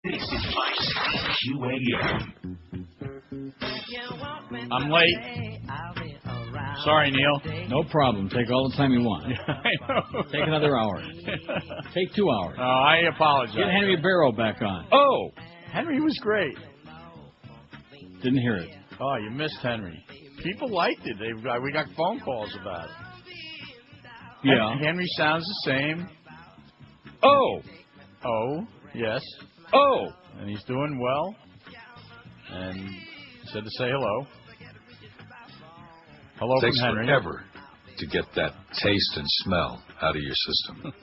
This is 560 QAM. I'm late. Sorry, Neil. No problem. Take all the time you want. Take another hour. Take 2 hours. Oh, I apologize. Get Henry Barrow back on. Oh, Henry was great. Didn't hear it. Oh, you missed Henry. People liked it. We got phone calls about it. Yeah. Henry sounds the same. Oh, yes. Oh, and he's doing well. And said to say hello. Hello Takes from Henry. forever to get that taste and smell out of your system.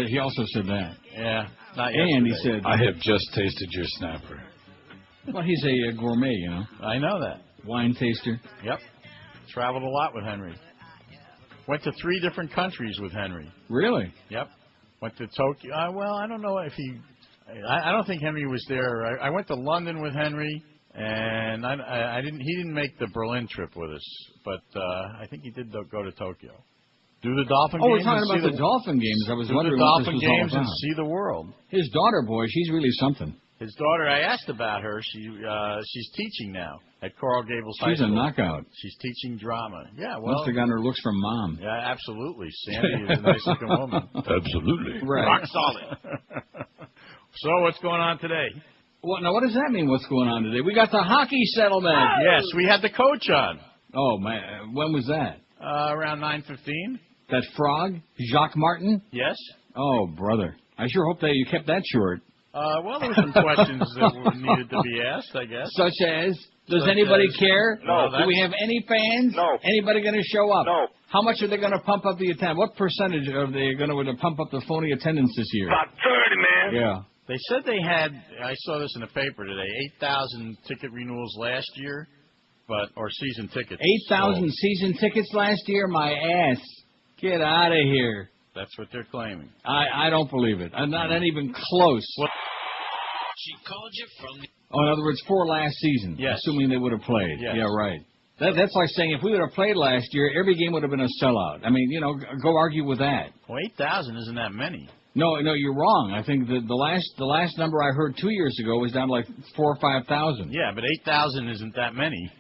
He also said that. Yeah. Not and he yesterday. said, I have just tasted your snapper. well, he's a gourmet, you know. I know that. Wine taster. Yep. Traveled a lot with Henry. Went to 3 different countries with Henry. Really? Yep. Went to Tokyo. Well, I don't know if he... I don't think Henry was there. I went to London with Henry, and I didn't. He didn't make the Berlin trip with us, but I think he did go to Tokyo. Do the Dolphin games. Oh, we're talking about the Dolphin games. I was do wondering the what this Dolphin was all games about. and see the world. His daughter, boy, she's really something. His daughter, I asked about her. She's teaching now at Coral Gables High School. She's a knockout. She's teaching drama. Yeah, well. Must have gotten her looks from Mom. Yeah, absolutely. Sandy is a nice-looking woman. Absolutely. Right. Rock solid. So, what's going on today? Well, now, what does that mean, what's going on today? We got the hockey settlement. Yes, we had the coach on. Oh, man. When was that? Around 9:15. That frog? Jacques Martin? Yes. Oh, brother. I sure hope that you kept that short. Well, there were some questions that needed to be asked, I guess. Such as, does ananybody care? No. Do we have any fans? No. Anybody going to show up? No. How much are they going to pump up the attendance? What percentage are they going to pump up the phony attendance this year? About 30, man. Yeah. They said they had, I saw this in the paper today, 8,000 ticket renewals last year, or season tickets. 8,000 season tickets last year? My ass. Get out of here. That's what they're claiming. I don't believe it. I'm not even close. What? She called you from... Oh, in other words, for last season. Yes. Assuming they would have played. Yes. Yeah, right. That's like saying if we would have played last year, every game would have been a sellout. I mean, go argue with that. Well, 8,000 isn't that many. No, you're wrong. I think the last number I heard 2 years ago was down to like 4,000 or 5,000. Yeah, but 8,000 isn't that many.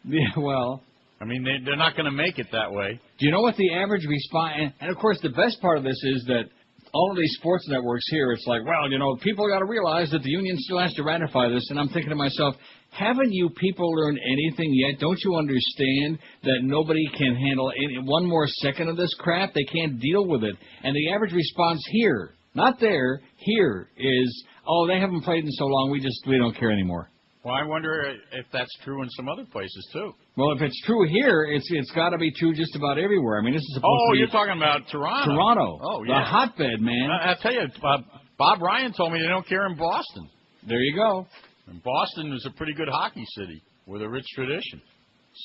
Yeah, well. I mean, they're not going to make it that way. Do you know what the average response... And, of course, the best part of this is that all of these sports networks here, it's like, well, people got to realize that the union still has to ratify this. And I'm thinking to myself, haven't you people learned anything yet? Don't you understand that nobody can handle one more second of this crap? They can't deal with it. And the average response here, not there, here is, oh, they haven't played in so long, we don't care anymore. Well, I wonder if that's true in some other places, too. Well, if it's true here, it's got to be true just about everywhere. I mean, this is supposed to be... You're talking about Toronto. Toronto. Oh, yeah. The hotbed, man. I'll tell you, Bob Ryan told me they don't care in Boston. There you go. And Boston is a pretty good hockey city with a rich tradition.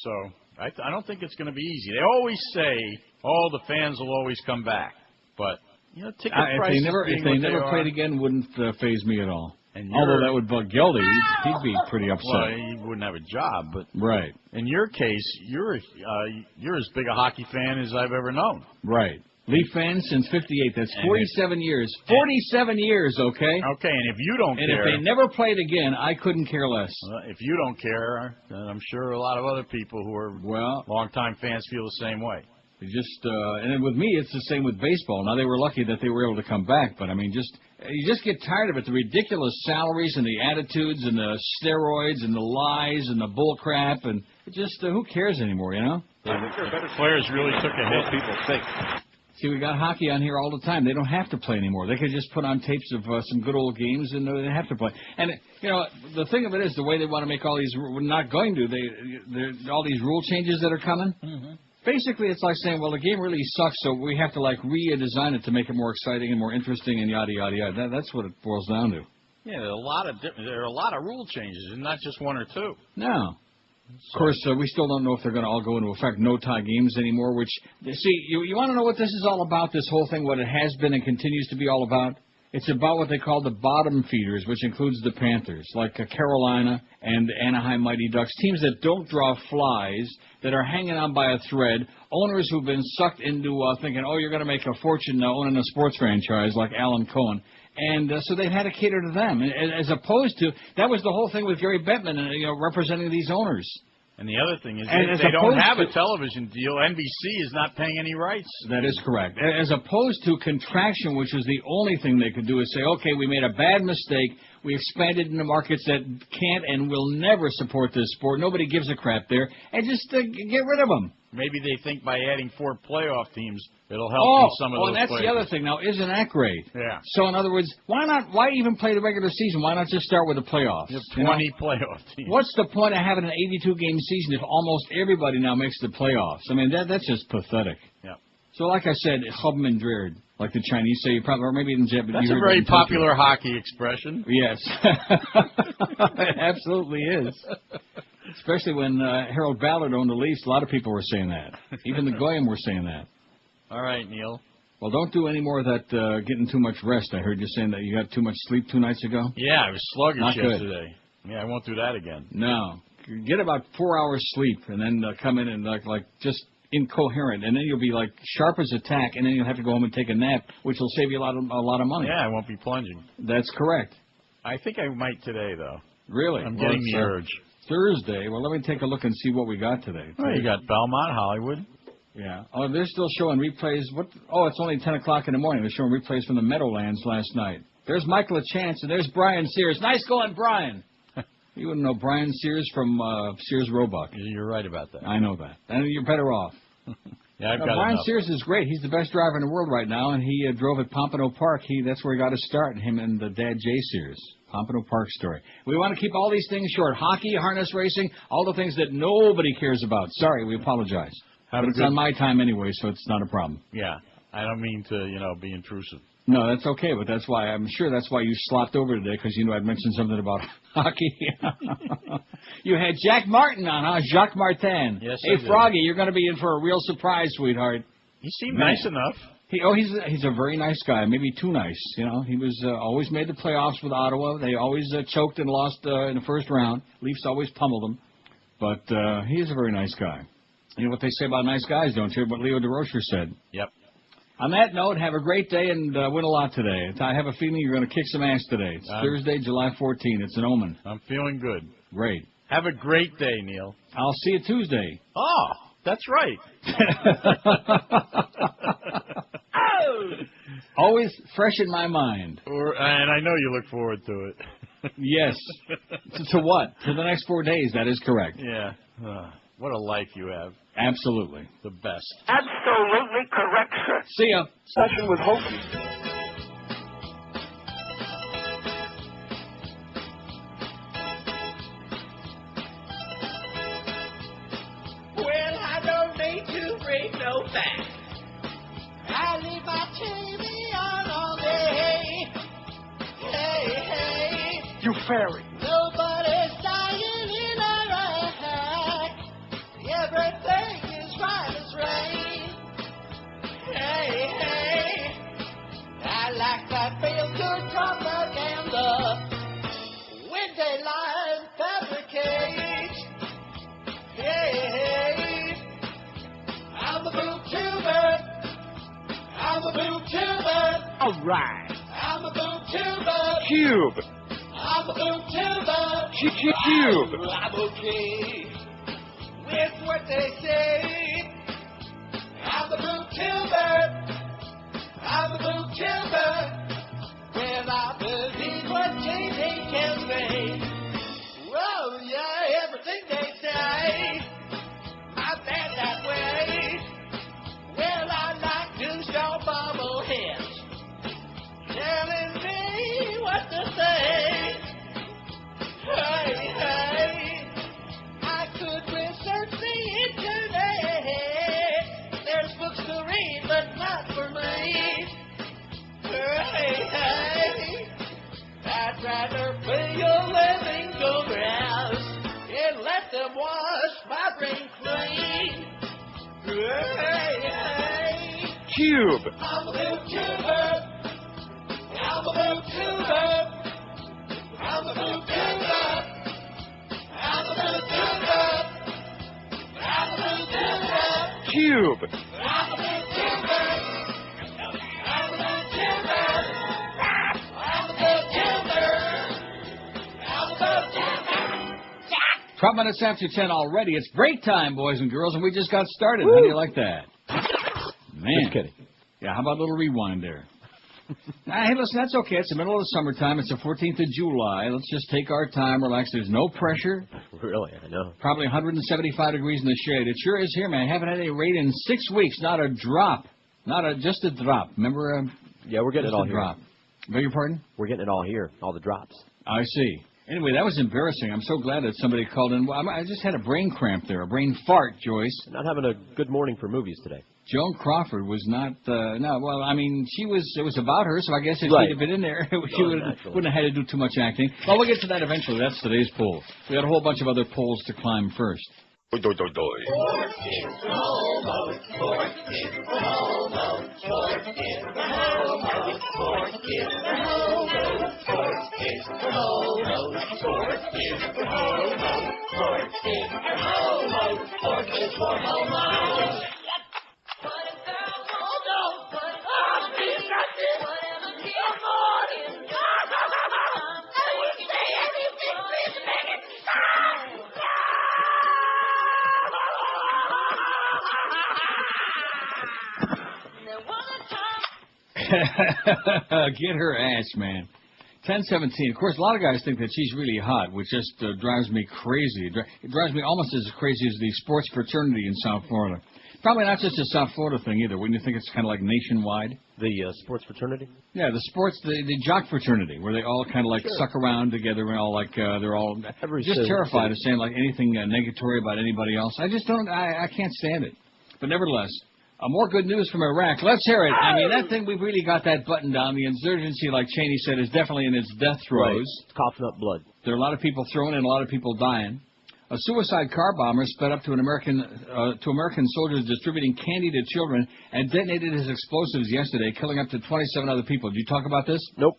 So I don't think it's going to be easy. They always say, the fans will always come back. But, ticket prices if they never played again, wouldn't faze me at all. Although that would bug Geldy. He'd be pretty upset. Well, he wouldn't have a job. But right. In your case, you're as big a hockey fan as I've ever known. Right. Leaf fan since 58. That's 47 years. 47 years, okay? Okay, and if you don't care... And if they never played again, I couldn't care less. If you don't care, then I'm sure a lot of other people who are longtime fans feel the same way. And then with me, it's the same with baseball. Now, they were lucky that they were able to come back, but, I mean, you just get tired of it. The ridiculous salaries and the attitudes and the steroids and the lies and the bull crap, and who cares anymore, The players really took a hit. People think. See, we got hockey on here all the time. They don't have to play anymore. They could just put on tapes of some good old games, and they have to play. And the thing of it is, the way they want to make all these, we're not going to. All these rule changes that are coming. Mm-hmm. Basically, it's like saying, well, the game really sucks, so we have to redesign it to make it more exciting and more interesting, and yada yada yada. That's what it boils down to. Yeah, there are a lot of rule changes, and not just one or two. No. Of course, we still don't know if they're going to all go into effect no-tie games anymore, which, see, you want to know what this is all about, this whole thing, what it has been and continues to be all about? It's about what they call the bottom feeders, which includes the Panthers, like Carolina and Anaheim Mighty Ducks, teams that don't draw flies, that are hanging on by a thread, owners who've been sucked into thinking, you're going to make a fortune owning a sports franchise like Alan Cohen, And so they've had to cater to them, as opposed to that was the whole thing with Gary Bettman, representing these owners. And the other thing is, And they don't have a television deal. NBC is not paying any rights. That is correct. As opposed to contraction, which is the only thing they could do, is say, okay, we made a bad mistake. We expanded into markets that can't and will never support this sport. Nobody gives a crap there. And just get rid of them. Maybe they think by adding 4 playoff teams, it'll help in some of those and that's places. the other thing. Now, isn't that great? Yeah. So, in other words, why even play the regular season? Why not just start with the playoffs? You have 20 playoff teams. What's the point of having an 82-game season if almost everybody now makes the playoffs? I mean, that's just pathetic. Yeah. So, like I said, Hubman and Dreard, like the Chinese say, probably, or maybe even Japanese. That's a very popular hockey expression. Yes. It absolutely is. Especially when Harold Ballard owned the Leafs, a lot of people were saying that. Even the Goyim were saying that. All right, Neil. Well, don't do any more of that getting too much rest. I heard you saying that you got too much sleep 2 nights ago. Yeah, I was sluggish Not good. yesterday. Yeah, I won't do that again. No. Get about 4 hours sleep and then come in and like just incoherent, and then you'll be like sharp as a tack, and then you'll have to go home and take a nap, which will save you a lot of money. Yeah, I won't be plunging. That's correct. I think I might today, though. Really? I'm getting the urge. Thursday. Well, let me take a look and see what we got today. Well, you got Belmont, Hollywood. Yeah. Oh, they're still showing replays. Oh, it's only 10 o'clock in the morning. They're showing replays from the Meadowlands last night. There's Michael LeChance, and there's Brian Sears. Nice going, Brian. You wouldn't know Brian Sears from Sears Roebuck. You're right about that. I know that. And you're better off. Yeah, I've got Brian enough. Sears is great. He's the best driver in the world right now, and he drove at Pompano Park. That's where he got his start, him and Dad Jay Sears. Pompano Park story. We want to keep all these things short. Hockey, harness racing, all the things that nobody cares about. Sorry, we apologize. But it's on my time anyway, so it's not a problem. Yeah. I don't mean to, be intrusive. No, that's okay, but that's why I'm sure that's why you slopped over today, because you knew I'd mentioned something about hockey. You had Jack Martin on, huh? Jacques Martin. Yes, hey, Froggy, you're going to be in for a real surprise, sweetheart. He seemed nice enough. He's a very nice guy, maybe too nice. He was always made the playoffs with Ottawa. They always choked and lost in the first round. Leafs always pummeled them. But he is a very nice guy. You know what they say about nice guys, don't you? What Leo DeRocher said. Yep. On that note, have a great day and win a lot today. I have a feeling you're going to kick some ass today. It's Thursday, July 14th. It's an omen. I'm feeling good. Great. Have a great day, Neil. I'll see you Tuesday. Oh, that's right. Always fresh in my mind. And I know you look forward to it. Yes. To what? To the next 4 days. That is correct. Yeah. What a life you have. Absolutely. The best. Absolutely correct, sir. See ya. Session with Hokie. Well, I don't need to bring no back. I leave my TV on all day. Hey, hey. You fairy. Nobody's dying in Iraq. Everything is right as rain. Hey, hey. I like that feel-good propaganda. When they lie and fabricate. Hey, hey. I'm a boot tuber. I'm a boot tuber. All right. I'm a boot tuber. Cube. I'm a boot tuber. Cube. I'm okay with what they say. I'm a boot tuber. I'm a boot tuber. Well, I believe what TV can say. Whoa, yeah, everything they say. I'm bad that way. Well, I like to show bobbleheads telling me what to say. Hey, hey, I could research the internet. There's books to read, but not for me. Hey, hey, I'd rather be a living go grass and let them wash my brain clean. Hey, hey, Cube. I'm a boot tuber. I'm a boot tuber. I'm a boot tuber. I'm a boot tuber. I'm a boot tuber. Cube. I'm a boot tuber. I'm a boot tuber. 12 minutes after 10 already. It's break time, boys and girls, and we just got started. How do you like that? Man. Just kidding. Yeah, how about a little rewind there? Hey, listen, that's okay. It's the middle of the summertime. It's the 14th of July. Let's just take our time, relax. There's no pressure. Really, I know. Probably 175 degrees in the shade. It sure is here, man. I haven't had any rain in 6 weeks. Not a drop. Just a drop. Remember? Yeah, we're getting it all here. Drop. Beg your pardon? We're getting it all here, all the drops. I see. Anyway, that was embarrassing. I'm so glad that somebody called in. Well, I just had a brain cramp there, a brain fart, Joyce. Not having a good morning for movies today. Joan Crawford was not, no, well, I mean, it was about her, so I guess if she'd have been in there, she wouldn't have had to do too much acting. Well, we'll get to that eventually. That's today's poll. We got a whole bunch of other polls to climb first. Get her ass, man. 10:17. Of course, a lot of guys think that she's really hot, which just drives me crazy. It drives me almost as crazy as the sports fraternity in South Florida. Probably not just a South Florida thing either. Wouldn't you think it's kind of like nationwide? The sports fraternity? Yeah, the jock fraternity, where they all kind of like suck around together and all like they're all just terrified of saying like anything negatory about anybody else. I just don't. I can't stand it. But nevertheless. More good news from Iraq. Let's hear it. I mean, that thing, we've really got that button down. The insurgency, like Cheney said, is definitely in its death throes. Right. It's coughing up blood. There are a lot of people thrown in, a lot of people dying. A suicide car bomber sped up to American soldiers distributing candy to children and detonated his explosives yesterday, killing up to 27 other people. Did you talk about this? Nope.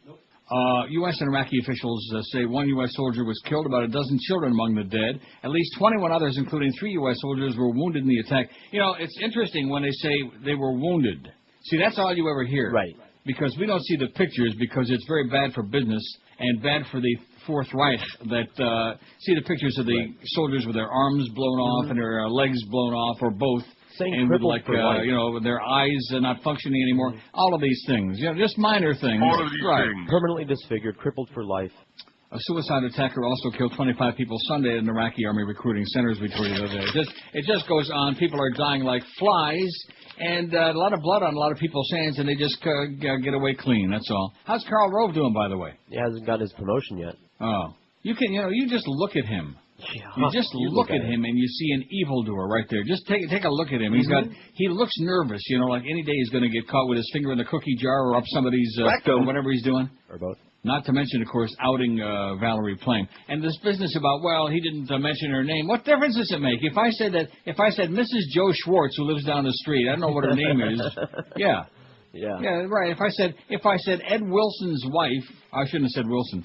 U.S. and Iraqi officials say one U.S. soldier was killed, about a dozen children among the dead. At least 21 others, including 3 U.S. soldiers, were wounded in the attack. You know, it's interesting when they say they were wounded. See, that's all you ever hear. Right. Because we don't see the pictures because it's very bad for business and bad for the Fourth Reich that see the pictures of the soldiers with their arms blown off and their legs blown off or both. And with like, their eyes not functioning anymore. All of these things. You know, just minor things. All of these things. Permanently disfigured, crippled for life. A suicide attacker also killed 25 people Sunday at an Iraqi army recruiting centers, we told you the other day. It just goes on. People are dying like flies, and a lot of blood on a lot of people's hands, and they just get away clean, that's all. How's Karl Rove doing, by the way? He hasn't got his promotion yet. Oh. You just look at him. Yeah, you just look at him and you see an evildoer right there. Just take a look at him. He looks nervous, like any day he's going to get caught with his finger in the cookie jar or up somebody's or whatever he's doing. Or both. Not to mention, of course, outing Valerie Plame. And this business about, well, he didn't mention her name. What difference does it make? If I said Mrs. Joe Schwartz, who lives down the street, I don't know what her name is. Yeah. Yeah. Yeah, right. If I said Ed Wilson's wife, I shouldn't have said Wilson.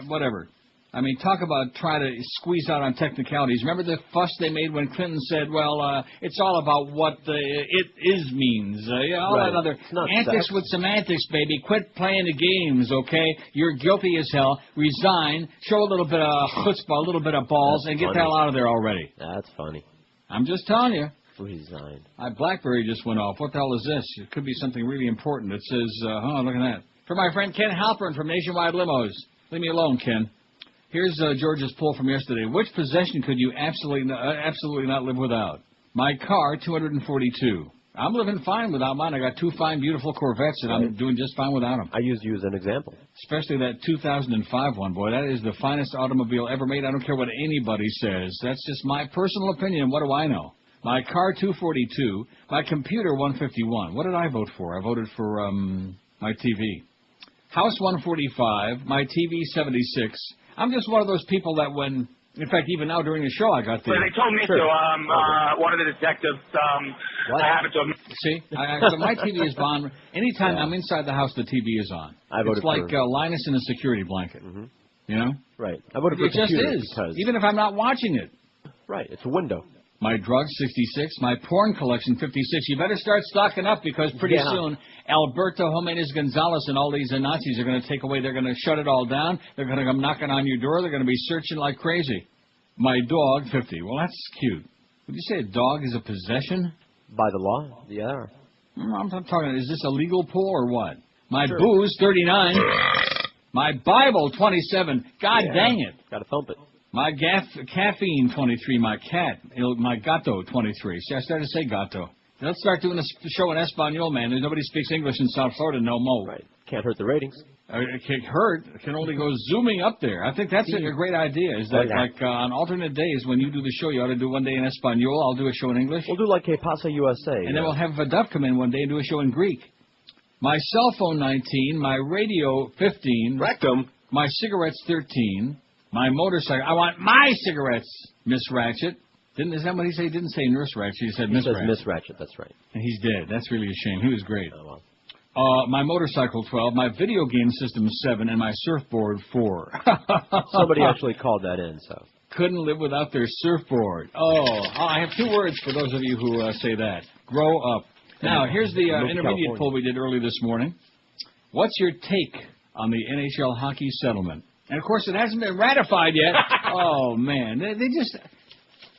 Whatever. I mean, talk about trying to squeeze out on technicalities. Remember the fuss they made when Clinton said, well, it's all about what it is means. All that other antics with semantics, baby. Quit playing the games, okay? You're guilty as hell. Resign. Show a little bit of chutzpah, a little bit of balls, and get the hell out of there already. That's funny. I'm just telling you. Resign. My BlackBerry just went off. What the hell is this? It could be something really important. It says, look at that. For my friend Ken Halpern from Nationwide Limos. Leave me alone, Ken. Here's George's poll from yesterday. Which possession could you absolutely not live without? My car, 242. I'm living fine without mine. I got 2 fine, beautiful Corvettes, and I'm doing just fine without them. I used you as an example. Especially that 2005 one, boy. That is the finest automobile ever made. I don't care what anybody says. That's just my personal opinion. What do I know? My car, 242. My computer, 151. What did I vote for? I voted for my TV. House, 145. My TV, 76. I'm just one of those people that when, in fact, even now during the show, I got the... Well, they told me to. One of the detectives, I happen to... See? So my TV is on. Anytime I'm inside the house, the TV is on. It's like Linus in a security blanket. You know? Right. I voted for it just is. Even if I'm not watching it. Right. It's a window. My drugs, 66. My porn collection, 56. You better start stocking up because pretty soon Alberto Jimenez Gonzalez and all these Nazis are going to take away. They're going to shut it all down. They're going to come knocking on your door. They're going to be searching like crazy. My dog, 50. Well, that's cute. Would you say a dog is a possession? By the law, yeah. I'm talking, is this a legal poll or what? My Sure. booze, 39. My Bible, 27. God Yeah. dang it. Gotta thump it. My caffeine, 23. My cat, my gato, 23. See, I started to say gato. Let's start doing a show in Espanol, man. Nobody speaks English in South Florida no more. Right. Can't hurt the ratings. It can hurt. It can only go zooming up there. I think that's a great idea. Is that like on alternate days when you do the show, you ought to do one day in Espanol. I'll do a show in English. We'll do like Que Pasa USA. And then we'll have Duff come in one day and do a show in Greek. My cell phone, 19. My radio, 15. Rectum. My cigarettes, 13. My motorcycle. I want my cigarettes, Miss Ratchet. Is that what he said? He didn't say Nurse Ratchet. He said Miss Ratchet. Miss Ratchet, that's right. And he's dead. That's really a shame. He was great. Oh, well. My motorcycle, 12. My video game system, 7. And my surfboard, 4. Somebody actually called that in, so. Couldn't live without their surfboard. I have 2 words for those of you who say that. Grow up. Now, here's the intermediate poll we did early this morning. What's your take on the NHL hockey settlement? And, of course, it hasn't been ratified yet. Oh, man. They just...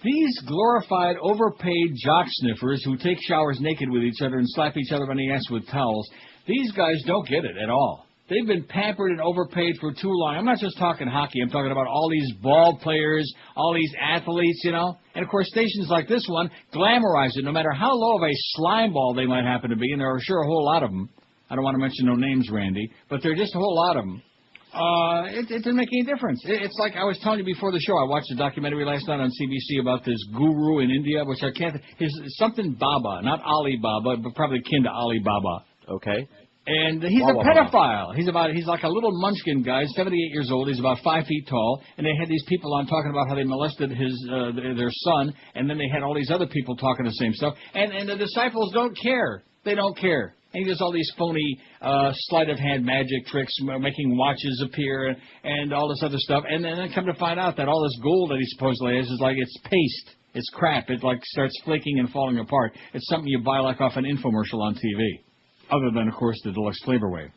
These glorified, overpaid jock sniffers who take showers naked with each other and slap each other on the ass with towels, these guys don't get it at all. They've been pampered and overpaid for too long. I'm not just talking hockey. I'm talking about all these ball players, all these athletes, you know. And, of course, stations like this one glamorize it, no matter how low of a slime ball they might happen to be, and there are sure a whole lot of them. I don't want to mention no names, Randy, but there are just a whole lot of them. It didn't make any difference. It's like I was telling you before the show. I watched a documentary last night on CBC about this guru in India, which I can't... His something Baba, not Alibaba, but probably akin to Alibaba. Okay. And he's a pedophile. He's like a little munchkin guy, 78 years old. He's about 5 feet tall. And they had these people on talking about how they molested their son. And then they had all these other people talking the same stuff. And the disciples don't care. They don't care. And he does all these phony sleight of hand magic tricks, making watches appear and all this other stuff. And then come to find out that all this gold that he supposedly has is like it's paste. It's crap. It like starts flaking and falling apart. It's something you buy like off an infomercial on TV. Other than, of course, the deluxe flavor wave.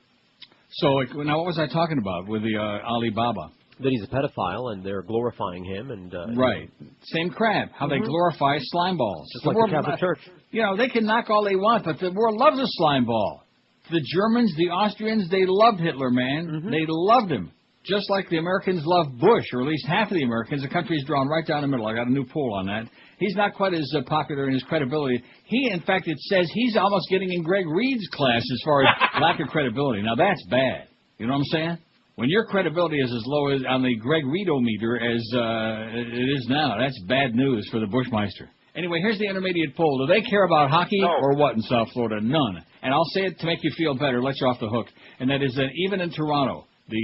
So now what was I talking about with the Alibaba? That he's a pedophile and they're glorifying him and right. Same crap. How they glorify slime balls. Just like the Catholic Church. You know, they can knock all they want, but the world loves a slime ball. The Germans, the Austrians, they loved Hitler, man. They loved him. Just like the Americans love Bush, or at least half of the Americans. The country's drawn right down the middle. I got a new poll on that. He's not quite as popular in his credibility. He, in fact, it says he's almost getting in Greg Reed's class as far as lack of credibility. Now, that's bad. You know what I'm saying? When your credibility is as low as on the Greg Reedometer as it is now, that's bad news for the Bushmeister. Anyway, here's the intermediate poll. Do they care about hockey or what in South Florida? None. And I'll say it to make you feel better, let you off the hook. And that is that even in Toronto, they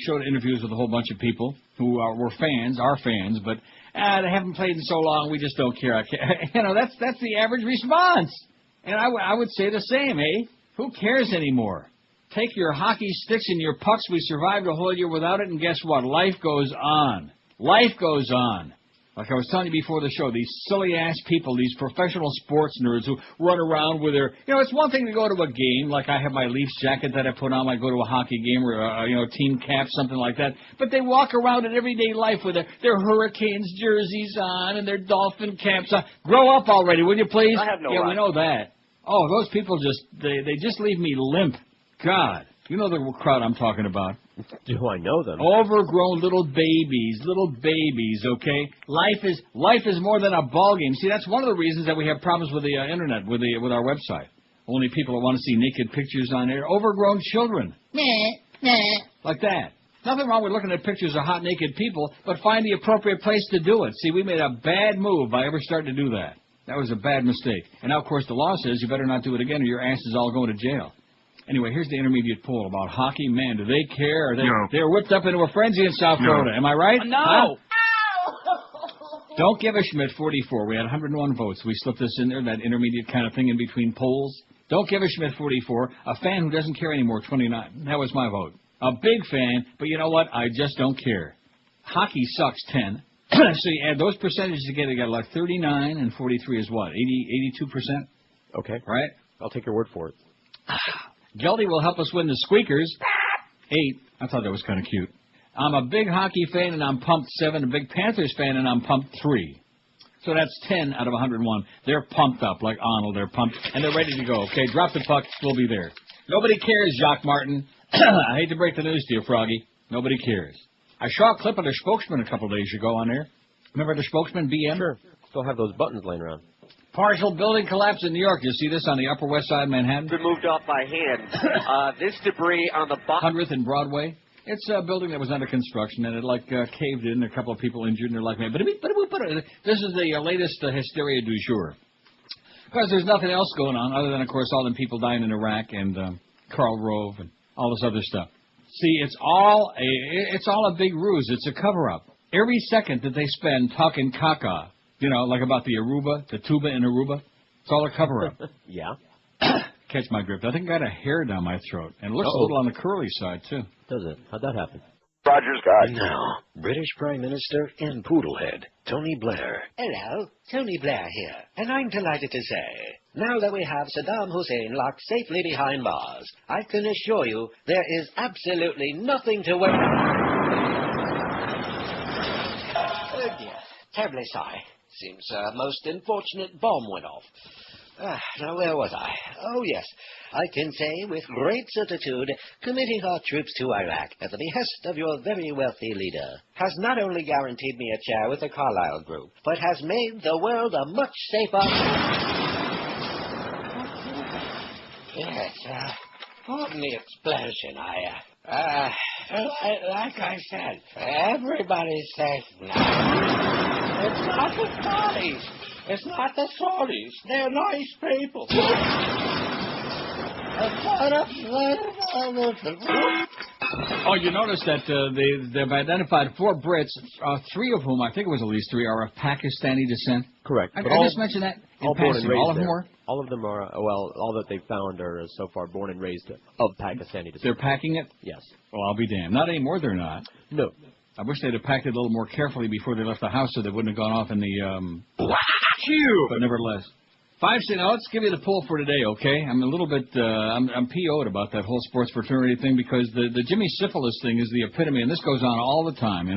showed interviews with a whole bunch of people who were fans, are fans, but they haven't played in so long, we just don't care. You know, that's the average response. And I would say the same, eh? Who cares anymore? Take your hockey sticks and your pucks. We survived a whole year without it, and guess what? Life goes on. Life goes on. Like I was telling you before the show, these silly-ass people, these professional sports nerds who run around with their... You know, it's one thing to go to a game, like I have my Leafs jacket that I put on. I go to a hockey game or, team cap, something like that. But they walk around in everyday life with their Hurricanes jerseys on and their Dolphin caps on. Grow up already, will you please? I have no Yeah, right. we know that. Oh, those people they just leave me limp. God, you know the crowd I'm talking about. Do I know them? Overgrown little babies, okay? Life is more than a ball game. See, that's one of the reasons that we have problems with the internet, with our website. Only people that want to see naked pictures on there. Overgrown children. Like that. Nothing wrong with looking at pictures of hot naked people, but find the appropriate place to do it. See, we made a bad move by ever starting to do that. That was a bad mistake. And now, of course, the law says you better not do it again or your ass is all going to jail. Anyway, here's the intermediate poll about hockey. Man, do they care? They're whipped up into a frenzy in South Florida. Am I right? No. Huh? Don't give a Schmidt 44. We had 101 votes. We slipped this in there, that intermediate kind of thing in between polls. Don't give a Schmidt 44. A fan who doesn't care anymore, 29. That was my vote. A big fan, but you know what? I just don't care. Hockey sucks, 10. So you add those percentages together, you got like 39 and 43 is what? 82%? Okay. Right? I'll take your word for it. Geldy will help us win the Squeakers. 8. I thought that was kind of cute. I'm a big hockey fan, and I'm pumped 7. A big Panthers fan, and I'm pumped 3. So that's 10 out of 101. They're pumped up like Arnold. They're pumped, and they're ready to go. Okay, drop the puck. We'll be there. Nobody cares, Jacques Martin. I hate to break the news to you, Froggy. Nobody cares. I saw a clip of the spokesman a couple of days ago on there. Remember the spokesman, BM? Sure. Still have those buttons laying around. Partial building collapse in New York. You see this on the Upper West Side of Manhattan? Been moved off by hand. This debris on the bottom. 100th and Broadway. It's a building that was under construction, and it caved in. A couple of people injured, and they're like, man, but this is the latest hysteria du jour. Because there's nothing else going on other than, of course, all the people dying in Iraq and Karl Rove and all this other stuff. See, it's all a big ruse. It's a cover-up. Every second that they spend talking caca, like about the Aruba, the tuba in Aruba, it's all a cover-up. Yeah. Catch my drift. I think I got a hair down my throat, and it looks a little on the curly side, too. Does it? How'd that happen? Roger's guy. Now, British Prime Minister and Poodlehead, Tony Blair. Hello, Tony Blair here, and I'm delighted to say, now that we have Saddam Hussein locked safely behind bars, I can assure you there is absolutely nothing to worry Oh dear, terribly sorry. Seems a most unfortunate bomb went off. Now where was I? Oh yes, I can say with great certitude, committing our troops to Iraq at the behest of your very wealthy leader has not only guaranteed me a chair with the Carlyle Group, but has made the world a much safer... Yes, pardon the explosion. Like I said, everybody's safe now. It's not the Saudis. It's not the Saudis. They're nice people. Oh, you notice that they've identified 4 Brits, 3 of whom, I think it was at least 3, are of Pakistani descent. Correct. I just mentioned that in all born and passing. raised All of them there. were? All of them are, all that they've found are so far born and raised of Pakistani descent. They're packing it? Yes. Well, I'll be damned. Not anymore, they're not. No. I wish they'd have packed it a little more carefully before they left the house so they wouldn't have gone off in the, But nevertheless. 5 cents. Now, let's give you the poll for today, okay? I'm a little bit, I'm PO'd about that whole sports fraternity thing because the Jimmy Syphilis thing is the epitome, and this goes on all the time,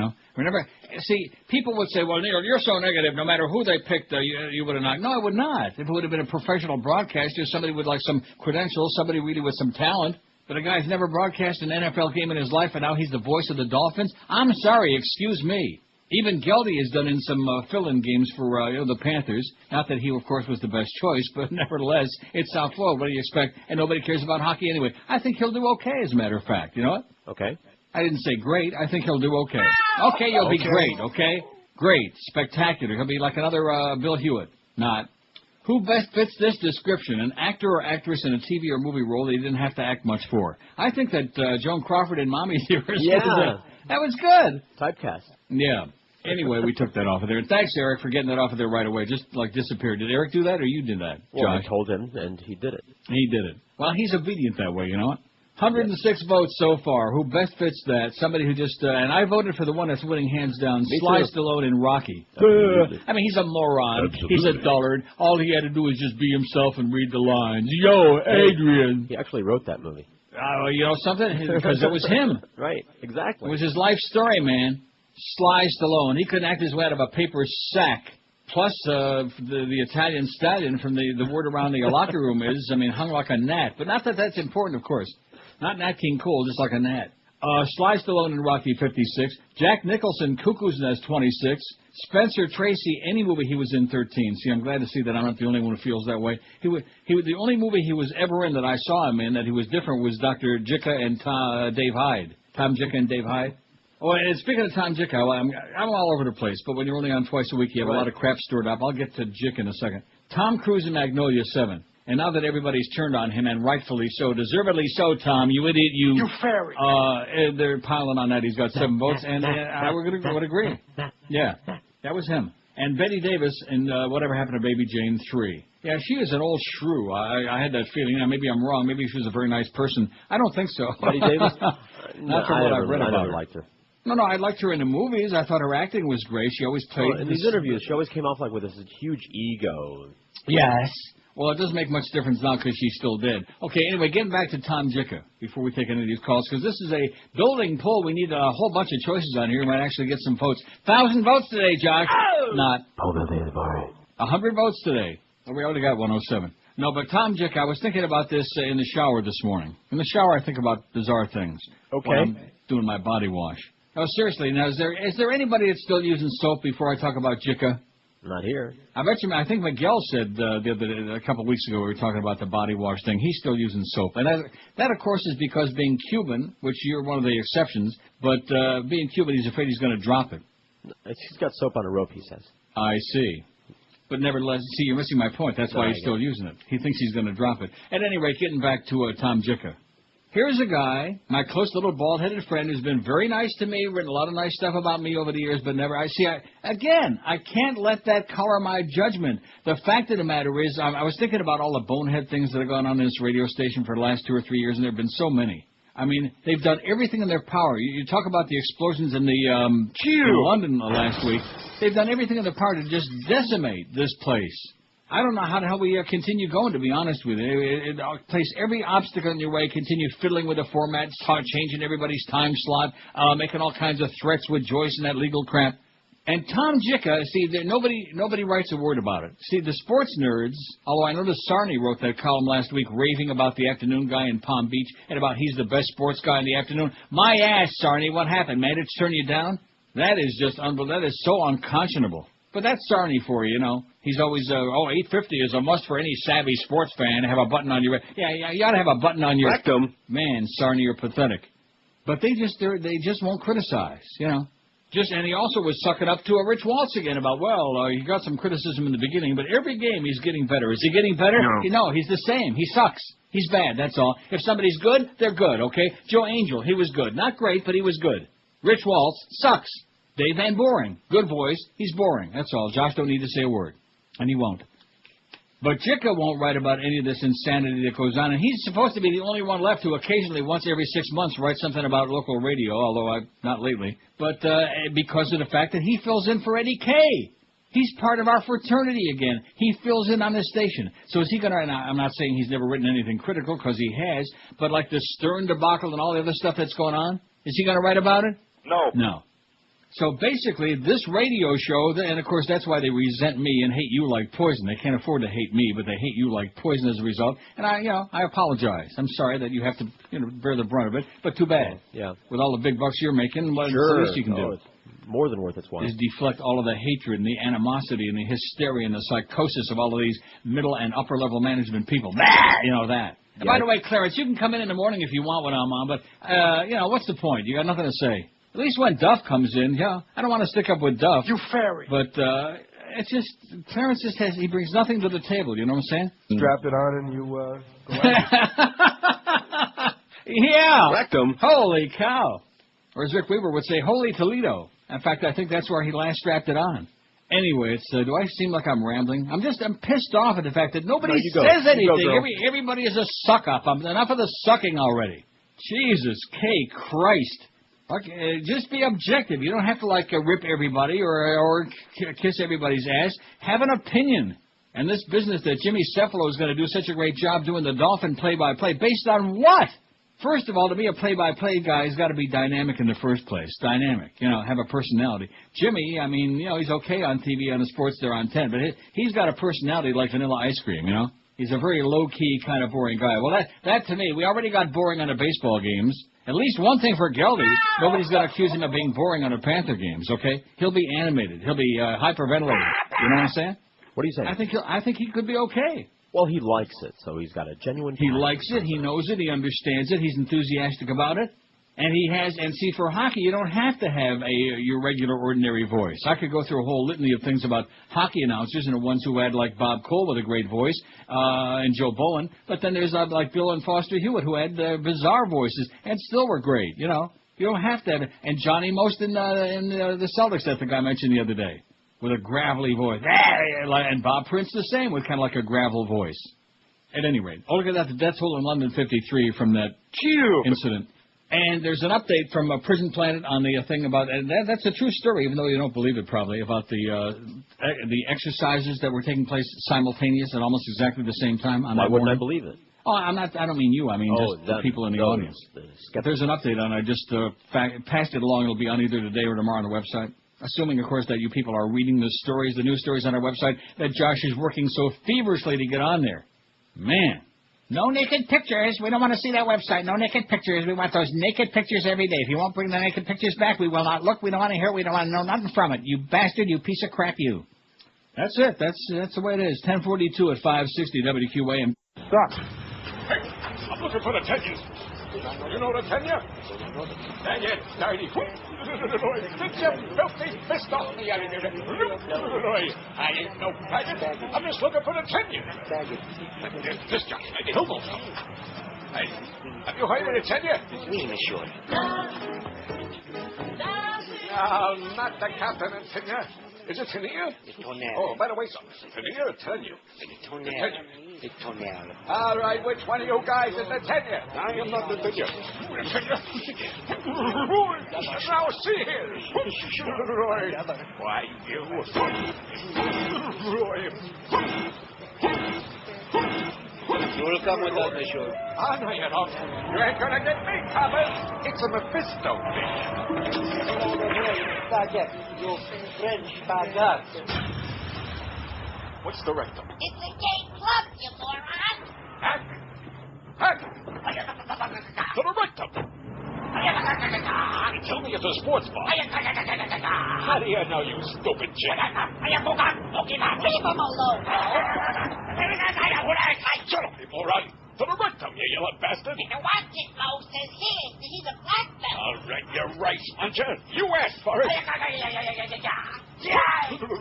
See, people would say, well, Neil, you're so negative. No matter who they picked, you would have not. No, I would not. If it would have been a professional broadcaster, somebody with like some credentials, somebody really with some talent, but a guy's never broadcast an NFL game in his life, and now he's the voice of the Dolphins. I'm sorry, excuse me. Even Geldy has done in some fill-in games for the Panthers. Not that he, of course, was the best choice, but nevertheless, it's South Florida. What do you expect? And nobody cares about hockey anyway. I think he'll do okay, as a matter of fact. You know what? Okay. I didn't say great. I think he'll do okay. Okay, you'll be great, okay? Great. Spectacular. He'll be like another Bill Hewitt. Not. Who best fits this description? An actor or actress in a TV or movie role they didn't have to act much for. I think that Joan Crawford in Mommy Dearest that was good. Typecast. Yeah. Anyway, we took that off of there. And thanks, Eric, for getting that off of there right away. Just, disappeared. Did Eric do that, or you did that, Josh? Well, I told him, and he did it. He did it. Well, he's obedient that way, you know what? 106 votes so far. Who best fits that? Somebody who just... and I voted for the one that's winning hands down. Sly Stallone in Rocky. I mean, he's a moron. Absolutely. He's a dullard. All he had to do was just be himself and read the lines. Yo, Adrian. He actually wrote that movie. You know something? Because it was him. Right, exactly. It was his life story, man. Sly Stallone. He couldn't act his way out of a paper sack. Plus, the Italian stallion from the word around the locker room is, hung like a gnat. But not that that's important, of course. Not Nat King Cole, just like a gnat. Sly Stallone in Rocky, 56. Jack Nicholson, Cuckoo's Nest, 26. Spencer Tracy, any movie he was in, 13. See, I'm glad to see that I'm not the only one who feels that way. He was the only movie he was ever in that I saw him in that he was different was Dr. Jicka and Dave Hyde. Tom Jicka and Dave Hyde. Oh, and speaking of Tom Jicka, I'm all over the place, but when you're only on twice a week, you have a lot of crap stored up. I'll get to Jick in a second. Tom Cruise in Magnolia, 7. And now that everybody's turned on him, and rightfully so, deservedly so, Tom, you idiot, you fairy. They're piling on that. He's got 7 votes, and I would agree. Yeah, that was him. And Betty Davis in Whatever Happened to Baby Jane, 3. Yeah, she is an old shrew. I had that feeling. Maybe I'm wrong. Maybe she was a very nice person. I don't think so. Betty Davis? Not from what I've read about her. I never liked her. No, I liked her in the movies. I thought her acting was great. She always played... in these interviews, she always came off like with this huge ego. Yes. Well, it doesn't make much difference now because she's still dead. Okay, anyway, getting back to Tom Jicka before we take any of these calls, because this is a building poll. We need a whole bunch of choices on here. We might actually get some votes. 1,000 votes today, Josh. Oh! Not. 100 votes today. Oh, we already got 107. No, but Tom Jicka, I was thinking about this in the shower this morning. In the shower, I think about bizarre things. Okay. When I'm doing my body wash. No, seriously, now, is there anybody that's still using soap before I talk about Jicka? Not here. I think Miguel said a couple of weeks ago we were talking about the body wash thing. He's still using soap. And that, of course, is because being Cuban, which you're one of the exceptions, but being Cuban, he's afraid he's going to drop it. He's got soap on a rope, he says. I see. But nevertheless, see, you're missing my point. That's why he's still using it. He thinks he's going to drop it. At any rate, getting back to Tom Jicka. Here's a guy, my close little bald-headed friend, who's been very nice to me, written a lot of nice stuff about me over the years, but never. I can't let that color my judgment. The fact of the matter is, I was thinking about all the bonehead things that have gone on in this radio station for the last 2 or 3 years, and there have been so many. I mean, they've done everything in their power. You talk about the explosions in in London last week. They've done everything in their power to just decimate this place. I don't know how the hell we continue going, to be honest with you. It place every obstacle in your way, continue fiddling with the format, start changing everybody's time slot, making all kinds of threats with Joyce and that legal crap. And Tom Jicka, see, nobody writes a word about it. See, the sports nerds, although I know that Sarney wrote that column last week raving about the afternoon guy in Palm Beach and about he's the best sports guy in the afternoon. My ass, Sarney, what happened, man? It's turn you down? That is just unbelievable. That is so unconscionable. But that's Sarney for you, you know. He's always, 850 is a must for any savvy sports fan to have a button on your... Yeah, you ought to have a button on your... Rectum. Man, Sarney, you're pathetic. But they just won't criticize, you know. And he also was sucking up to a Rich Waltz again about, he got some criticism in the beginning, but every game he's getting better. Is he getting better? No, he's the same. He sucks. He's bad, that's all. If somebody's good, they're good, okay? Joe Angel, he was good. Not great, but he was good. Rich Waltz sucks. Dave Van Boring, good voice. He's boring, that's all. Josh don't need to say a word. And he won't. But Jicka won't write about any of this insanity that goes on, and he's supposed to be the only one left who occasionally, once every 6 months, writes something about local radio, although not lately, but because of the fact that he fills in for Eddie Kay. He's part of our fraternity again. He fills in on this station. So is he going to, and I'm not saying he's never written anything critical, because he has, but like the Stern debacle and all the other stuff that's going on, is he going to write about it? No. So basically, this radio show, and of course that's why they resent me and hate you like poison. They can't afford to hate me, but they hate you like poison as a result. And I apologize. I'm sorry that you have to, bear the brunt of it. But too bad. Yeah. With all the big bucks you're making, what's the least you can do? It's more than worth its while. Is deflect all of the hatred and the animosity and the hysteria and the psychosis of all of these middle and upper level management people. That. And by the way, Clarence, you can come in the morning if you want when I'm on, but what's the point? You got nothing to say. At least when Duff comes in, I don't want to stick up with Duff. You fairy. But it's just, Clarence he brings nothing to the table, you know what I'm saying? Strapped it on and you go out. Yeah. Rectum. Holy cow. Or as Rick Weaver would say, holy Toledo. In fact, I think that's where he last strapped it on. Anyway, do I seem like I'm rambling? I'm pissed off at the fact that nobody says anything. Everybody is a suck-up. Enough of the sucking already. Jesus K. Christ. Just be objective. You don't have to rip everybody or kiss everybody's ass. Have an opinion. And this business that Jimmy Cephalo is going to do such a great job doing the Dolphin play-by-play, based on what? First of all, to be a play-by-play guy, he's got to be dynamic in the first place. Dynamic, have a personality. Jimmy, he's okay on TV on the sports they're on 10, but he's got a personality like Vanilla Ice Cream, He's a very low-key kind of boring guy. Well, that to me, we already got boring on the baseball games. At least one thing for Geldy, nobody's going to accuse him of being boring on the Panther games, okay? He'll be animated. He'll be hyperventilated. You know what I'm saying? What are you saying? I think he could be okay. Well, he likes it, so he's got a genuine... He likes it. He knows it. He understands it. He's enthusiastic about it. And see, for hockey, you don't have to have your regular, ordinary voice. I could go through a whole litany of things about hockey announcers and the ones who had, like Bob Cole with a great voice, and Joe Bowen. But then there's like Bill and Foster Hewitt who had bizarre voices and still were great, You don't have to have it. And Johnny Most in the Celtics, that the guy mentioned the other day, with a gravelly voice. And Bob Prince the same, with kind of like a gravel voice. At any rate, look at that, the death toll in London 53 from that incident. And there's an update from Prison Planet on the thing about, and that's a true story, even though you don't believe it probably, about the exercises that were taking place simultaneous at almost exactly the same time. On Why that wouldn't I morning. believe it? Oh, I don't mean you. I mean just the people in the audience. There's an update on it. I just passed it along. It'll be on either today or tomorrow on the website. Assuming, of course, that you people are reading the stories, the news stories on our website, that Josh is working so feverishly to get on there. Man. No naked pictures. We don't want to see that website. No naked pictures. We want those naked pictures every day. If you won't bring the naked pictures back, we will not look. We don't want to hear it. We don't want to know nothing from it. You bastard. You piece of crap. You. That's it. That's the way it is. 1042 at 560 WQAM. Stop. Hey, I'm looking for the tenures. You know the tenure? Dang it, dirty. Get your filthy fist off me, I ain't no faggot. I'm just looking for the tenure. This guy, he'll know something. Hey, have you heard of the tenure? Oui, monsieur. No, not the captain and tenure. Is it tenure? Oh, by the way, son, tenure or tenure? Tenure. All right, which one of you guys is the tenure? I am not the tenure. Now, see here. Roy. Why, you. Roy. You'll come with us, monsieur. Ah, no, you don't. You ain't gonna get me, Thomas. It's a Mephisto thing. Baguette. You French baguette. What's the rectum? It's a gay club, you moron. Hack! To the rectum! You tell me it's a sports bar. How do you know, you stupid chick? Leave him alone. Shut up, you moron! To the rectum, you yellow bastard! You watch it, Moses. He's a black belt. All right, you rice muncher. You asked for it.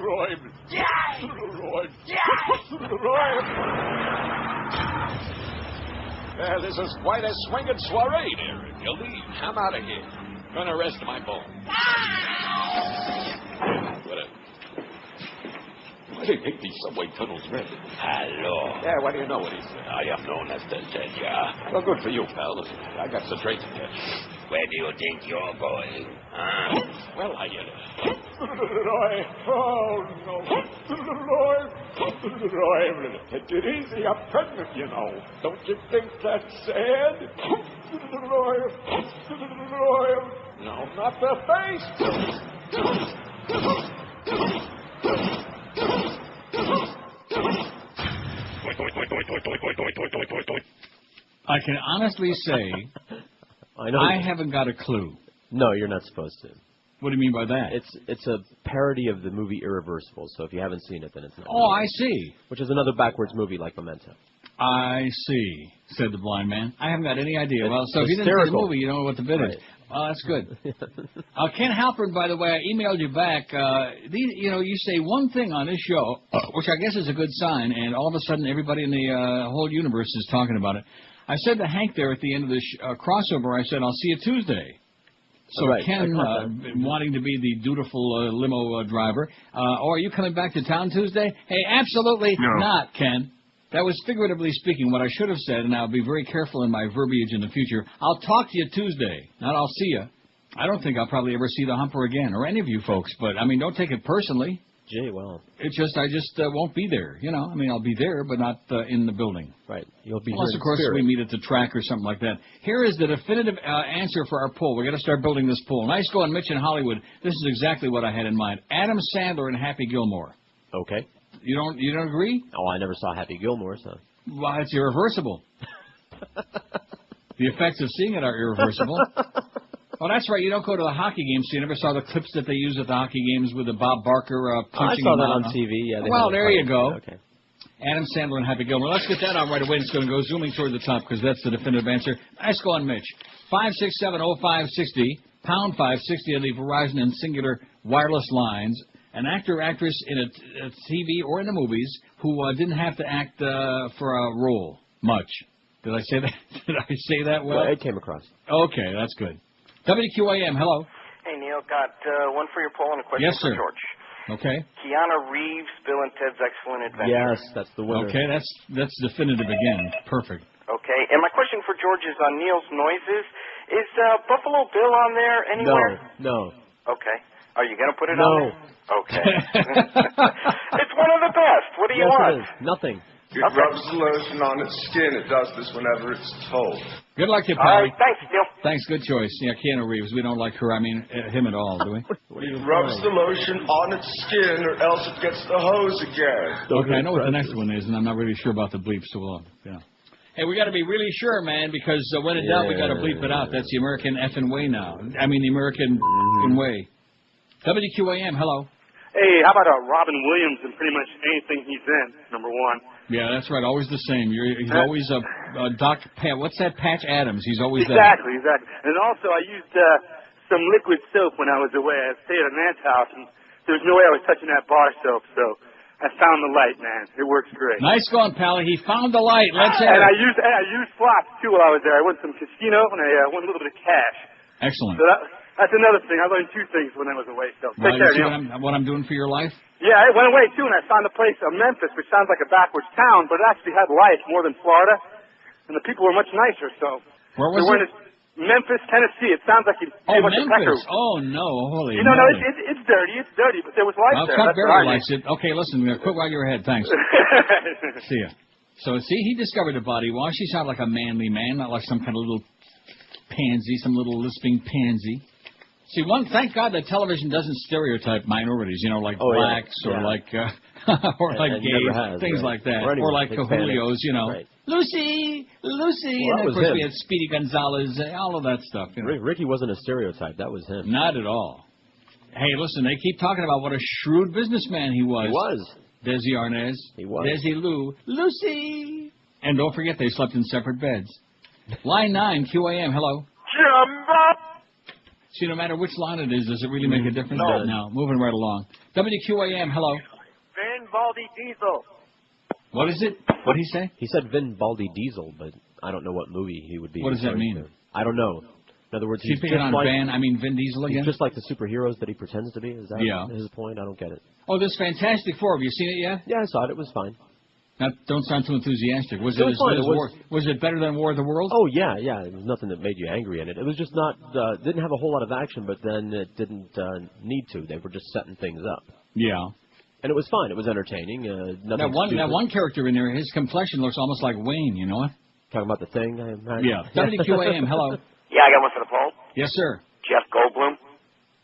Roy. Well, this is quite a swinging soiree there. If you leave, I'm out of here. Gonna rest my bone. Why do you think these subway tunnels red? Hello. Yeah, what do you know what he said? I am known as the Tenja. Well, good for you, pal. I got some trade to get. Where do you think you're going? Huh? Well, Roy. Oh, no. Roy, take it easy. I'm pregnant, you know. Don't you think that's sad? Roy. No, not the face. I can honestly say I haven't got a clue. No, you're not supposed to. What do you mean by that? It's a parody of the movie Irreversible, so if you haven't seen it, then it's not. Oh, I see. Which is another backwards movie like Memento. I see, said the blind man. I haven't got any idea. It's well, so if you didn't see the movie, you don't know what the bit right. is. Oh, that's good. Ken Halpern, by the way, I emailed you back. You say one thing on this show, which I guess is a good sign, and all of a sudden everybody in the whole universe is talking about it. I said to Hank there at the end of the crossover, I said, I'll see you Tuesday. So right. Ken, wanting to be the dutiful limo driver, are you coming back to town Tuesday? Hey, absolutely not, Ken. That was figuratively speaking what I should have said, and I'll be very careful in my verbiage in the future. I'll talk to you Tuesday, not I'll see you. I don't think I'll probably ever see the Humper again, or any of you folks, but, I mean, don't take it personally. Gee, well. I just won't be there, you know. I mean, I'll be there, but not in the building. Right. You'll be Unless, here of course, spirit. we meet at the track or something like that. Here is the definitive answer for our poll. We've got to start building this poll. Nice going, Mitch in Hollywood. This is exactly what I had in mind. Adam Sandler and Happy Gilmore. Okay. You don't agree? Oh, I never saw Happy Gilmore, so. Well, it's irreversible. The effects of seeing it are irreversible. Oh, that's right. You don't go to the hockey games, so you never saw the clips that they use at the hockey games with the Bob Barker punching. I saw that on TV. Yeah. Well, there you go. Okay. Adam Sandler and Happy Gilmore. Let's get that on right away. It's going to go zooming toward the top because that's the definitive answer. Nice going, Mitch. 5670560 pound 560 on the Verizon and Singular wireless lines. An actor or actress in a TV or in the movies who didn't have to act for a role much. Did I say that? Did I say that well? It came across. Okay, that's good. WQAM, hello. Hey, Neil, got one for your poll and a question Yes, sir. for George. Okay. Keanu Reeves, Bill and Ted's Excellent Adventure. Yes, that's the winner. Okay, that's definitive again. Perfect. Okay, and my question for George is on Neil's noises. Is Buffalo Bill on there anywhere? No. Okay. Are you going to put it No. on there? Okay. It's one of the best. What do you Yes, want? it is. Nothing. It rubs the lotion on its skin. It does this whenever it's told. Good luck to you, All Pally. right. Thanks, Neil. Thanks, good choice. Yeah, Keanu Reeves. We don't like her. I mean, him at all, do we? It rubs the lotion on its skin, or else it gets the hose again. Okay, I know what the next one is, and I'm not really sure about the bleep, so yeah. Hey, we got to be really sure, man, because when in doubt, we got to bleep it out. That's the American effing way now. I mean, the American way. WQAM, hello. Hey, how about Robin Williams and pretty much anything he's in, number one? Yeah, that's right. Always the same. He's always Dr. Pat. What's that? Patch Adams. He's always Exactly. And also, I used some liquid soap when I was away. I stayed at an aunt's house, and there was no way I was touching that bar soap, so I found the light, man. It works great. Nice going, Pally. He found the light. Let's hear And it. I used flops, too, while I was there. I went to some casino, and I won a little bit of cash. Excellent. So that's another thing. I learned two things when I was away, so Well, take care, you see Neil. what I'm doing for your life? Yeah, I went away, too, and I found a place, Memphis, which sounds like a backwards town, but it actually had life more than Florida, and the people were much nicer, so... Where was it? Memphis, Tennessee. It sounds like you Oh, went to Pecker. Memphis. Oh, no. Holy You know, no, moly. it's dirty, but there was life Well, there. Chuck That's Berry what I likes it. Okay, listen, quit while you're ahead. Thanks. See ya. So, see, he discovered a body wash. He sounded like a manly man, not like some kind of little pansy, some little lisping pansy. See, thank God that television doesn't stereotype minorities, you know, like blacks or like or like gays, things like that, or like Cajulios, you know. Right. Lucy, Well, and that of was course him. we had Speedy Gonzalez, all of that stuff. You know. Ricky wasn't a stereotype. That was him. Not at all. Hey, listen, they keep talking about what a shrewd businessman he was. He was. Desi Arnaz. He was. Desi Lou. Lucy. And don't forget, they slept in separate beds. Line 9, QAM, hello. Jumbo! See, no matter which line it is, does it really make a difference? No. Moving right along. WQAM, hello. Vin Baldy Diesel. What is it? What did he say? He said Vin Baldy Diesel, but I don't know what movie he would be. What does that referring mean? to. I don't know. In other words, He's he's picking just on like Vin Diesel again? He's just like the superheroes that he pretends to be. Is that Yeah. his point? I don't get it. Oh, this Fantastic Four. Have you seen it yet? Yeah, I saw it. It was fine. Now, don't sound too enthusiastic. Was It was fine. was it better than War of the Worlds? Oh yeah. There was nothing that made you angry in it. It was just not didn't have a whole lot of action, but then it didn't need to. They were just setting things up. Yeah. And it was fine. It was entertaining. Nothing That one character in there, his complexion looks almost like Wayne. You know what? Talking about the Thing. Yeah. WQAM. Hello. Yeah, I got one for the poll. Yes, sir. Jeff Goldblum.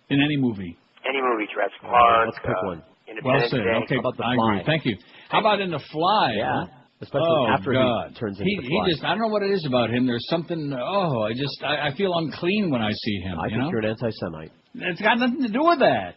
In any movie. Any movie, Jurassic Park. Let's pick one. Well Independence said. Day. Okay, How about The I Fly? agree. Thank you. How about in The Fly? Yeah. Especially after God. he turns into the He Fly. just, I don't know what it is about him. There's something, I feel unclean when I see him. I think you're an anti-Semite. It's got nothing to do with that.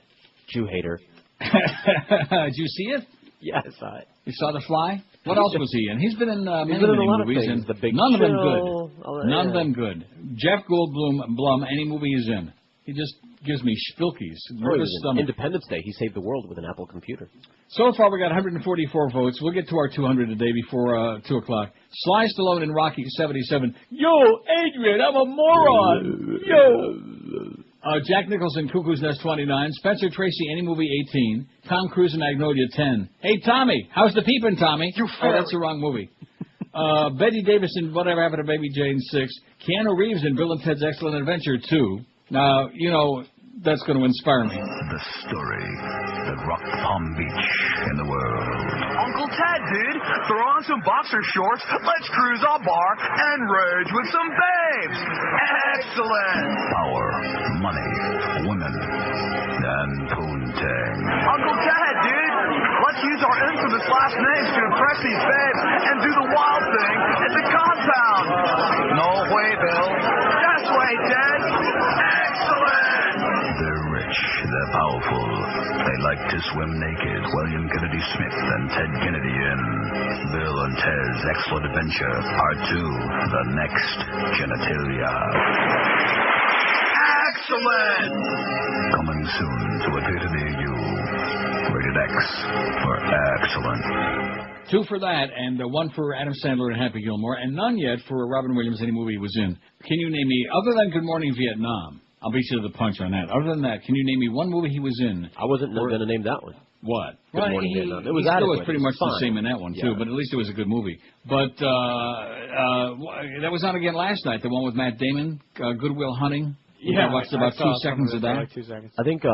Jew hater. Did you see it? Yeah, I saw it. You saw The Fly? What else was he in? He's been in many, He's been in many a lot of movies, things. and The Big none of them Chill, good. None of them good. Jeff Goldblum, any movie he's in, he just gives me spilkies, nervous stomach. Independence Day, he saved the world with an Apple computer. So far, we got 144 votes. We'll get to our 200 today before 2 o'clock. Sly Stallone in Rocky 77. Yo, Adrian, I'm a moron. Yo. Jack Nicholson, Cuckoo's Nest 29. Spencer Tracy, any movie 18. Tom Cruise in Magnolia 10. Hey, Tommy, how's the peeping, Tommy? That's the wrong movie. Betty Davis in Whatever Happened to Baby Jane 6. Keanu Reeves in Bill and Ted's Excellent Adventure 2. Now, you know, that's going to inspire me. The story that rocked Palm Beach in the world. Uncle Ted, dude. Throw on some boxer shorts, let's cruise our bar, and rage with some babes. Excellent. Power, money, women, and poontang. Uncle Ted, dude. Let's use our infamous last names to impress these babes and do the wild thing at the compound. No way, Bill. That's way, Ted. Excellent. They're rich, they're powerful, they like to swim naked. William Kennedy Smith and Ted Kennedy in Bill and Ted's Excellent Adventure Part 2, The Next Genitalia. Excellent. Coming soon to a theater near you. Rated X for excellent. 2 for that, and 1 for Adam Sandler and Happy Gilmore, and none yet for Robin Williams, any movie he was in. Can you name me, other than Good Morning Vietnam? I'll beat you to the punch on that. Other than that, can you name me one movie he was in? I wasn't going to name that one. What? Good Morning Vietnam. It was he still adequate. was pretty It much was the fine. same in that one, Yeah. too, but at least it was a good movie. But that was on again last night, the one with Matt Damon, Good Will Hunting. Yeah, I watched I about saw 2 some seconds it of for that. like 2 seconds. I think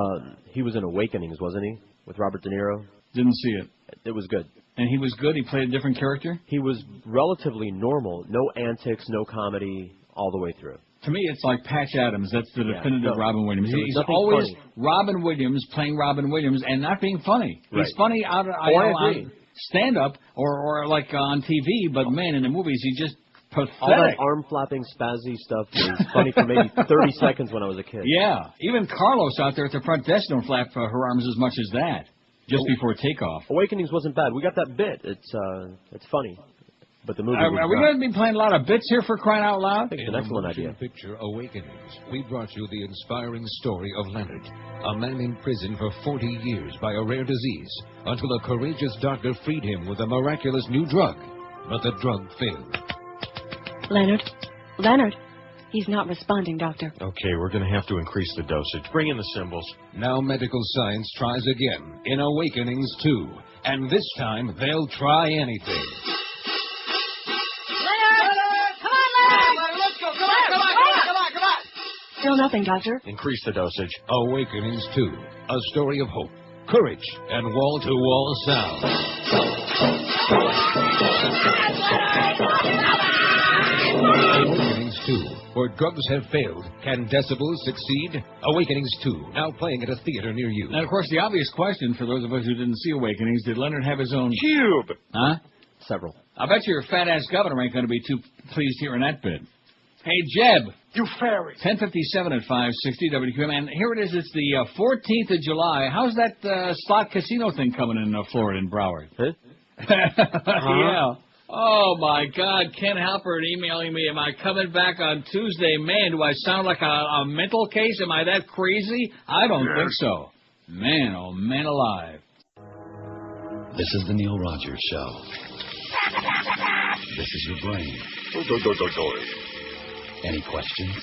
he was in Awakenings, wasn't he, with Robert De Niro? Didn't see it. It was good. And he was good? He played a different character? He was relatively normal. No antics, no comedy, all the way through. To me, it's like Patch Adams. That's the definitive no. Robin Williams. There was He's nothing always funny. Robin Williams playing Robin Williams and not being funny. Right. He's funny out of I agree. on stand-up or like on TV, but man, in the movies, he's just pathetic. All that arm-flapping, spazzy stuff was funny for maybe 30 seconds when I was a kid. Yeah, even Carlos out there at the front desk don't flap her arms as much as that just before takeoff. Awakenings wasn't bad. We got that bit. It's funny. But the movie Are was we not. going to be playing a lot of bits here for crying out loud? I think it's an excellent idea. Picture Awakenings, we brought you the inspiring story of Leonard, a man in prison for 40 years by a rare disease, until a courageous doctor freed him with a miraculous new drug. But the drug failed. Leonard. He's not responding, Doctor. Okay, we're going to have to increase the dosage. Bring in the symbols. Now medical science tries again in Awakenings 2, and this time they'll try anything. Still nothing, Doctor. Increase the dosage. Awakenings 2, a story of hope, courage, and wall-to-wall sound. Awakenings 2, where drugs have failed. Can decibels succeed? Awakenings 2, now playing at a theater near you. And, of course, the obvious question for those of us who didn't see Awakenings, did Leonard have his own... Cube! Huh? Several. I bet your fat-ass governor ain't going to be too pleased hearing that bit. Hey, Jeb. You fairy. 10:57 at 560 WQM. And here it is. It's the 14th of July. How's that slot casino thing coming in Florida in Broward? Huh? Yeah. Oh, my God. Ken Halpert emailing me. Am I coming back on Tuesday? Man, do I sound like a mental case? Am I that crazy? I don't think so. Man, oh, man alive. This is the Neil Rogers Show. This is your brain. Any questions?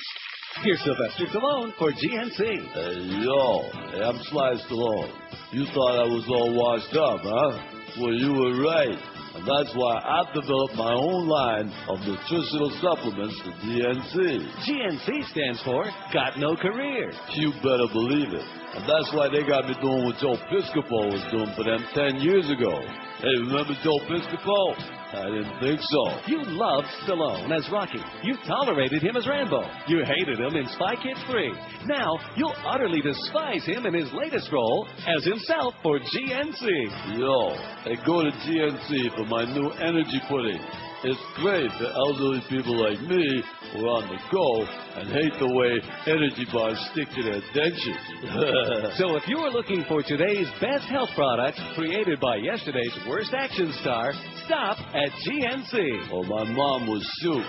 Here's Sylvester Stallone for GNC. Hey, yo, I'm Sly Stallone. You thought I was all washed up, huh? Well, you were right. And that's why I've developed my own line of nutritional supplements for GNC. GNC stands for Got No Career. You better believe it. And that's why they got me doing what Joe Piscopo was doing for them 10 years ago. Hey, remember Joe Piscopo? I didn't think so. You loved Stallone as Rocky. You tolerated him as Rambo. You hated him in Spy Kids 3. Now, you'll utterly despise him in his latest role as himself for GNC. Yo, hey, go to GNC for my new energy pudding. It's great for elderly people like me who are on the go and hate the way energy bars stick to their dentures. So if you are looking for today's best health products created by yesterday's worst action star, stop at GNC. Well, my mom was shoot.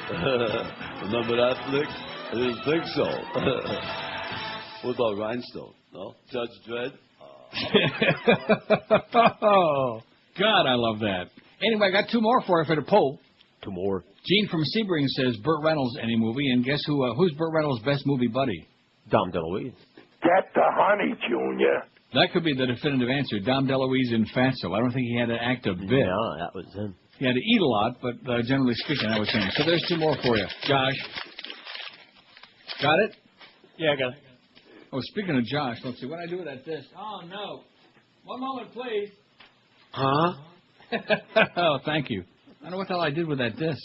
Remember that flick? I didn't think so. What about Rhinestone? No? Judge Dredd? Oh, God, I love that. Anyway, I got two more for you for the poll. Two more. Gene from Sebring says Burt Reynolds any movie, and guess who's Burt Reynolds' best movie buddy? Dom DeLuise. Get the honey, Junior. That could be the definitive answer. Dom DeLuise in Fatso. I don't think he had to act a bit. No, that was him. He had to eat a lot, but generally speaking, that was him. So there's two more for you. Josh. Got it? Yeah, I got it. Oh, speaking of Josh, let's see. What did I do with that disc? Oh, no. One moment, please. Huh? Oh, thank you. I don't know what the hell I did with that disc.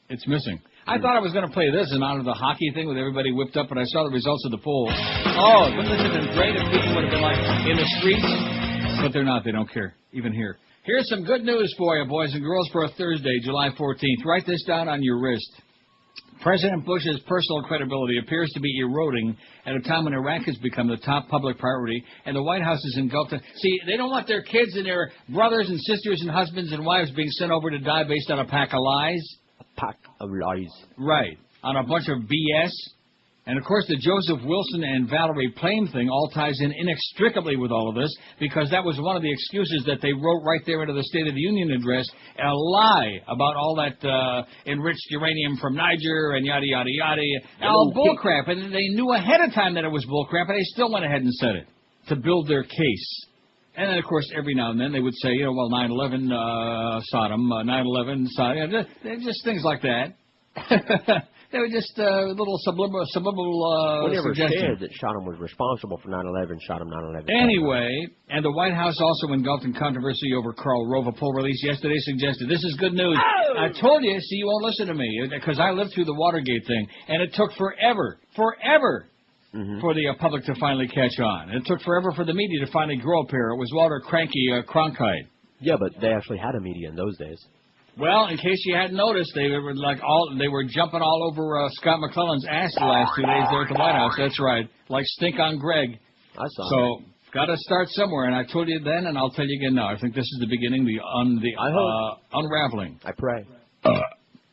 It's missing. I thought I was going to play this in honor of the hockey thing with everybody whipped up, but I saw the results of the poll. Oh, wouldn't this have been great if people would have been like in the streets? But they're not. They don't care, even here. Here's some good news for you, boys and girls, for a Thursday, July 14th. Write this down on your wrist. President Bush's personal credibility appears to be eroding at a time when Iraq has become the top public priority, and the White House is engulfed in... See, they don't want their kids and their brothers and sisters and husbands and wives being sent over to die based on a pack of lies. A pack of lies. Right. On a bunch of BS. And, of course, the Joseph Wilson and Valerie Plame thing all ties in inextricably with all of this, because that was one of the excuses that they wrote right there into the State of the Union address, a lie about all that enriched uranium from Niger and yada, yada, yada. All bullcrap. And they knew ahead of time that it was bullcrap, and they still went ahead and said it to build their case. And then, of course, every now and then they would say, 9/11 Sodom, 9/11 Sodom, just things like that. They were just little subliminal we never suggestions. said that Sodom was responsible for 9/11. Sodom 9/11. Anyway, and the White House also engulfed in controversy over Karl Rove. A poll released yesterday suggested this is good news. Oh! I told you, see, you won't listen to me because I lived through the Watergate thing, and it took forever for the public to finally catch on. It took forever for the media to finally grow up here. It was Walter Cranky Cronkite. Yeah, but they actually had a media in those days. Well, in case you hadn't noticed, they were jumping all over Scott McClellan's ass the last 2 days there at the White House. That's right, like stink on Greg. I saw. So got to start somewhere, and I told you then, and I'll tell you again now. I think this is the beginning, the unraveling. I pray.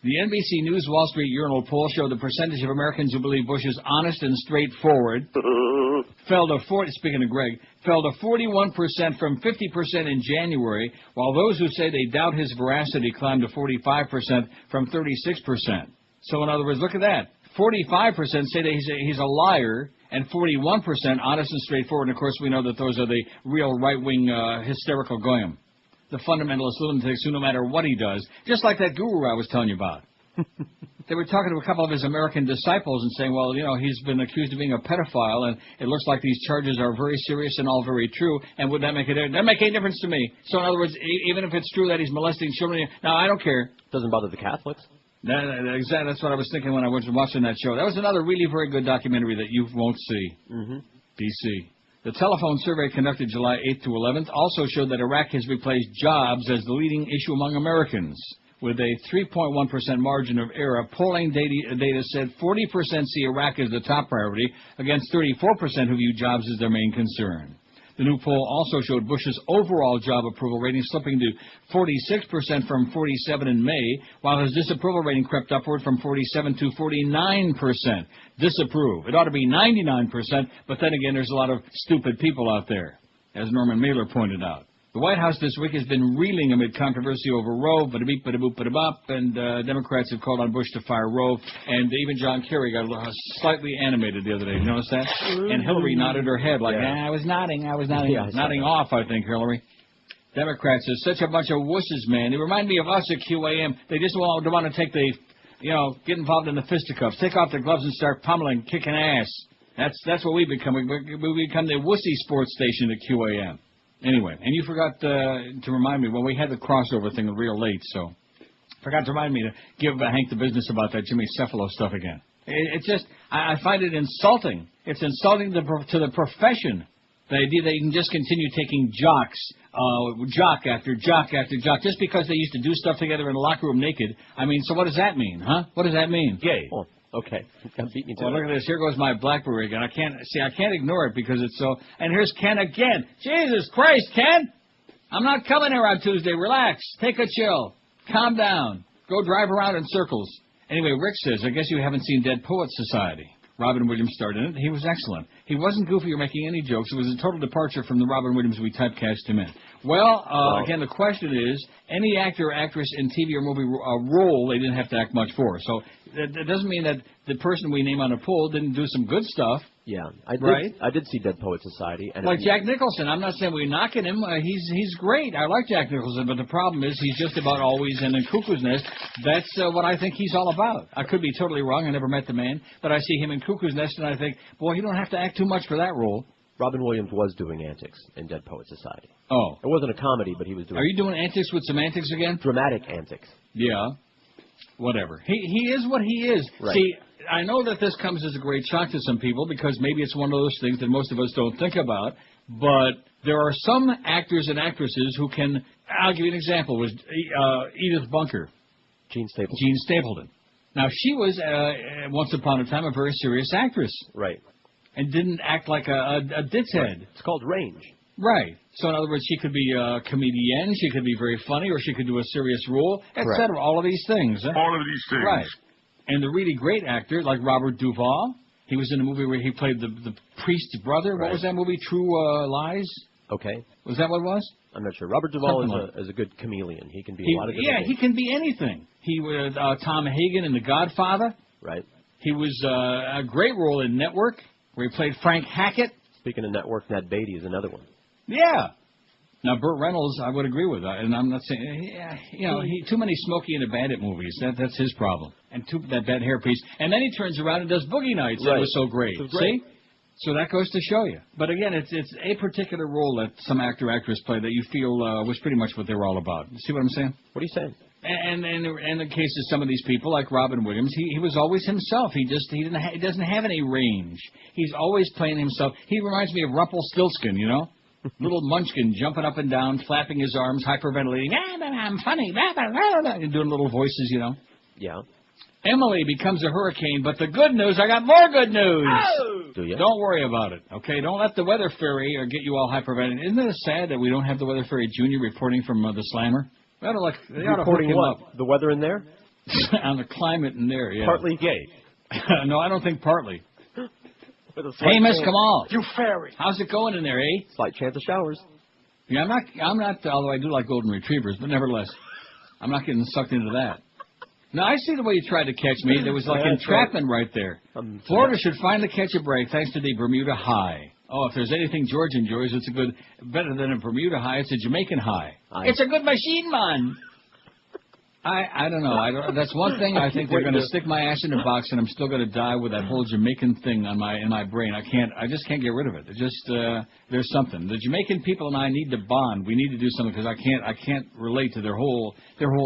The NBC News Wall Street Urinal poll showed the percentage of Americans who believe Bush is honest and straightforward fell to 41% from 50% in January, while those who say they doubt his veracity climbed to 45% from 36%. So in other words, look at that. 45% say that he's a liar, and 41% honest and straightforward. And of course, we know that those are the real right-wing hysterical goyim. The fundamentalist lunatics who, no matter what he does, just like that guru I was telling you about. They were talking to a couple of his American disciples and saying, well, he's been accused of being a pedophile, and it looks like these charges are very serious and all very true, and would that make a difference? That make any difference to me. So in other words, even if it's true that he's molesting children, now I don't care. Doesn't bother the Catholics. Exactly. That's what I was thinking when I was watching that show. That was another really very good documentary that you won't see. DC. The telephone survey conducted July 8th to 11th also showed that Iraq has replaced jobs as the leading issue among Americans. With a 3.1% margin of error, polling data said 40% see Iraq as the top priority, against 34% who view jobs as their main concern. The new poll also showed Bush's overall job approval rating slipping to 46% from 47% in May, while his disapproval rating crept upward from 47% to 49%. Disapprove. It ought to be 99%, but then again, there's a lot of stupid people out there, as Norman Mailer pointed out. The White House this week has been reeling amid controversy over Rove, bada-beep, bada-boop, bada-bop, and Democrats have called on Bush to fire Rove, and even John Kerry got slightly animated the other day. You notice that? And Hillary nodded her head like, I was nodding. Yeah, nodding off, I think, Hillary. Democrats are such a bunch of wusses, man. They remind me of us at QAM. They just want to take the, get involved in the fisticuffs, take off their gloves and start pummeling, kicking ass. That's what we become. We become the wussy sports station at QAM. Anyway, and you forgot to remind me, well, we had the crossover thing real late, so forgot to remind me to give Hank the business about that Jimmy Cephalo stuff again. It's just, I find it insulting. It's insulting to the profession, the idea that you can just continue taking jocks, jock after jock after jock, just because they used to do stuff together in the locker room naked. I mean, so what does that mean, huh? What does that mean? Gay. Oh. Okay, beat me to well, look at this. Here goes my BlackBerry again. I can't ignore it because it's so. And here's Ken again. Jesus Christ, Ken! I'm not coming here on Tuesday. Relax. Take a chill. Calm down. Go drive around in circles. Anyway, Rick says, I guess you haven't seen Dead Poets Society. Robin Williams starred in it. He was excellent. He wasn't goofy or making any jokes. It was a total departure from the Robin Williams we typecast him in. Well, again, the question is, any actor or actress in TV or movie role they didn't have to act much for. So that doesn't mean that the person we name on a poll didn't do some good stuff. Yeah, I did see Dead Poets Society. And like Jack Nicholson. I'm not saying we're knocking him. He's great. I like Jack Nicholson, but the problem is he's just about always in a cuckoo's nest. That's what I think he's all about. I could be totally wrong. I never met the man, but I see him in Cuckoo's Nest, and I think, boy, you don't have to act too much for that role. Robin Williams was doing antics in Dead Poets Society. Oh. It wasn't a comedy, but he was doing... Are you doing antics with semantics again? Dramatic antics. Yeah. Whatever. He is what he is. Right. See, I know that this comes as a great shock to some people because maybe it's one of those things that most of us don't think about, but there are some actors and actresses who can... I'll give you an example. Was Edith Bunker. Jean Stapleton. Jean Stapleton. Now, she was, once upon a time, a very serious actress. Right. And didn't act like a ditz head. It's called range. Right. So, in other words, she could be a comedienne, she could be very funny, or she could do a serious role, etc. All of these things. All of these things. Right. And the really great actor, like Robert Duvall, he was in a movie where he played the priest's brother. Right. What was that movie? True Lies? Okay. Was that what it was? I'm not sure. Robert Duvall is a good chameleon. He can be a lot of different things. He can be anything. He was Tom Hagen in The Godfather. Right. He was a great role in Network, where he played Frank Hackett. Speaking of Network, Ned Beatty is another one. Yeah. Now, Burt Reynolds, I would agree with that, and I'm not saying, he too many Smokey and the Bandit movies. That's his problem, and that bad hairpiece. And then he turns around and does Boogie Nights. Right. It was so great. See? So that goes to show you. But again, it's a particular role that some actress played that you feel was pretty much what they were all about. See what I'm saying? What are you saying? And in the case of some of these people, like Robin Williams, he was always himself. He doesn't have any range. He's always playing himself. He reminds me of Rumpelstiltskin, little munchkin jumping up and down, flapping his arms, hyperventilating. I'm funny, and doing little voices, Yeah. Emily becomes a hurricane, but the good news, I got more good news. Oh! Do you? Don't worry about it, okay? Don't let the weather fairy get you all hyperventilating. Isn't it sad that we don't have the weather fairy Junior reporting from the Slammer? They ought to hook him up. The weather in there? On the climate in there, yeah. Partly gay. No, I don't think partly. Hey, Miss Kamal. You fairy. How's it going in there, eh? Slight chance of showers. Yeah, I'm not, although I do like golden retrievers, but nevertheless, I'm not getting sucked into that. Now, I see the way you tried to catch me. There was like entrapment right there. Florida should finally catch a break thanks to the Bermuda High. Oh, if there's anything George enjoys, it's better than a Bermuda High, it's a Jamaican High. It's a good machine, man. I don't know. That's one thing I think they're going to stick my ass in a box, and I'm still going to die with that whole Jamaican thing in my brain. I just can't get rid of it. It just there's something. The Jamaican people and I need to bond. We need to do something because I can't relate to their whole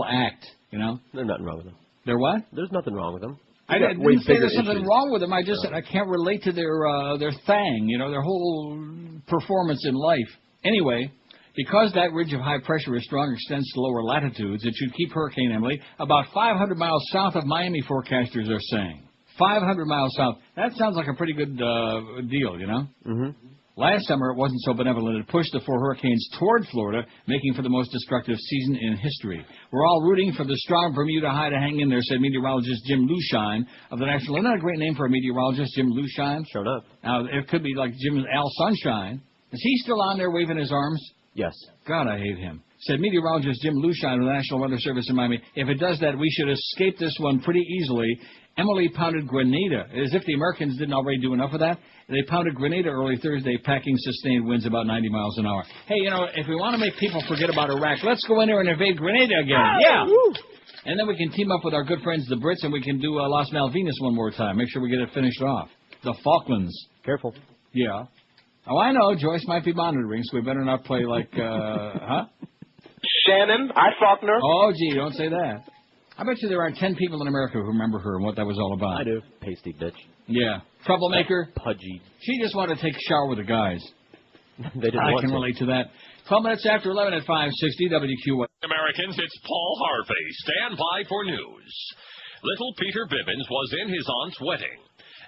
act. There's nothing wrong with them. They're what? There's nothing wrong with them. I didn't say there's something wrong with them. I just said I can't relate to their thing, their whole performance in life. Anyway, because that ridge of high pressure is strong, extends to lower latitudes, it should keep Hurricane Emily about 500 miles south of Miami, forecasters are saying. 500 miles south. That sounds like a pretty good deal, Mm-hmm. Last summer, it wasn't so benevolent. It pushed the 4 hurricanes toward Florida, making for the most destructive season in history. We're all rooting for the strong Bermuda High to hang in there, said meteorologist Jim Lushine of the National. Isn't that a great name for a meteorologist, Jim Lushine? Sure enough. Now, it could be like Jim Al Sunshine. Is he still on there waving his arms? Yes. God, I hate him. Said meteorologist Jim Lushine of the National Weather Service in Miami. If it does that, we should escape this one pretty easily. Emily pounded Grenada, as if the Americans didn't already do enough of that. They pounded Grenada early Thursday, packing sustained winds about 90 miles an hour. Hey, if we want to make people forget about Iraq, let's go in there and invade Grenada again. Yeah. Woo. And then we can team up with our good friends, the Brits, and we can do Las Malvinas one more time. Make sure we get it finished off. The Falklands. Careful. Yeah. Oh, I know. Joyce might be monitoring, so we better not play like, huh? Shannon, Faulkner. Oh, gee, don't say that. I bet you there are 10 people in America who remember her and what that was all about. I do. Pasty bitch. Yeah. Troublemaker. Pudgy. She just wanted to take a shower with the guys. They didn't want I can relate to that. 12 minutes after 11 at 560 WQA. Americans, it's Paul Harvey. Stand by for news. Little Peter Bibbins was in his aunt's wedding.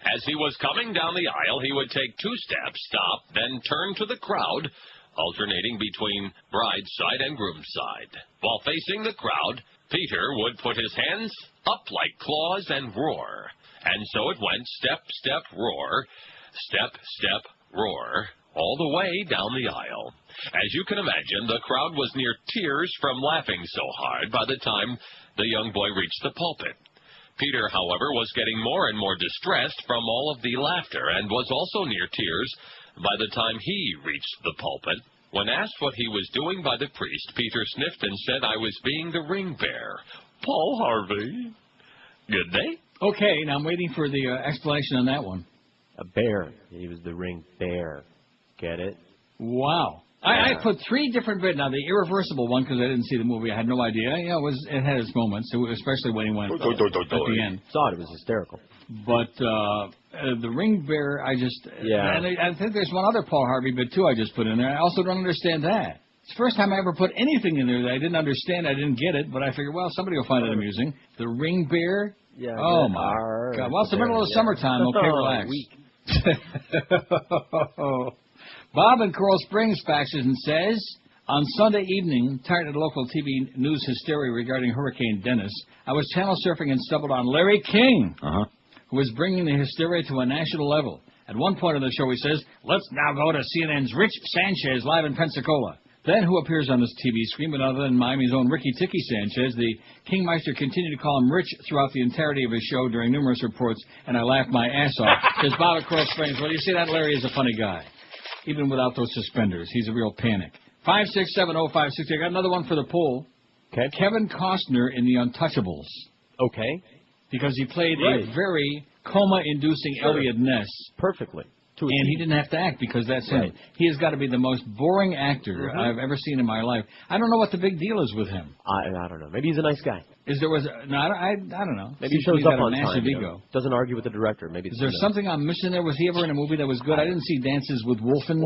As he was coming down the aisle, he would take 2 steps, stop, then turn to the crowd, alternating between bride's side and groom's side. While facing the crowd, Peter would put his hands up like claws and roar. And so it went step, step, roar, step, step, roar, all the way down the aisle. As you can imagine, the crowd was near tears from laughing so hard by the time the young boy reached the pulpit. Peter, however, was getting more and more distressed from all of the laughter and was also near tears by the time he reached the pulpit. When asked what he was doing by the priest, Peter sniffed and said, "I was being the ring bearer." Paul Harvey. Good day. Okay, now I'm waiting for the explanation on that one. A bear. He was the ring bear. Get it? Wow. I put 3 different bits. Now, the irreversible one, because I didn't see the movie, I had no idea. It had its moments, especially when he went at the end. Saw it was hysterical. But the ring bearer, I just... Yeah. And I think there's one other Paul Harvey bit, too, I just put in there. I also don't understand that. It's the first time I ever put anything in there that I didn't understand. I didn't get it, but I figured, well, somebody will find it amusing. The ring bearer? Yeah. Oh, my God. Well, it's the middle of the summertime. Okay, relax. Bob in Coral Springs faxes and says, on Sunday evening, tired of local TV news hysteria regarding Hurricane Dennis, I was channel surfing and stumbled on Larry King, who was bringing the hysteria to a national level. At one point of the show, he says, let's now go to CNN's Rich Sanchez live in Pensacola. Then who appears on this TV screen but other than Miami's own Ricky Ticky Sanchez? The Kingmeister continued to call him Rich throughout the entirety of his show during numerous reports, and I laughed my ass off. Says Bob at Coral Springs, well, you see, that Larry is a funny guy. Even without those suspenders, he's a real panic. 5670560. I got another one for the poll. Okay. Kevin Costner in The Untouchables. Okay. Because he played Right. a very coma-inducing Elliot Ness. Perfectly. And he didn't have to act because that's him. Right. He has got to be the most boring actor I've ever seen in my life. I don't know what the big deal is with him. I don't know. Maybe he's a nice guy. I don't know. Maybe he Seems shows he's up got a on massive time. ego. Doesn't argue with the director. Maybe. Is there something I'm missing there? Was he ever in a movie that was good? I didn't see Dances with Wolfen.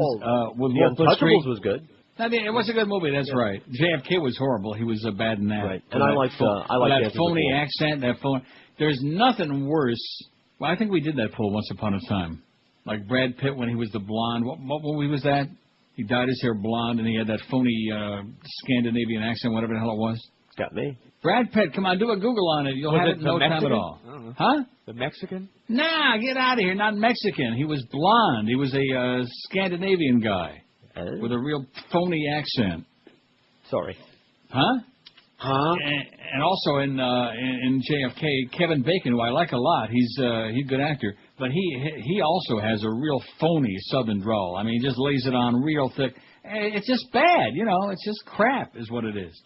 With The Wolfen Street. Untouchables was good. I mean, it was a good movie. That's right. JFK was horrible. He was bad in that. Right. And I liked that Dances with phony Wolfen. accent. That phony. There's nothing worse. Well, I think we did that poll once upon a time. Like Brad Pitt when he was the blonde. What movie was that? He dyed his hair blonde and he had that phony Scandinavian accent, whatever the hell it was. Got me. Brad Pitt, come on, do a Google on it. You'll have it in no time at all. Huh? The Mexican? Nah, get out of here. Not Mexican. He was blonde. He was a Scandinavian guy with a real phony accent. Sorry. Huh? And also in JFK, Kevin Bacon, who I like a lot. He's a good actor, but he also has a real phony Southern drawl. I mean, he just lays it on real thick. It's just bad, you know. It's just crap, is what it is.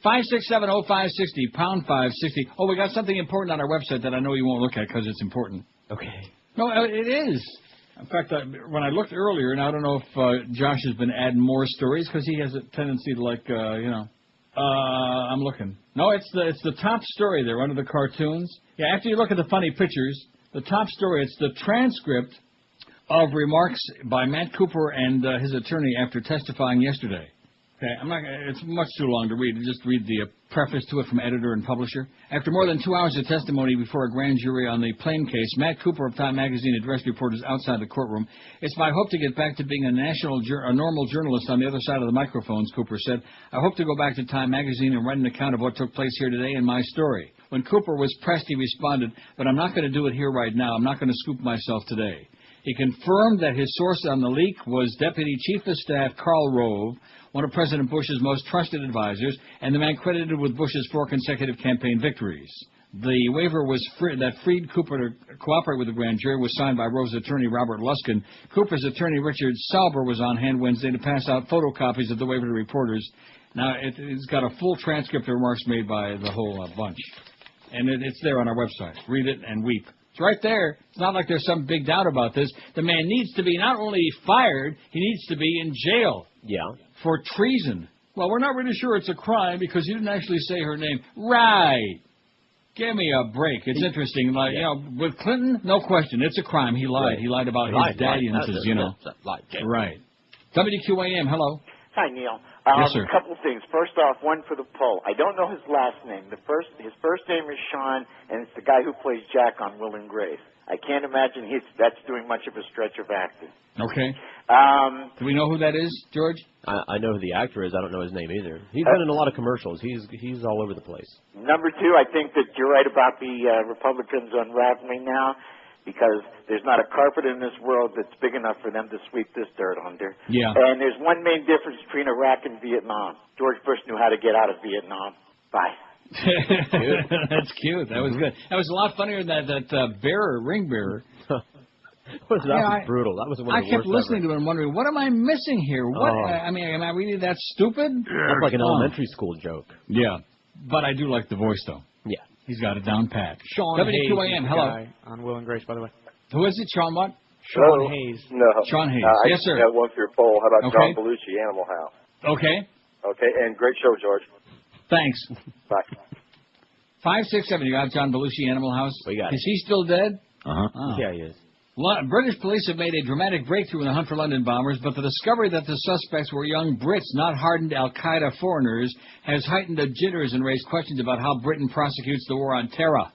5670560 pound 560. Oh, we got something important on our website that I know you won't look at because it's important. Okay. No, it is. In fact, when I looked earlier, and I don't know if Josh has been adding more stories because he has a tendency to like, I'm looking. No, it's the top story there under the cartoons. Yeah, after you look at the funny pictures, the top story, it's the transcript of remarks by Matt Cooper and his attorney after testifying yesterday. Okay, it's much too long to read. Just read the preface to it from editor and publisher. After more than 2 hours of testimony before a grand jury on the Plain case, Matt Cooper of Time Magazine addressed reporters outside the courtroom. It's my hope to get back to being a normal journalist on the other side of the microphones, Cooper said. I hope to go back to Time Magazine and write an account of what took place here today in my story. When Cooper was pressed, he responded, but I'm not going to do it here right now. I'm not going to scoop myself today. He confirmed that his source on the leak was Deputy Chief of Staff Karl Rove, one of President Bush's most trusted advisors, and the man credited with Bush's 4 consecutive campaign victories. The waiver that freed Cooper to cooperate with the grand jury was signed by Rove's attorney, Robert Luskin. Cooper's attorney, Richard Sauber, was on hand Wednesday to pass out photocopies of the waiver to reporters. Now, it's got a full transcript of remarks made by the whole bunch. And it's there on our website. Read it and weep. It's right there. It's not like there's some big doubt about this. The man needs to be not only fired, he needs to be in jail. Yeah. For treason. Well, we're not really sure it's a crime because you didn't actually say her name. Right. Give me a break. It's interesting. Like, with Clinton, no question. It's a crime. He lied. Right. He lied about his dalliances, Right. WQAM, hello. Hi, Neil. Yes, sir. A couple of things. First off, one for the poll. I don't know his last name. His first name is Sean, and it's the guy who plays Jack on Will and Grace. I can't imagine that's doing much of a stretch of acting. Okay. Do we know who that is, George? I know who the actor is. I don't know his name either. He's been in a lot of commercials. He's all over the place. Number two, I think that you're right about the Republicans unraveling now, because there's not a carpet in this world that's big enough for them to sweep this dirt under. Yeah. And there's one main difference between Iraq and Vietnam. George Bush knew how to get out of Vietnam. Bye. That's cute. That was good. That was a lot funnier than that ring bearer. That was brutal. That was one of the I kept worst listening to it and wondering, what am I missing here? What? I mean, am I really that stupid? That's like an elementary school joke. Yeah. But I do like the voice, though. Yeah. He's got it down pat. Sean Hayes. WQAM, hello. Guy on Will and Grace, by the way. Who is it? Sean what? Sean Hayes. No. Sean Hayes. I Yes, sir. have one for your poll. How about Okay. John Belushi, Animal House? Okay. Okay, and great show, George. Thanks. Bye. 567, you got John Belushi, Animal House. We got Is he still dead? Uh-huh. Oh. Yeah, he is. British police have made a dramatic breakthrough in the hunt for London bombers, but the discovery that the suspects were young Brits, not hardened al-Qaeda foreigners, has heightened the jitters and raised questions about how Britain prosecutes the war on terror.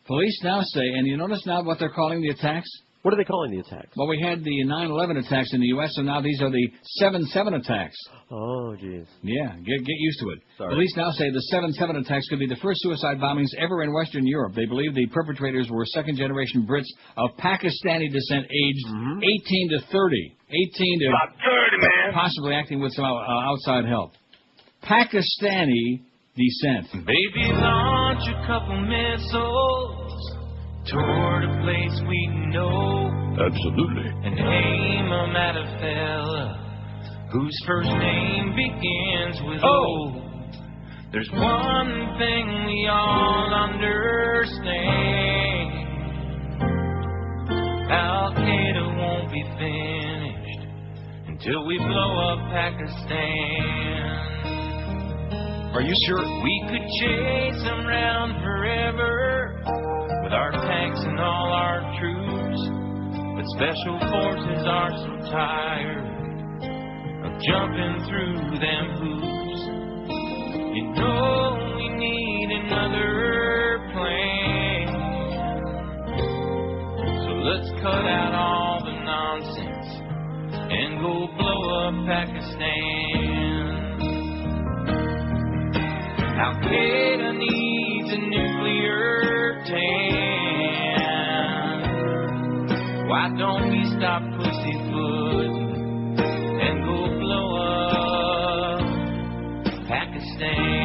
Police now say, and you notice now what they're calling the attacks? What are they calling the attacks? Well, we had the 9/11 attacks in the U.S., and now these are the 7/7 attacks. Oh, jeez. Yeah, get used to it. Sorry. Police now say the 7/7 attacks could be the first suicide bombings ever in Western Europe. They believe the perpetrators were second-generation Brits of Pakistani descent, aged 18 to 30. 18 to About 30, man. possibly acting with some outside help. Pakistani descent. Baby, launch a couple missiles toward a place we know. Absolutely. And aim 'em at a fella whose first name begins with O. There's one thing we all understand. Al-Qaeda won't be finished until we blow up Pakistan. Are you sure? We could chase them round forever with our tanks and all our troops, but special forces are so tired of jumping through them hoops. You know we need another plan, so let's cut out all the nonsense and go blow up Pakistan. Al-Qaeda needs a nuclear tan. Why don't we stop pussyfoot and go blow up Pakistan?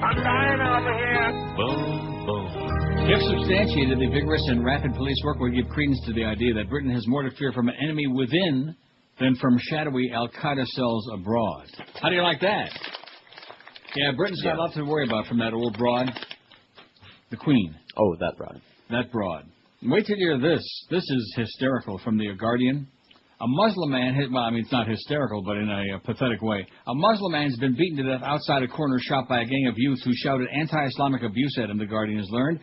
I'm dying over here. Boom, boom. If substantiated, the vigorous and rapid police work would give credence to the idea that Britain has more to fear from an enemy within than from shadowy Al-Qaeda cells abroad. How do you like that? Yeah, Britain's got a lot to worry about from that old broad, the Queen. Oh, that broad. That broad. Wait till you hear this. This is hysterical from The Guardian. A Muslim man, well, I mean, it's not hysterical, but in a pathetic way. A Muslim man has been beaten to death outside a corner shop by a gang of youth who shouted anti-Islamic abuse at him, The Guardian has learned.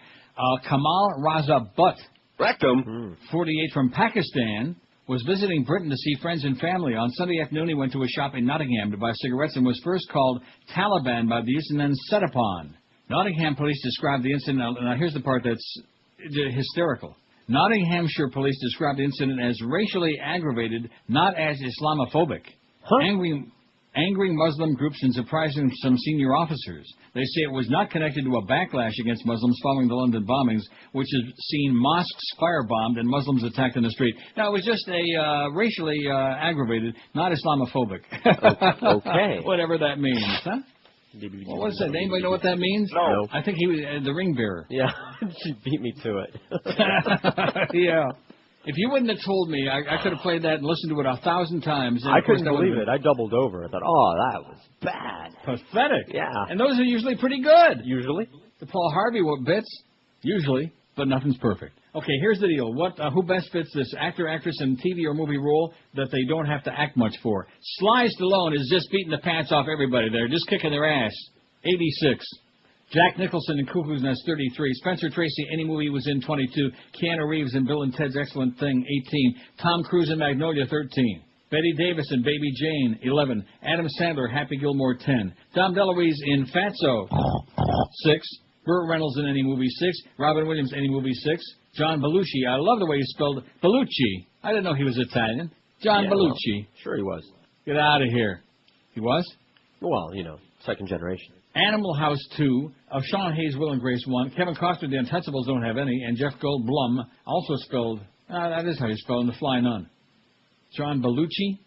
Kamal Raza Butt, 48, from Pakistan, was visiting Britain to see friends and family. On Sunday afternoon, he went to a shop in Nottingham to buy cigarettes and was first called Taliban by the youth and then set upon. Nottingham police described the incident, now here's the part that's hysterical. Nottinghamshire police described the incident as racially aggravated, not as Islamophobic. Angry Muslim groups and surprising some senior officers. They say it was not connected to a backlash against Muslims following the London bombings, which has seen mosques firebombed and Muslims attacked in the street. No, it was just a racially aggravated, not Islamophobic. Okay. Whatever that means, huh? Well, what's that? Anybody know what that means? No. I think he was the ring bearer. Yeah, she beat me to it. Yeah. If you wouldn't have told me, I could have played that and listened to it 1,000 times. I couldn't believe it. I doubled over. I thought, oh, that was bad. Pathetic. Yeah. And those are usually pretty good. Usually. The Paul Harvey bits, usually, but nothing's perfect. Okay, here's the deal. Who best fits this actor, actress in TV or movie role that they don't have to act much for? Sly Stallone is just beating the pants off everybody there, just kicking their ass. 86. Jack Nicholson in Cuckoo's Nest, 33. Spencer Tracy, any movie he was in, 22. Keanu Reeves in Bill and Ted's Excellent Thing, 18. Tom Cruise in Magnolia, 13. Betty Davis in Baby Jane, 11. Adam Sandler, Happy Gilmore, 10. Dom DeLuise in Fatso, 6. Burt Reynolds in any movie, 6. Robin Williams, any movie, 6. John Belushi, I love the way he spelled Belushi. I didn't know he was Italian. John Belushi. Well, sure he was. Get out of here. He was? Well, second generation. Animal House 2, Sean Hayes, Will and Grace 1, Kevin Costner, The Untouchables don't have any, and Jeff Goldblum, also spelled, that is how you spell it, The Fly Nun. John Belushi?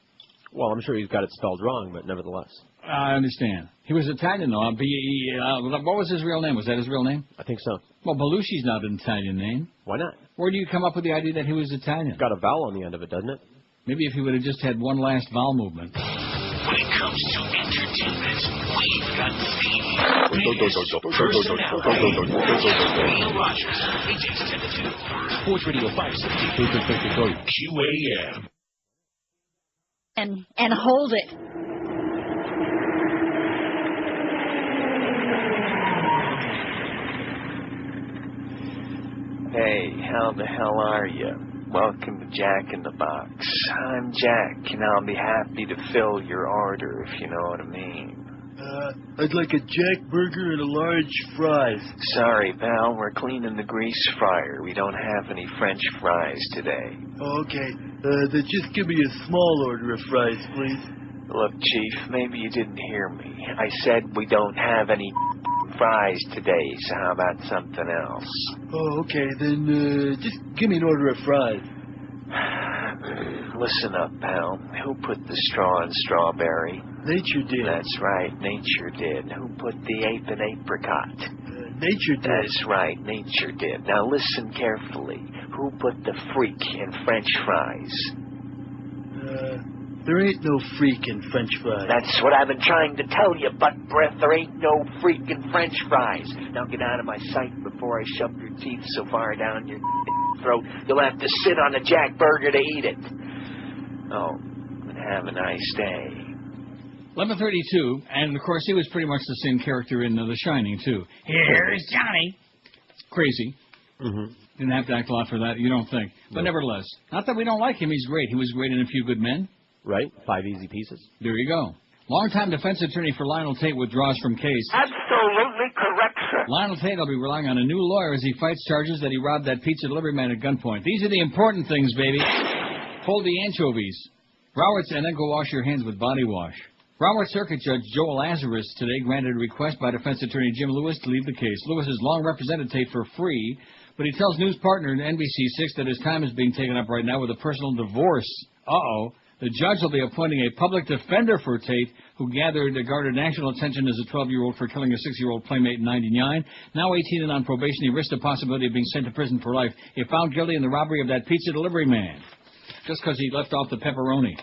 Well, I'm sure he's got it spelled wrong, but nevertheless. I understand. He was Italian, though. What was his real name? Was that his real name? I think so. Well, Belushi's not an Italian name. Why not? Where do you come up with the idea that he was Italian? It's got a vowel on the end of it, doesn't it? Maybe if he would have just had one last vowel movement. When it comes to entertainment, we've got the Neil Rogers, KJ's 10 to 2. Sports Radio 560. QAM. And hold it. Hey, how the hell are you? Welcome to Jack in the Box. I'm Jack, and I'll be happy to fill your order, if you know what I mean. I'd like a Jack burger and a large fries. Sorry, pal, we're cleaning the grease fryer. We don't have any French fries today. Okay, then just give me a small order of fries, please. Look, Chief, maybe you didn't hear me. I said we don't have any fries today, so how about something else? Oh, okay, then just give me an order of fries. Listen up, pal. Who put the straw in strawberry? Nature did. That's right, nature did. Who put the ape in apricot? Nature did. That's right, nature did. Now listen carefully. Who put the freak in French fries? There ain't no freak in French fries. That's what I've been trying to tell you, butt breath. There ain't no freak in French fries. Now get out of my sight before I shove your teeth so far down your throat you'll have to sit on a Jack Burger to eat it. Oh, and have a nice day. 11:32, and of course he was pretty much the same character in The Shining too. Here's Johnny. Crazy. Mm-hmm. Didn't have to act a lot for that, you don't think? But nevertheless, not that we don't like him. He's great. He was great in A Few Good Men. Right. 5 Easy Pieces. There you go. Longtime defense attorney for Lionel Tate withdraws from case. Absolutely correct, sir. Lionel Tate will be relying on a new lawyer as he fights charges that he robbed that pizza delivery man at gunpoint. These are the important things, baby. Hold the anchovies. Broward's, and then go wash your hands with body wash. Broward Circuit Judge Joel Lazarus today granted a request by defense attorney Jim Lewis to leave the case. Lewis has long represented Tate for free, but he tells news partner NBC6 that his time is being taken up right now with a personal divorce. Uh-oh. The judge will be appointing a public defender for Tate, who garnered national attention as a 12-year-old for killing a 6-year-old playmate in 1999. Now 18 and on probation, he risked the possibility of being sent to prison for life if found guilty in the robbery of that pizza delivery man, just because he left off the pepperoni.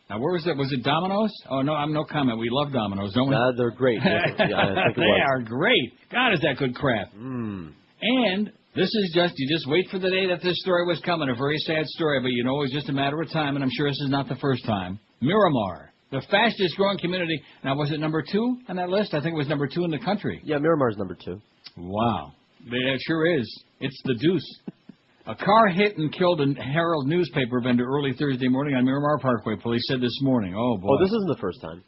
Now, where was it? Was it Domino's? Oh, no, I'm no comment. We love Domino's, don't we? They're great. Yeah, I think it they was. are great. God, is that good crap. And this is you just wait for the day that this story was coming. A very sad story, but you know, it was just a matter of time, and I'm sure this is not the first time. Miramar, the fastest growing community. Now, was it number 2 on that list? I think it was number 2 in the country. Yeah, Miramar's number 2. Wow. It sure is. It's the deuce. A car hit and killed a Herald newspaper vendor early Thursday morning on Miramar Parkway, police said this morning. Oh, boy. Oh, this isn't the first time.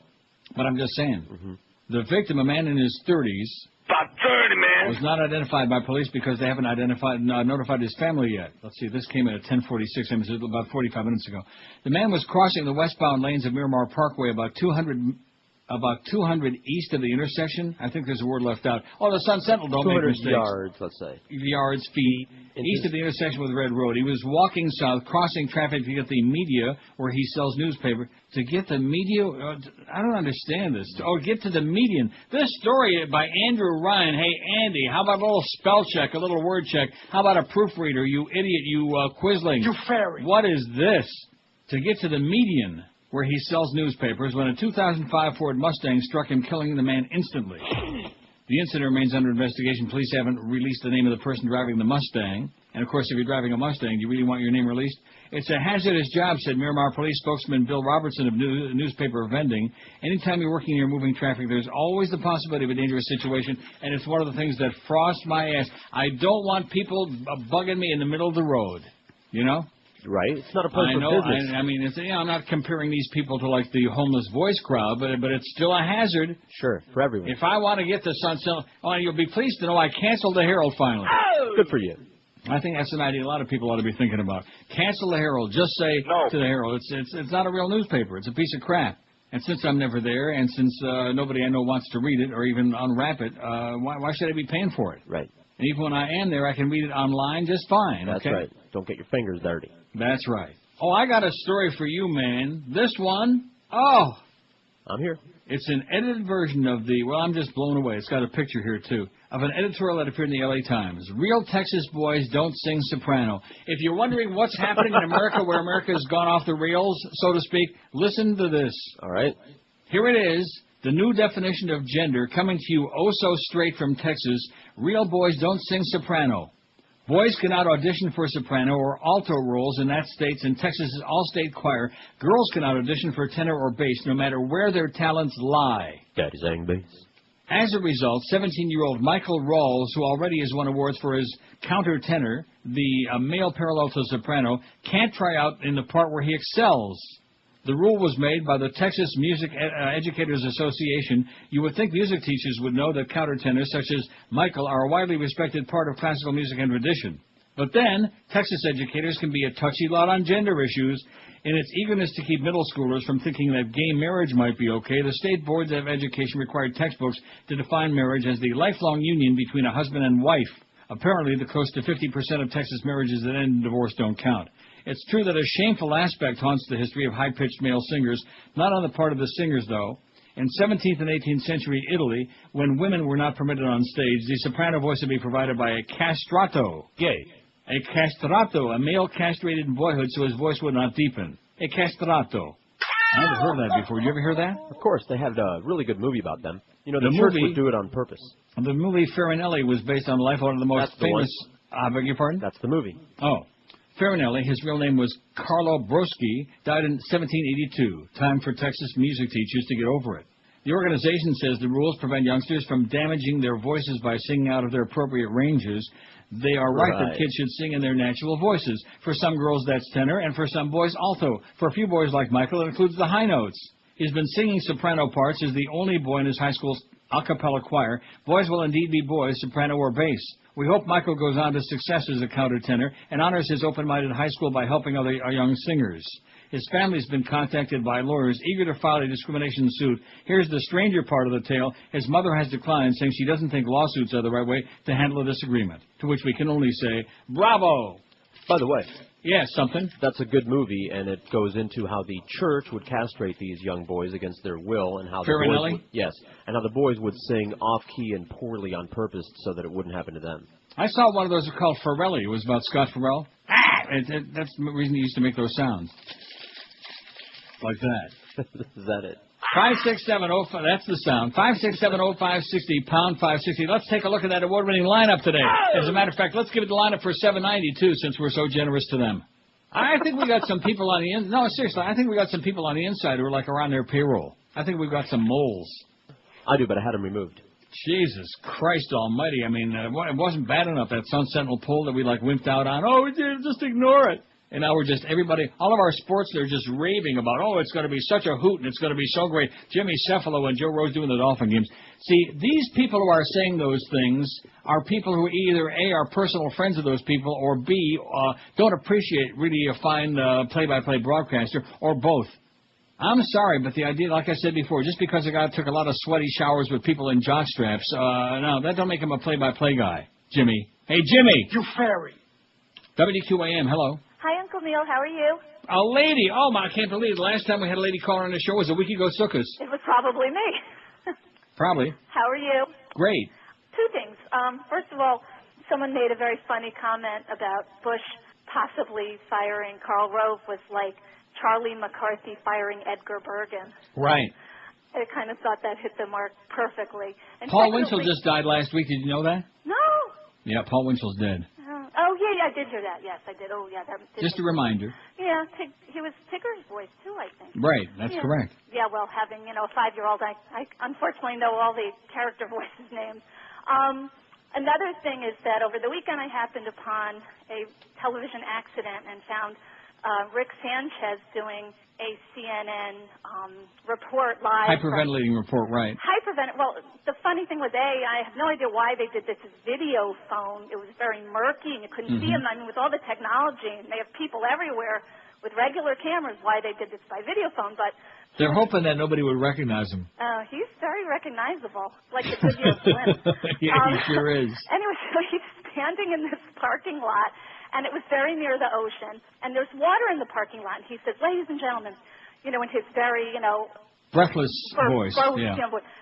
But I'm just saying. The victim, a man in his 30s, About 30, man. was not identified by police because they haven't notified his family yet. Let's see, this came in at 10:46, about 45 minutes ago. The man was crossing the westbound lanes of Miramar Parkway about 200 east of the intersection. I think there's a word left out. Oh, the Sun Sentinel, don't make mistakes. 200 yards, let's say. Yards, feet, east of the intersection with Red Road. He was walking south, crossing traffic to get the media, where he sells newspaper. To get the media? I don't understand this. Get to the median. This story by Andrew Ryan. Hey, Andy, how about a little spell check, a little word check? How about a proofreader, you idiot, you quisling? You fairy. What is this? To get to the median, where he sells newspapers, when a 2005 Ford Mustang struck him, killing the man instantly. The incident remains under investigation. Police haven't released the name of the person driving the Mustang. And, of course, if you're driving a Mustang, do you really want your name released? It's a hazardous job, said Miramar Police spokesman Bill Robertson of newspaper vending. Anytime you're working near moving traffic, there's always the possibility of a dangerous situation, and it's one of the things that frosts my ass. I don't want people bugging me in the middle of the road, you know? Right. It's not a place for business. I mean, I'm not comparing these people to, like, the homeless voice crowd, but it's still a hazard. Sure, for everyone. If I want to get the Sun Sentinel, you'll be pleased to know I canceled the Herald finally. Oh! Good for you. I think that's an idea a lot of people ought to be thinking about. Cancel the Herald. Just say to the Herald, it's not a real newspaper. It's a piece of crap. And since I'm never there, and since nobody I know wants to read it or even unwrap it, why should I be paying for it? Right. And even when I am there, I can read it online just fine. That's okay? right. Don't get your fingers dirty. That's right. Oh, I got a story for you, man. This one, I'm here. It's an edited version of I'm just blown away. It's got a picture here, too, of an editorial that appeared in the L.A. Times. Real Texas boys don't sing soprano. If you're wondering what's happening in America, where America's gone off the rails, so to speak, listen to this. All right. Here it is, the new definition of gender coming to you so straight from Texas. Real boys don't sing soprano. Boys cannot audition for soprano or alto roles in that state's and Texas's all-state choir. Girls cannot audition for tenor or bass, no matter where their talents lie. Daddy sang bass. As a result, 17-year-old Michael Rawls, who already has won awards for his countertenor, the male parallel to soprano, can't try out in the part where he excels. The rule was made by the Texas Music Educators Association. You would think music teachers would know that countertenors such as Michael are a widely respected part of classical music and tradition. But then, Texas educators can be a touchy lot on gender issues. In its eagerness to keep middle schoolers from thinking that gay marriage might be okay, the state boards of education required textbooks to define marriage as the lifelong union between a husband and wife. Apparently, the close to 50% of Texas marriages that end in divorce don't count. It's true that a shameful aspect haunts the history of high-pitched male singers, not on the part of the singers, though. In 17th and 18th century Italy, when women were not permitted on stage, the soprano voice would be provided by a castrato, gay, A castrato, a male castrated in boyhood so his voice would not deepen. A castrato. I never heard that before. Did you ever hear that? Of course, they had a really good movie about them. You know, The the church movie- would do it on purpose. The movie Farinelli was based on the life of one of the most That's the one. famous... I beg your pardon? That's the movie. Oh. Farinelli, his real name was Carlo Broschi, died in 1782. Time for Texas music teachers to get over it. The organization says the rules prevent youngsters from damaging their voices by singing out of their appropriate ranges. They are right that Right. kids should sing in their natural voices. For some girls, that's tenor, and for some boys, alto. For a few boys like Michael, it includes the high notes. He's been singing soprano parts as the only boy in his high school's a cappella choir. Boys will indeed be boys, soprano or bass. We hope Michael goes on to success as a countertenor and honors his open-minded high school by helping other young singers. His family's been contacted by lawyers eager to file a discrimination suit. Here's the stranger part of the tale. His mother has declined, saying she doesn't think lawsuits are the right way to handle a disagreement. To which we can only say, bravo! By the way, yes, something. That's a good movie, and it goes into how the church would castrate these young boys against their will, and how the boys Farinelli? would, yes, and how the boys would sing off-key and poorly on purpose so that it wouldn't happen to them. I saw one of those called Farrelly. It was about Scott Farrell. That's the reason he used to make those sounds. Like that. Is that it? 56705, that's the sound. 5670560, pound 560. Let's take a look at that award-winning lineup today. As a matter of fact, let's give it the lineup for 790 too, since we're so generous to them. I think we got some people on the inside. No, seriously, I think we got some people on the inside who are like around their payroll. I think we've got some moles. I do, but I had them removed. Jesus Christ Almighty! I mean, it wasn't bad enough that Sun Sentinel poll that we like wimped out on. Oh, just ignore it. And now we're just, everybody, all of our sports, they're just raving about, oh, it's going to be such a hoot and it's going to be so great. Jimmy Cephalo and Joe Rose doing the Dolphin games. See, these people who are saying those things are people who either, A, are personal friends of those people, or B, don't appreciate really a fine play-by-play broadcaster, or both. I'm sorry, but the idea, like I said before, just because a guy took a lot of sweaty showers with people in jockstraps, no, that don't make him a play-by-play guy, Jimmy. Hey, Jimmy! You fairy. WQAM, hello. Hi, Uncle Neil. How are you? A lady. Oh, my, I can't believe it. The last time we had a lady caller on the show was a week ago, Sukkos. It was probably me. Probably. How are you? Great. Two things. First of all, someone made a very funny comment about Bush possibly firing Karl Rove was like Charlie McCarthy firing Edgar Bergen. Right. I kind of thought that hit the mark perfectly. And Paul secondly- Winchell just died last week. Did you know that? No. Yeah, Paul Winchell's dead. Oh, yeah, I did hear that. Yes, I did. Oh, yeah. That did Just a reminder. Yeah, he was Tigger's voice, too, I think. Right, that's Yeah. correct. Yeah, well, having, a 5-year-old, I unfortunately know all the character voices' names. Another thing is that over the weekend I happened upon a television accident and found Rick Sanchez doing a CNN report live. Hyperventilating report, right. Well, the funny thing was, I have no idea why they did this video phone. It was very murky, and you couldn't see him. I mean, with all the technology, and they have people everywhere with regular cameras, why they did this by video phone. But They're hoping that nobody would recognize him. he's very recognizable, like the Goodyear Slim. Yeah, he sure is. Anyway, so he's standing in this parking lot, and it was very near the ocean, and there's water in the parking lot. And he says, ladies and gentlemen, in his very, Breathless voice. Yeah.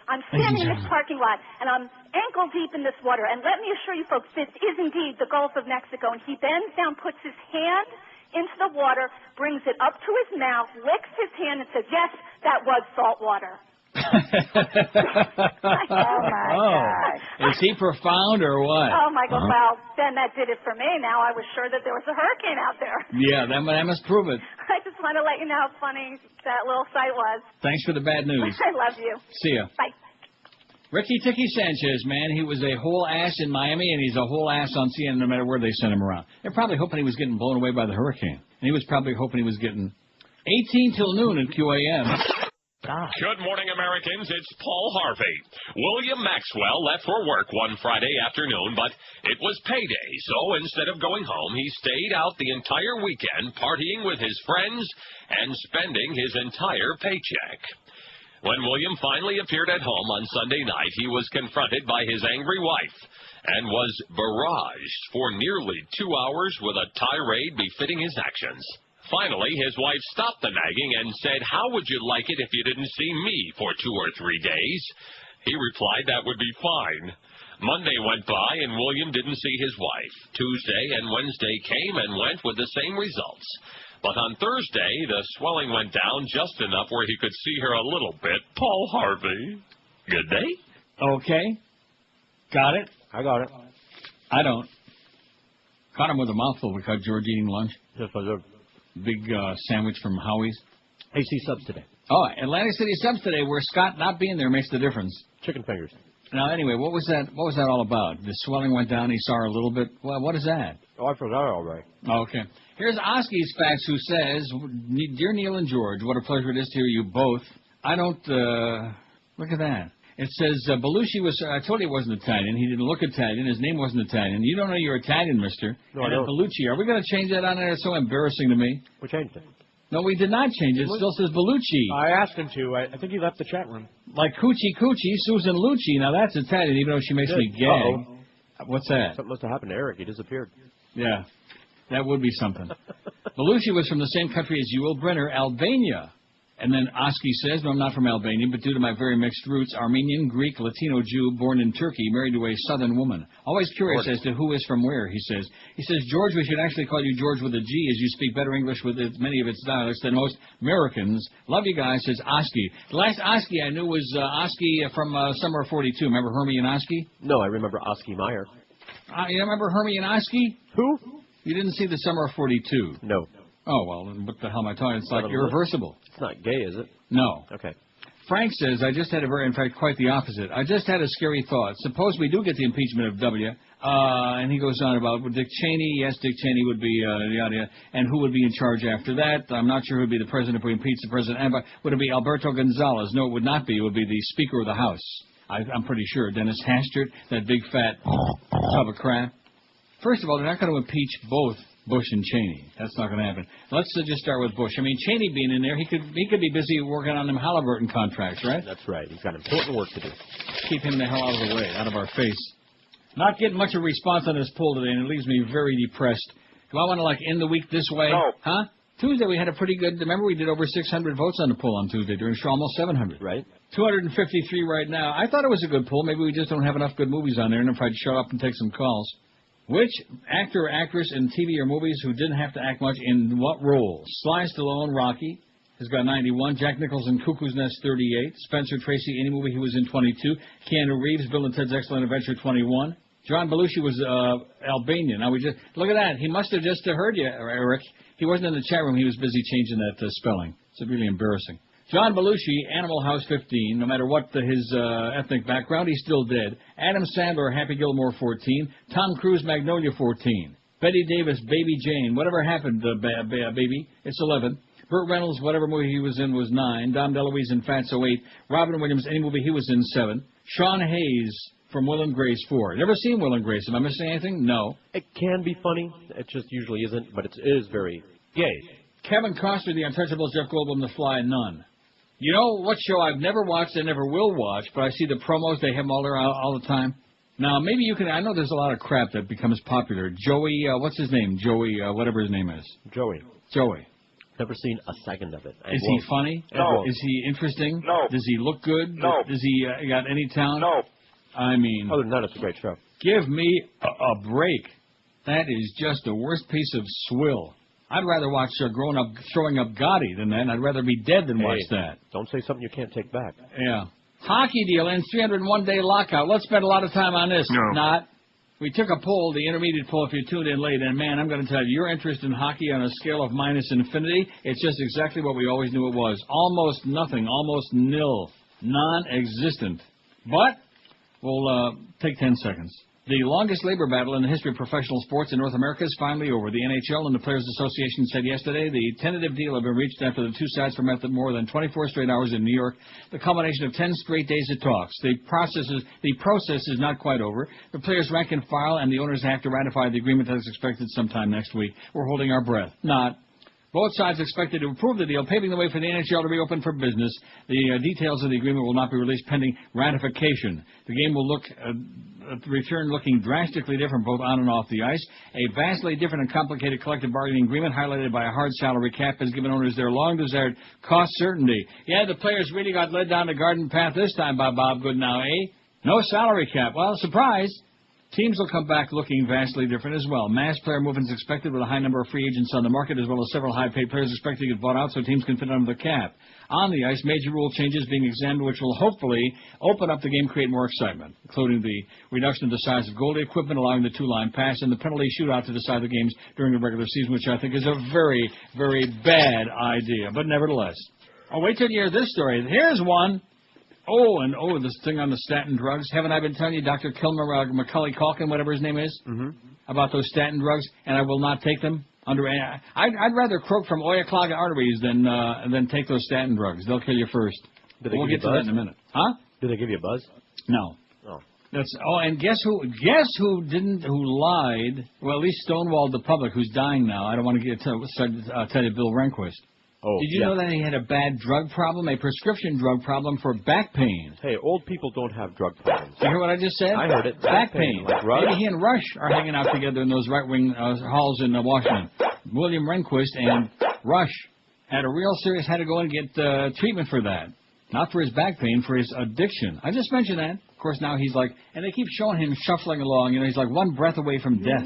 I'm standing in this parking lot, and I'm ankle deep in this water. And let me assure you folks, this is indeed the Gulf of Mexico. And he bends down, puts his hand into the water, brings it up to his mouth, licks his hand, and says, yes, that was salt water. Oh, my God. Is he profound or what? Oh, my God. Well, then that did it for me. Now I was sure that there was a hurricane out there. Yeah, that must prove it. I just want to let you know how funny that little sight was. Thanks for the bad news. I love you. See ya. Bye. Ricky Ticky Sanchez, man, he was a whole ass in Miami, and he's a whole ass on CNN no matter where they sent him around. They're probably hoping he was getting blown away by the hurricane. And he was probably hoping he was getting 18 till noon at QAM. Good morning, Americans. It's Paul Harvey. William Maxwell left for work one Friday afternoon, but it was payday, so instead of going home, he stayed out the entire weekend partying with his friends and spending his entire paycheck. When William finally appeared at home on Sunday night, he was confronted by his angry wife and was barraged for nearly 2 hours with a tirade befitting his actions. Finally, his wife stopped the nagging and said, "How would you like it if you didn't see me for 2 or 3 days?" He replied that would be fine. Monday went by and William didn't see his wife. Tuesday and Wednesday came and went with the same results. But on Thursday, the swelling went down just enough where he could see her a little bit. Paul Harvey. Good day? Okay. Got it? I got it. I don't. Caught him with a mouthful. We caught George eating lunch. Yes, I did. Big sandwich from Howie's. AC subs today. Oh, Atlantic City subs today, where Scott not being there makes the difference. Chicken fingers. Now, anyway, what was that all about? The swelling went down. He saw her a little bit. Well, what is that? Oh, I forgot already. Okay. Here's Oski's fax, who says, "Dear Neil and George, what a pleasure it is to hear you both. I don't, look at that. It says, Belushi was, I told you he wasn't Italian. He didn't look Italian. His name wasn't Italian. You don't know you're Italian, mister. No, and I don't. Belushi. Are we going to change that on there? It's so embarrassing to me. We changed it. No, we did not change it. It still says Belushi. I asked him to. I think he left the chat room. Like Coochie Coochie, Susan Lucci. Now, that's Italian, even though she makes me gag. Uh-oh. What's that? Something must have happened to Eric. He disappeared. Yeah, that would be something. Belushi was from the same country as Yul Brynner, Albania. And then Oski says, no, I'm not from Albania, but due to my very mixed roots, Armenian, Greek, Latino Jew, born in Turkey, married to a southern woman. Always curious as to who is from where, he says. He says, George, we should actually call you George with a G, as you speak better English with many of its dialects than most Americans. Love you guys, says Oski. The last Oski I knew was Oski from Summer of 42. Remember Hermie and Oski? No, I remember Oski Meyer. You remember Hermie and Oski? Who? You didn't see the Summer of 42. No. Oh, well, then what the hell am I talking? It's like irreversible. It's not gay, is it? No. Okay. Frank says, I just had in fact, quite the opposite. I just had a scary thought. Suppose we do get the impeachment of W, and he goes on about Dick Cheney. Yes, Dick Cheney would be, yada, and who would be in charge after that? I'm not sure who would be the president if we impeach the president. And would it be Alberto Gonzalez? No, it would not be. It would be the Speaker of the House. I'm pretty sure. Dennis Hastert, that big fat tub of crap. First of all, they're not going to impeach both Bush and Cheney. That's not going to happen. Let's just start with Bush. I mean, Cheney being in there, he could be busy working on them Halliburton contracts, right? That's right. He's got important work to do. Keep him the hell out of the way, out of our face. Not getting much of a response on this poll today, and it leaves me very depressed. Do I want to, end the week this way? No. Huh? Tuesday we had a pretty good, remember we did over 600 votes on the poll on Tuesday, during the show, almost 700. Right. 253 right now. I thought it was a good poll. Maybe we just don't have enough good movies on there, and if I'd shut up and take some calls. Which actor or actress in TV or movies who didn't have to act much in what role? Sly Stallone, Rocky, has got 91. Jack Nicholson, Cuckoo's Nest, 38. Spencer Tracy, any movie he was in, 22. Keanu Reeves, Bill and Ted's Excellent Adventure, 21. John Belushi was Albanian. Now look at that. He must have just heard you, Eric. He wasn't in the chat room. He was busy changing that spelling. It's really embarrassing. John Belushi, Animal House 15. No matter what his ethnic background, he's still dead. Adam Sandler, Happy Gilmore 14. Tom Cruise, Magnolia 14. Betty Davis, Baby Jane. Whatever happened, baby? It's 11. Burt Reynolds, whatever movie he was in, was 9. Dom DeLuise in Fatso 8. Robin Williams, any movie he was in, 7. Sean Hayes from Will and Grace 4. Never seen Will and Grace. Am I missing anything? No. It can be funny. It just usually isn't, but it is very gay. Kevin Costner, The Untouchables, Jeff Goldblum, The Fly, none. You know what show I've never watched and never will watch, but I see the promos, they have them all there all the time. Now, maybe you can, I know there's a lot of crap that becomes popular. Joey, what's his name? Joey, whatever his name is. Joey. Never seen a second of it. Is he funny? No. Is he interesting? No. Does he look good? No. Does he got any talent? No. I mean, other than that, it's a great show. Give me a break. That is just the worst piece of swill. I'd rather watch Throwing Up Gotti than that, and I'd rather be dead than watch that. Don't say something you can't take back. Yeah. Hockey deal ends 301-day lockout. Let's spend a lot of time on this. No. Not. We took a poll, the intermediate poll, if you tuned in late, and man, I'm going to tell you, your interest in hockey on a scale of minus infinity, it's just exactly what we always knew it was. Almost nothing, almost nil, non-existent. But we'll take 10 seconds. The longest labor battle in the history of professional sports in North America is finally over. The NHL and the Players Association said yesterday the tentative deal had been reached after the two sides for more than 24 straight hours in New York, the culmination of 10 straight days of talks. The process is not quite over. The players' rank and file and the owners have to ratify the agreement that is expected sometime next week. We're holding our breath. Not. Both sides expected to approve the deal, paving the way for the NHL to reopen for business. The details of the agreement will not be released pending ratification. The game will return looking drastically different both on and off the ice. A vastly different and complicated collective bargaining agreement highlighted by a hard salary cap has given owners their long-desired cost certainty. Yeah, the players really got led down the garden path this time by Bob Goodenow, eh? No salary cap. Well, surprise. Teams will come back looking vastly different as well. Mass player movements expected with a high number of free agents on the market, as well as several high-paid players expected to get bought out so teams can fit under the cap. On the ice, major rule changes being examined, which will hopefully open up the game, create more excitement, including the reduction of the size of goalie equipment, allowing the two-line pass, and the penalty shootout to decide the games during the regular season, which I think is a very, very bad idea. But nevertheless. Oh, wait till you hear this story. Here's one. This thing on the statin drugs. Haven't I been telling you, Dr. Kilmer, Macaulay Culkin, whatever his name is, about those statin drugs, and I will not take them? I'd rather croak from clogged arteries than take those statin drugs. They'll kill you first. We'll get to that in a minute. Huh? Did they give you a buzz? No. Oh. And guess who lied? Well, at least stonewalled the public, who's dying now. I don't want to tell you Bill Rehnquist. Oh, Did you know that he had a bad drug problem, a prescription drug problem for back pain? Hey, old people don't have drug problems. You hear what I just said? I heard it. Back pain. Like Rush? Maybe he and Rush are hanging out together in those right-wing halls in Washington. William Rehnquist and Rush had to go and get treatment for that. Not for his back pain, for his addiction. I just mentioned that. Of course, now he's like, and they keep showing him shuffling along. You know, he's like one breath away from death.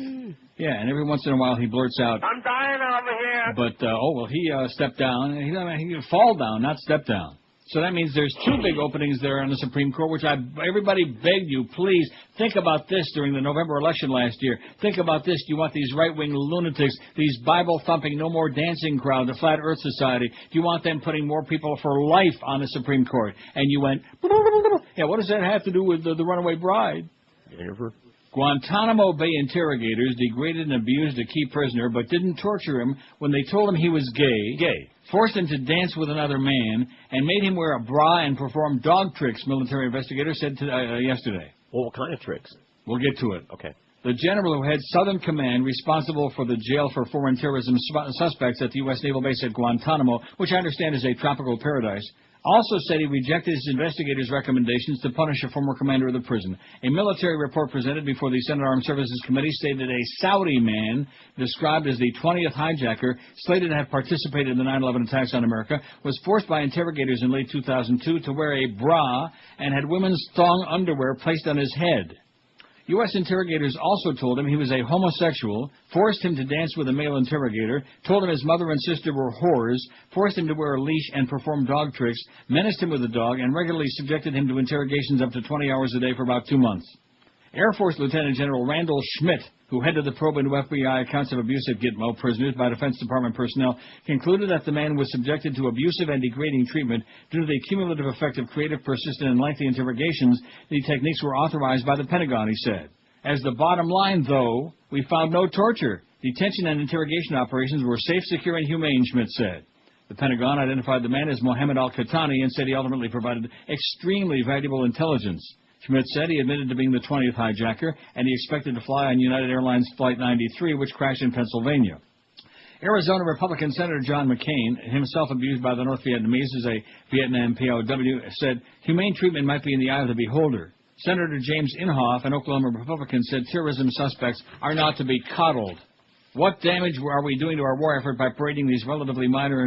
Yeah, and every once in a while he blurts out, I'm dying over here. But, he stepped down. He fall down, not step down. So that means there's two big openings there on the Supreme Court, which everybody begged you, please, think about this during the November election last year. Think about this. Do you want these right-wing lunatics, these Bible-thumping, no more dancing crowd, the Flat Earth Society, do you want them putting more people for life on the Supreme Court? And you went, yeah, what does that have to do with the runaway bride? Never. Guantanamo Bay interrogators degraded and abused a key prisoner, but didn't torture him when they told him he was gay, forced him to dance with another man, and made him wear a bra and perform dog tricks, military investigators said yesterday. Well, what kind of tricks? We'll get to it. Okay. The general who had Southern Command, responsible for the jail for foreign terrorism suspects at the U.S. Naval Base at Guantanamo, which I understand is a tropical paradise, also said he rejected his investigators' recommendations to punish a former commander of the prison. A military report presented before the Senate Armed Services Committee stated a Saudi man, described as the 20th hijacker, slated to have participated in the 9/11 attacks on America, was forced by interrogators in late 2002 to wear a bra and had women's thong underwear placed on his head. U.S. interrogators also told him he was a homosexual, forced him to dance with a male interrogator, told him his mother and sister were whores, forced him to wear a leash and perform dog tricks, menaced him with a dog, and regularly subjected him to interrogations up to 20 hours a day for about 2 months. Air Force Lieutenant General Randall Schmidt, who headed the probe into FBI accounts of abuse at Gitmo prisoners by Defense Department personnel, concluded that the man was subjected to abusive and degrading treatment due to the cumulative effect of creative, persistent, and lengthy interrogations. The techniques were authorized by the Pentagon, he said. As the bottom line, though, we found no torture. Detention and interrogation operations were safe, secure, and humane, Schmidt said. The Pentagon identified the man as Mohammed al-Qahtani and said he ultimately provided extremely valuable intelligence. Schmidt said he admitted to being the 20th hijacker, and he expected to fly on United Airlines Flight 93, which crashed in Pennsylvania. Arizona Republican Senator John McCain, himself abused by the North Vietnamese as a Vietnam POW, said humane treatment might be in the eye of the beholder. Senator James Inhofe, an Oklahoma Republican, said terrorism suspects are not to be coddled. What damage are we doing to our war effort by parading these relatively minor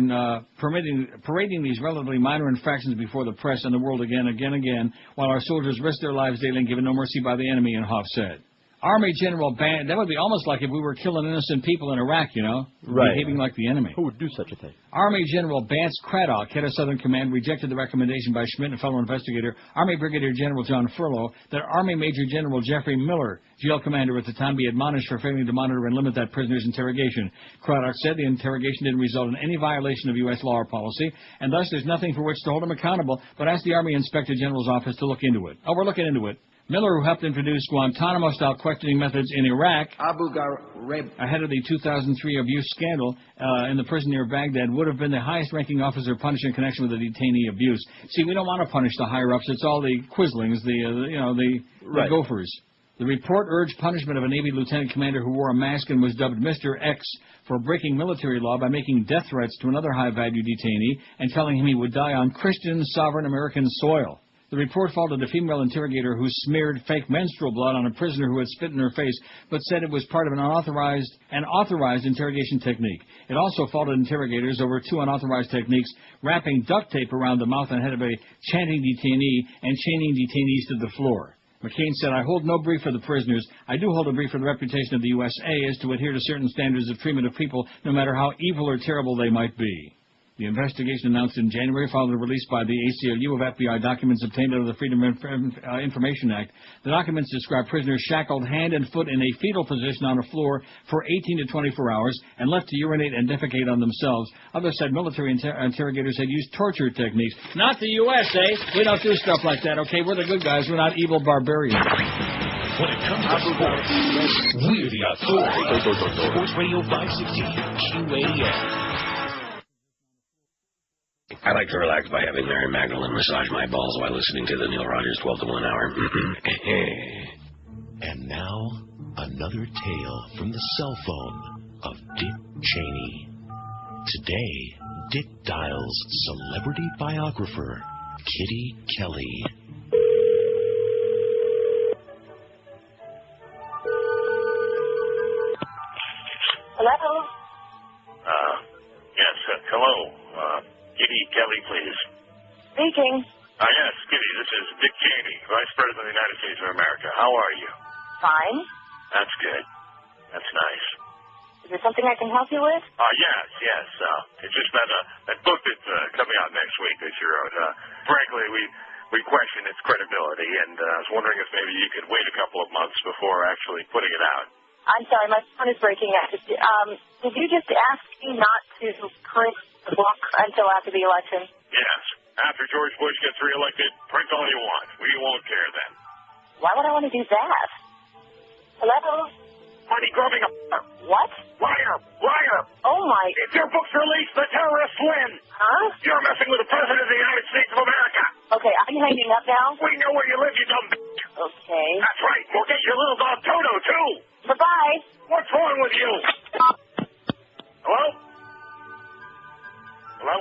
infractions before the press and the world again, while our soldiers risk their lives daily and given no mercy by the enemy, Inhofe said. Army General Ban, that would be almost like if we were killing innocent people in Iraq, you know, behaving like the enemy. Who would do such a thing? Army General Vance Craddock, head of Southern Command, rejected the recommendation by Schmidt and fellow investigator Army Brigadier General John Furlow that Army Major General Jeffrey Miller, jail commander at the time, be admonished for failing to monitor and limit that prisoner's interrogation. Craddock said the interrogation didn't result in any violation of U.S. law or policy, and thus there's nothing for which to hold him accountable, but asked the Army Inspector General's office to look into it. Oh, we're looking into it. Miller, who helped introduce Guantanamo-style questioning methods in Iraq ahead of the 2003 abuse scandal in the prison near Baghdad, would have been the highest-ranking officer punished in connection with the detainee abuse. See, we don't want to punish the higher-ups. It's all the quislings, the gophers. The report urged punishment of a Navy lieutenant commander who wore a mask and was dubbed Mr. X for breaking military law by making death threats to another high-value detainee and telling him he would die on Christian, sovereign American soil. The report faulted a female interrogator who smeared fake menstrual blood on a prisoner who had spit in her face, but said it was part of an authorized interrogation technique. It also faulted interrogators over 2 unauthorized techniques, wrapping duct tape around the mouth and head of a chanting detainee and chaining detainees to the floor. McCain said, I hold no brief for the prisoners. I do hold a brief for the reputation of the USA is to adhere to certain standards of treatment of people, no matter how evil or terrible they might be. The investigation announced in January followed the release by the ACLU of FBI documents obtained under the Freedom of Information Act. The documents describe prisoners shackled hand and foot in a fetal position on a floor for 18 to 24 hours and left to urinate and defecate on themselves. Others said military interrogators had used torture techniques. Not the USA. We don't do stuff like that, okay? We're the good guys. We're not evil barbarians. When it comes to sports, we're the authority. Sports Radio 560, QAM. I like to relax by having Mary Magdalene massage my balls while listening to the Neil Rogers 12 to 1 hour. And now, another tale from the cell phone of Dick Cheney. Today, Dick dials celebrity biographer Kitty Kelly. Hello? Yes, hello. Kitty Kelly, please. Speaking. Yes, Kitty, this is Dick Cheney, Vice President of the United States of America. How are you? Fine. That's good. That's nice. Is there something I can help you with? Yes. It's just that book that's coming out next week that you wrote. Frankly, we question its credibility, and I was wondering if maybe you could wait a couple of months before actually putting it out. I'm sorry, my phone is breaking up. Did you just ask me not to print the book until after the election? Yes. After George Bush gets reelected, print all you want. We won't care then. Why would I want to do that? Hello? Money grubbing a... What? Liar! Oh, my... If your book's released, the terrorists win! Huh? You're messing with the President of the United States of America! Okay, I'm hanging up now? We know where you live, you dumb bitch! Okay. That's right. We'll get your little dog Toto, too! Bye-bye! What's wrong with you? Hello? Hello?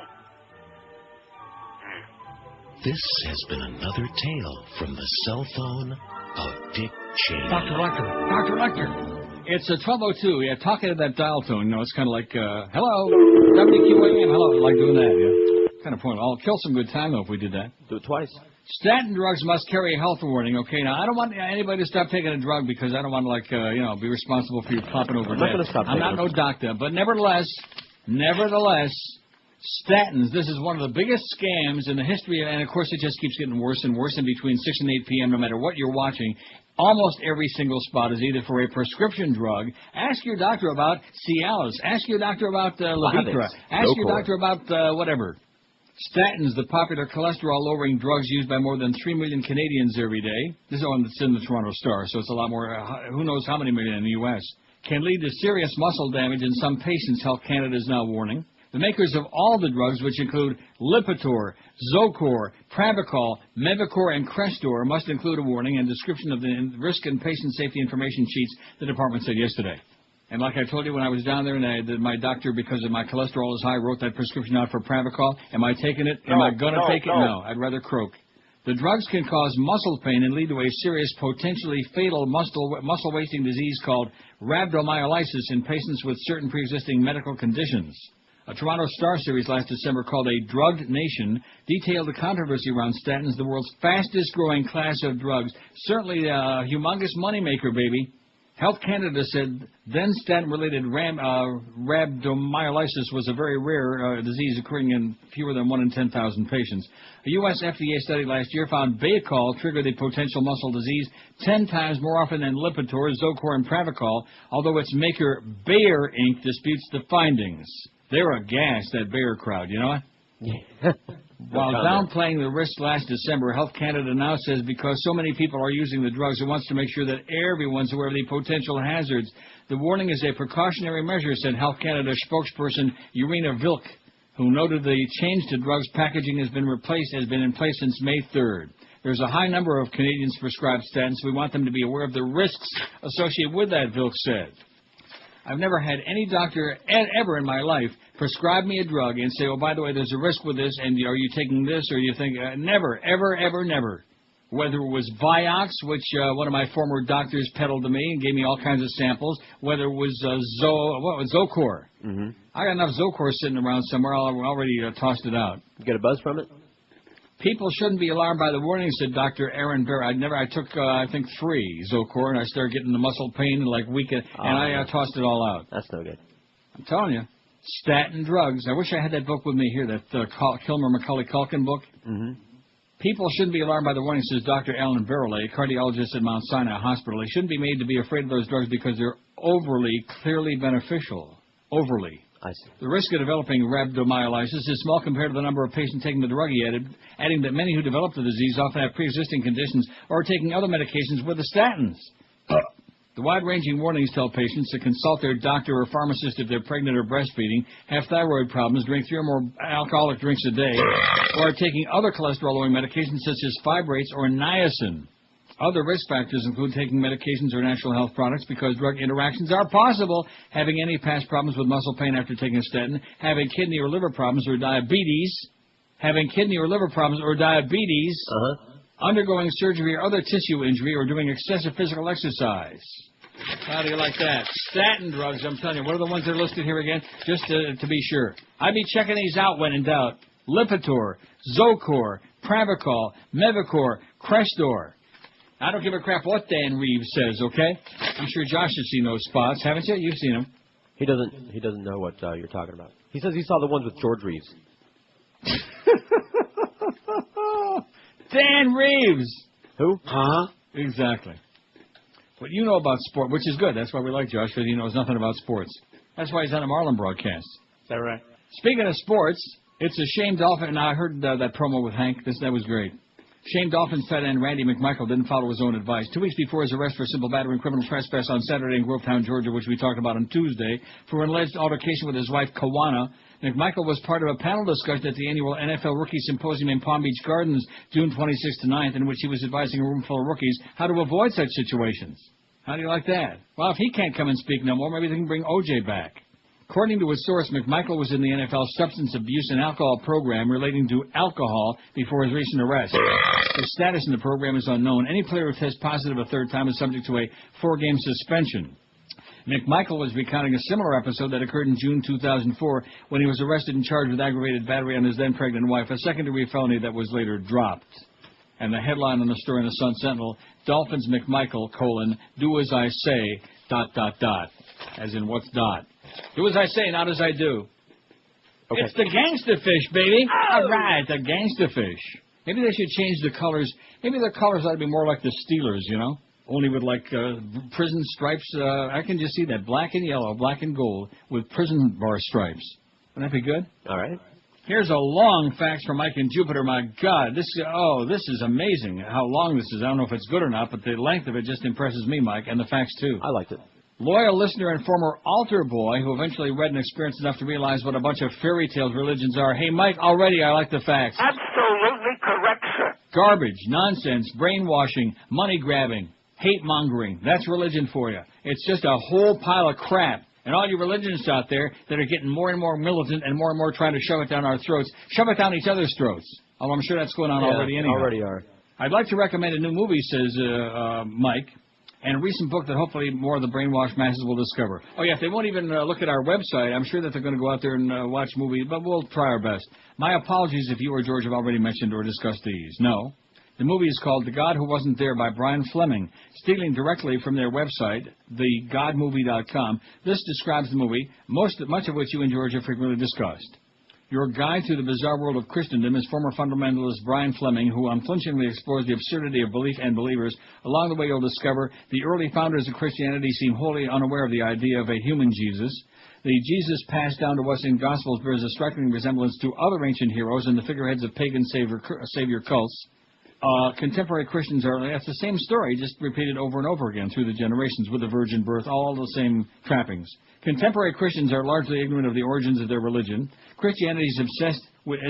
This has been another tale from the cell phone of Dick Cheney. Dr. Lecter. It's 12:02. Yeah, talking to that dial tone. You know, it's kind of like, hello, WQAM. Hello, like doing that. Yeah, kind of point. I'll kill some good time though if we did that. Do it twice. Statin drugs must carry a health warning. Okay, now I don't want anybody to stop taking a drug because I don't want to be responsible for you popping over. I'm not going to stop. I'm not no doctor, but nevertheless, statins. This is one of the biggest scams in the history, and of course it just keeps getting worse and worse. And between 6 and 8 p.m., no matter what you're watching, almost every single spot is either for a prescription drug. Ask your doctor about Cialis. Ask your doctor about Levitra. Ask your doctor about whatever. Statins, the popular cholesterol-lowering drugs used by more than 3 million Canadians every day. This is one that's in the Toronto Star, so it's a lot more. Who knows how many million in the U.S. Can lead to serious muscle damage in some patients, Health Canada is now warning. The makers of all the drugs, which include Lipitor, Zocor, Pravachol, Mevacor, and Crestor, must include a warning and description of the risk and patient safety information sheets, the department said yesterday. And like I told you when I was down there, and my doctor, because of my cholesterol is high, wrote that prescription out for Pravachol. Am I taking it? Am I going to take it? No, I'd rather croak. The drugs can cause muscle pain and lead to a serious, potentially fatal muscle wasting disease called rhabdomyolysis in patients with certain pre-existing medical conditions. A Toronto Star series last December called A Drugged Nation detailed the controversy around statins, the world's fastest-growing class of drugs. Certainly a humongous moneymaker, baby. Health Canada said then statin-related rhabdomyolysis was a very rare disease occurring in fewer than 1 in 10,000 patients. A U.S. FDA study last year found Baycol triggered the potential muscle disease 10 times more often than Lipitor, Zocor, and Pravachol, although its maker, Bayer Inc., disputes the findings. They're aghast, that Bayer crowd, you know what? While downplaying the risk last December, Health Canada now says because so many people are using the drugs, it wants to make sure that everyone's aware of the potential hazards. The warning is a precautionary measure, said Health Canada spokesperson Irina Vilk, who noted the change to drugs packaging has been in place since May 3rd. There's a high number of Canadians prescribed statins. We want them to be aware of the risks associated with that, Vilk said. I've never had any doctor ever in my life prescribe me a drug and say, oh, by the way, there's a risk with this, and are you taking this, or you think, never, ever, never. Whether it was Vioxx, which one of my former doctors peddled to me and gave me all kinds of samples, whether it was Zocor. I got enough Zocor sitting around somewhere. I already tossed it out. You get a buzz from it? People shouldn't be alarmed by the warnings, said Dr. Aaron Bear. I took, I think, 3 Zocor, and I started getting the muscle pain and like weekend, and I tossed it all out. That's no good. I'm telling you. Statin drugs. I wish I had that book with me here, that Kilmer Macaulay Culkin book. Mm-hmm. People shouldn't be alarmed by the warnings, says Dr. Alan Verrilli, cardiologist at Mount Sinai Hospital. They shouldn't be made to be afraid of those drugs because they're overly, clearly beneficial. Overly. I see. The risk of developing rhabdomyolysis is small compared to the number of patients taking the drug, he added, adding that many who develop the disease often have pre-existing conditions or are taking other medications with the statins. The wide-ranging warnings tell patients to consult their doctor or pharmacist if they're pregnant or breastfeeding, have thyroid problems, drink 3 or more alcoholic drinks a day, or are taking other cholesterol-lowering medications such as fibrates or niacin. Other risk factors include taking medications or natural health products because drug interactions are possible, having any past problems with muscle pain after taking a statin, having kidney or liver problems or diabetes, undergoing surgery or other tissue injury, or doing excessive physical exercise. How do you like that? Statin drugs, I'm telling you. What are the ones that are listed here again? Just to be sure. I'd be checking these out when in doubt. Lipitor, Zocor, Pravachol, Mevacor, Crestor. I don't give a crap what Dan Reeves says, okay? I'm sure Josh has seen those spots, haven't you? You've seen them. He doesn't know what you're talking about. He says he saw the ones with George Reeves. Dan Reeves! Who? Huh? Exactly. But you know about sport, which is good. That's why we like Josh, because he knows nothing about sports. That's why he's on a Marlin broadcast. Is that right? Speaking of sports, it's a shame Dolphin... Now, I heard that promo with Hank. That was great. Shame Dolphins tight end Randy McMichael didn't follow his own advice. 2 weeks before his arrest for simple battery and criminal trespass on Saturday in Grovetown, Georgia, which we talked about on Tuesday, for an alleged altercation with his wife, Kawana, McMichael was part of a panel discussion at the annual NFL Rookie Symposium in Palm Beach Gardens, June 26th to 9th, in which he was advising a room full of rookies how to avoid such situations. How do you like that? Well, if he can't come and speak no more, maybe they can bring O.J. back. According to his source, McMichael was in the NFL Substance Abuse and Alcohol Program relating to alcohol before his recent arrest. His status in the program is unknown. Any player who tests positive a third time is subject to a 4-game suspension. McMichael was recounting a similar episode that occurred in June 2004 when he was arrested and charged with aggravated battery on his then-pregnant wife, a second-degree felony that was later dropped. And the headline on the story in the Sun Sentinel, Dolphins McMichael, do as I say, ... As in, what's dot? Do as I say, not as I do. Okay. It's the gangster fish, baby. Oh. All right, the gangster fish. Maybe they should change the colors. Maybe the colors ought to be more like the Steelers, you know? Only with, like, prison stripes. I can just see that. Black and yellow, black and gold, with prison bar stripes. Wouldn't that be good? All right. Here's a long fax from Mike in Jupiter. My God, this is amazing how long this is. I don't know if it's good or not, but the length of it just impresses me, Mike, and the fax, too. I liked it. Loyal listener and former altar boy who eventually read and experienced enough to realize what a bunch of fairy tales religions are. Hey, Mike, already I like the facts. Absolutely correct, sir. Garbage, nonsense, brainwashing, money-grabbing, hate-mongering. That's religion for you. It's just a whole pile of crap. And all you religionists out there that are getting more and more militant and more trying to shove it down our throats, shove it down each other's throats. Although I'm sure that's going on already anyway. Already are. I'd like to recommend a new movie, says Mike, and a recent book that hopefully more of the brainwashed masses will discover. Oh, yeah, if they won't even look at our website, I'm sure that they're going to go out there and watch movies, but we'll try our best. My apologies if you or George have already mentioned or discussed these. No. The movie is called The God Who Wasn't There by Brian Fleming, stealing directly from their website, thegodmovie.com. This describes the movie, much of which you and George have frequently discussed. Your guide through the bizarre world of Christendom is former fundamentalist Brian Fleming, who unflinchingly explores the absurdity of belief and believers. Along the way, you'll discover the early founders of Christianity seem wholly unaware of the idea of a human Jesus. The Jesus passed down to us in Gospels bears a striking resemblance to other ancient heroes and the figureheads of pagan savior cults. Contemporary Christians that's the same story, just repeated over and over again through the generations with the virgin birth, all the same trappings. Contemporary Christians are largely ignorant of the origins of their religion. Christianity is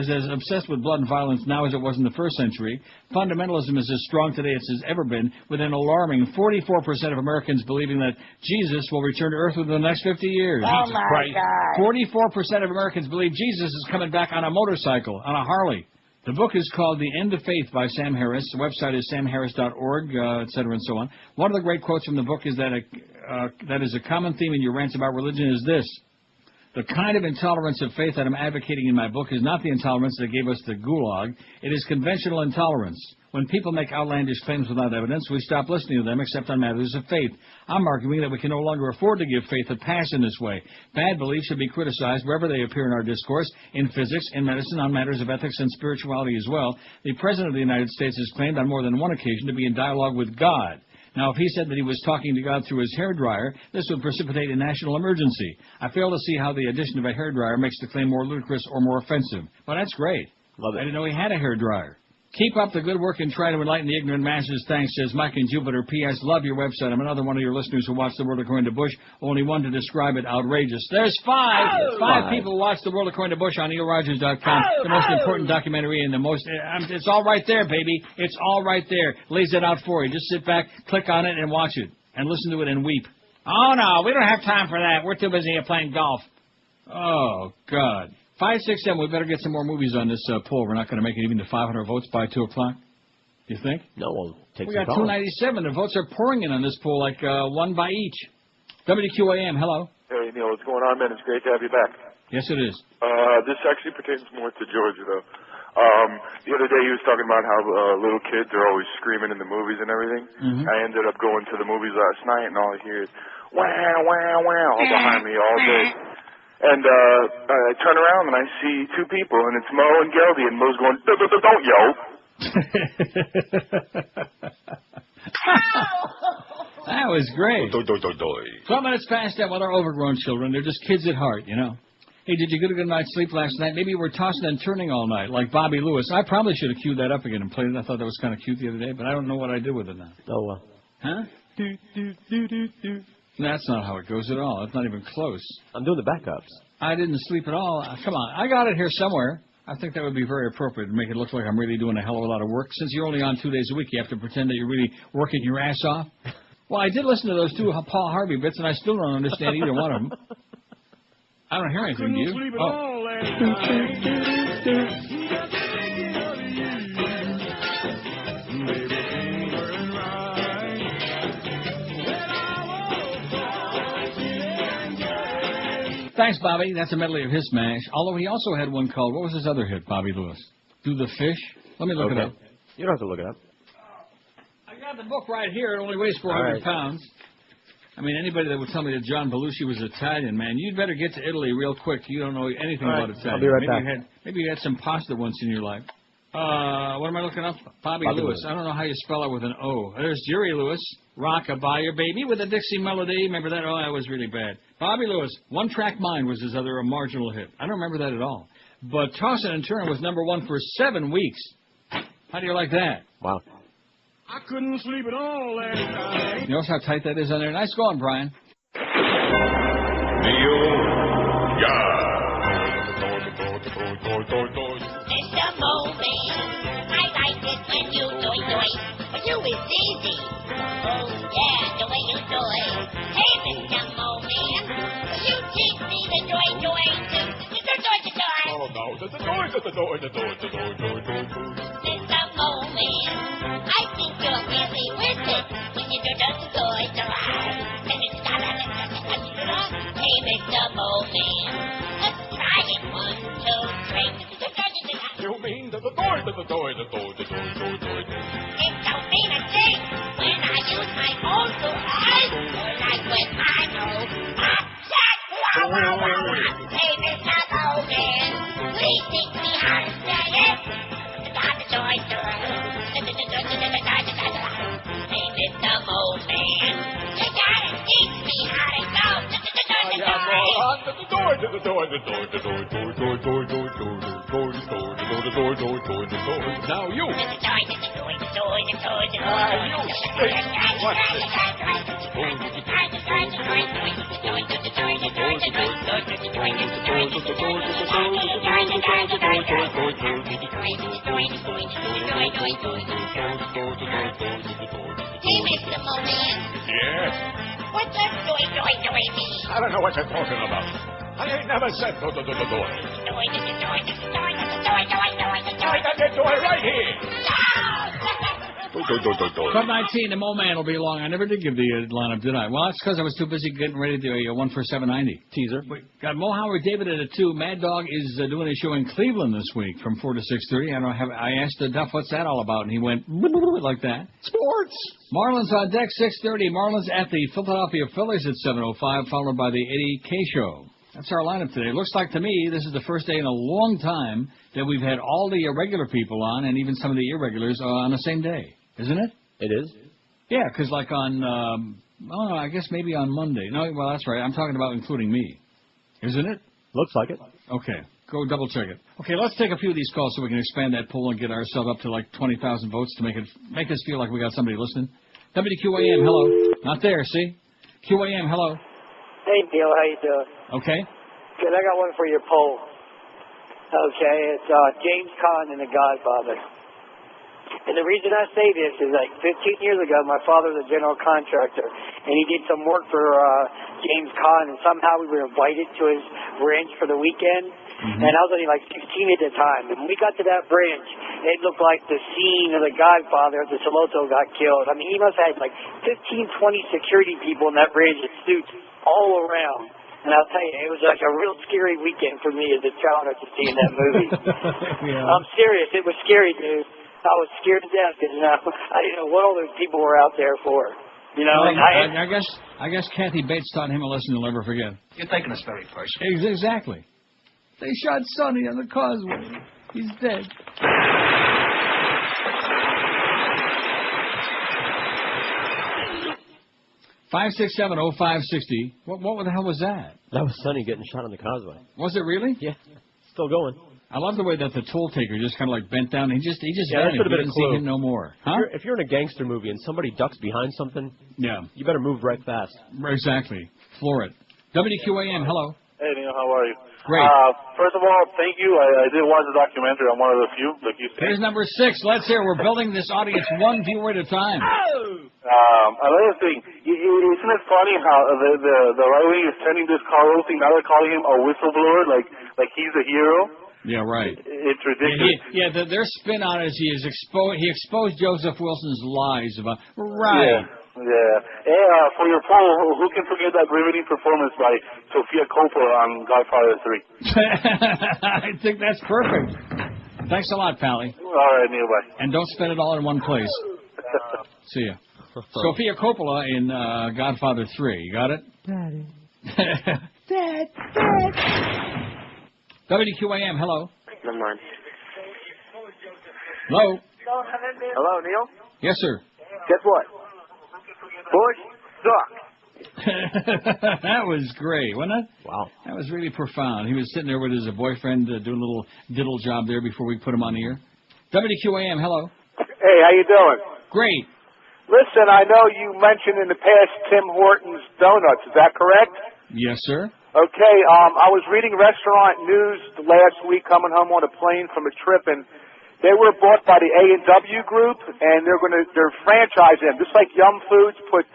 as obsessed with blood and violence now as it was in the first century. Fundamentalism is as strong today as it's ever been, with an alarming 44% of Americans believing that Jesus will return to Earth within the next 50 years. Oh, my God. 44% of Americans believe Jesus is coming back on a motorcycle, on a Harley. The book is called The End of Faith by Sam Harris. The website is samharris.org, etc., and so on. One of the great quotes from the book is that is a common theme in your rants about religion is this: The kind of intolerance of faith that I'm advocating in my book is not the intolerance that gave us the gulag. It is conventional intolerance. When people make outlandish claims without evidence, we stop listening to them except on matters of faith. I'm arguing that we can no longer afford to give faith a pass in this way. Bad beliefs should be criticized wherever they appear in our discourse, in physics, in medicine, on matters of ethics and spirituality as well. The President of the United States has claimed on more than one occasion to be in dialogue with God. Now, if he said that he was talking to God through his hairdryer, this would precipitate a national emergency. I fail to see how the addition of a hairdryer makes the claim more ludicrous or more offensive. Well, that's great. Love it. I didn't know he had a hairdryer. Keep up the good work and try to enlighten the ignorant masses. Thanks, says Mike in Jupiter. P.S. Love your website. I'm another one of your listeners who watched The World According to Bush. Only one to describe it. Outrageous. There's five. Five people who watch The World According to Bush on neilrogers.com. The most important documentary and the most... it's all right there, baby. It's all right there. Lays it out for you. Just sit back, click on it, and watch it. And listen to it and weep. Oh, no, we don't have time for that. We're too busy playing golf. Oh, God. 567, we better get some more movies on this poll. We're not going to make it even to 500 votes by 2 o'clock. You think? No, we'll take we some got calls. 297. The votes are pouring in on this poll like one by each. WQAM, hello. Hey, Neil, what's going on, man? It's great to have you back. Yes, it is. This actually pertains more to Georgia, though. The other day he was talking about how little kids are always screaming in the movies and everything. Mm-hmm. I ended up going to the movies last night, and all I hear is, wow, wow, wow, all behind me all day. And I turn around and I see two people, and it's Mo and Geldy, and Mo's going, don't yo. That was great. 12 minutes past that. Well, they're overgrown children. They're just kids at heart, you know. Hey, did you get a good night's sleep last night? Maybe you were tossing and turning all night, like Bobby Lewis. I probably should have queued that up again and played it. I thought that was kind of cute the other day, but I don't know what I did with it now. Oh, well. Huh? That's not how it goes at all. It's not even close. I'm doing the backups. I didn't sleep at all. Come on. I got it here somewhere. I think that would be very appropriate to make it look like I'm really doing a hell of a lot of work. Since you're only on 2 days a week, you have to pretend that you're really working your ass off. Well, I did listen to those two Paul Harvey bits, and I still don't understand either one of them. I don't hear anything, do you? Sleep at all last night. Thanks, Bobby. That's a medley of his smash. Although he also had one called, what was his other hit, Bobby Lewis? Do the Fish? Let me look it up. You don't have to look it up. I got the book right here. It only weighs 400 pounds. I mean, anybody that would tell me that John Belushi was Italian, man, you'd better get to Italy real quick. You don't know anything about Italian. I'll be right back. Maybe you had some pasta once in your life. What am I looking up? Bobby Lewis. I don't know how you spell it with an O. There's Jerry Lewis. Rock-a-bye your baby with a Dixie melody. Remember that? Oh, that was really bad. Bobby Lewis. One Track Mind was his other marginal hit. I don't remember that at all. But Tossin' and Turn was #1 for 7 weeks. How do you like that? Wow. I couldn't sleep at all last night. You notice how tight that is on there? Nice going, Brian. Mr. Moby, I like it when you doy. For you it's easy. Oh yeah, the way you doy. Hey, Mr. Moby, you teach me the doy too. Oh no, the door. Mr. Moby, I think you're really with it when you do the doy. Hey, Mr. Moby, let's try it 1, 2, 3. You mean the door. It don't mean a thing when I use my own two eyes, or like when I know upset. Hey, Mr. Logan, please teach me how to say it. Hey, Mr. Moleman, you gotta teach me how to go. Now you. Hey, Mr. Moleman. Yes? What's that doy mean? I don't know what you're talking about. I ain't never said door. Doy I got the door right here. Cut 19, the Mo Man will be along. I never did give the lineup, did I? Well, that's because I was too busy getting ready to do a 1 for 790. Teaser. Got Mo Howard David at a 2. Mad Dog is doing a show in Cleveland this week from 4 to 6:30. I asked Duff, what's that all about? And he went like that. Sports. Marlins on deck, 6:30. Marlins at the Philadelphia Phillies at 7:05, followed by the Eddie K Show. That's our lineup today. Looks like to me this is the first day in a long time that we've had all the regular people on and even some of the irregulars on the same day. Isn't it? It is? Yeah, because like on, I guess maybe on Monday. No, well, that's right. I'm talking about including me. Isn't it? Looks like it. Okay. Go double check it. Okay, let's take a few of these calls so we can expand that poll and get ourselves up to like 20,000 votes to make us feel like we got somebody listening. WQAM, hello. Not there, see? QAM, hello. Hey, Bill, how you doing? Okay. Good, I got one for your poll. Okay, it's James Caan in The Godfather. And the reason I say this is like 15 years ago, my father was a general contractor, and he did some work for James Caan, and somehow we were invited to his ranch for the weekend, and I was only like 16 at the time. And when we got to that ranch, it looked like the scene of The Godfather, the Soloto got killed. I mean, he must have had like 15, 20 security people in that ranch in suits all around. And I'll tell you, it was like a real scary weekend for me as a child after seeing that movie. Yeah. I'm serious. It was scary, dude. I was scared to death because I didn't know what all those people were out there for. You know, Well, and I guess Kathy Bates taught him a lesson he'll never forget. You're taking us very personal. Exactly. They shot Sonny on the causeway. He's dead. $567-0560. What the hell was that? That was Sonny getting shot on the causeway. Was it really? Yeah. Still going. I love the way that the toll taker just kind of like bent down. He just Yeah, that vanished. should have been a Didn't see clue. him no more. Huh? If you're in a gangster movie and somebody ducks behind something, Yeah. you better move right fast. Exactly. Floor it. WQAM, hello. Hey, Neil, how are you? Great. First of all, thank you. I did watch the documentary. I'm one of the few, like you said. Here's number 6. Let's hear. We're building this audience one viewer at a time. Another thing, isn't it funny how the right wing is turning this Carlos thing, now they're calling him a whistleblower, like he's a hero? Yeah, right. It's ridiculous. Their spin on it is he exposed Joseph Wilson's lies about right. Yeah. Hey, for your poll, who can forget that riveting performance by Sofia Coppola on Godfather 3? I think that's perfect. Thanks a lot, Pally. All right, Neil, bye. And don't spend it all in one place. See ya. Sofia Coppola in Godfather 3. You got it? Daddy. Dad. WQAM, hello. Never mind. Hello. Hello, Neil? Yes, sir. Guess what? Bush sucks. That was great, wasn't it? Wow. That was really profound. He was sitting there with his boyfriend doing a little diddle job there before we put him on the air. WQAM, hello. Hey, how you doing? Great. Listen, I know you mentioned in the past Tim Hortons Donuts. Is that correct? Yes, sir. Okay, I was reading restaurant news last week coming home on a plane from a trip, and they were bought by the A&W Group, and they're franchising them. Just like Yum Foods put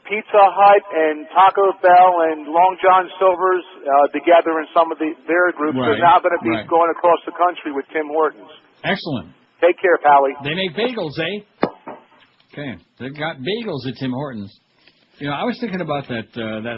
Pizza Hut and Taco Bell and Long John Silver's together in some of their groups. Right, They're now going to be right. going across the country with Tim Hortons. Excellent. Take care, Pally. They make bagels, eh? Okay. They've got bagels at Tim Hortons. You know, I was thinking about that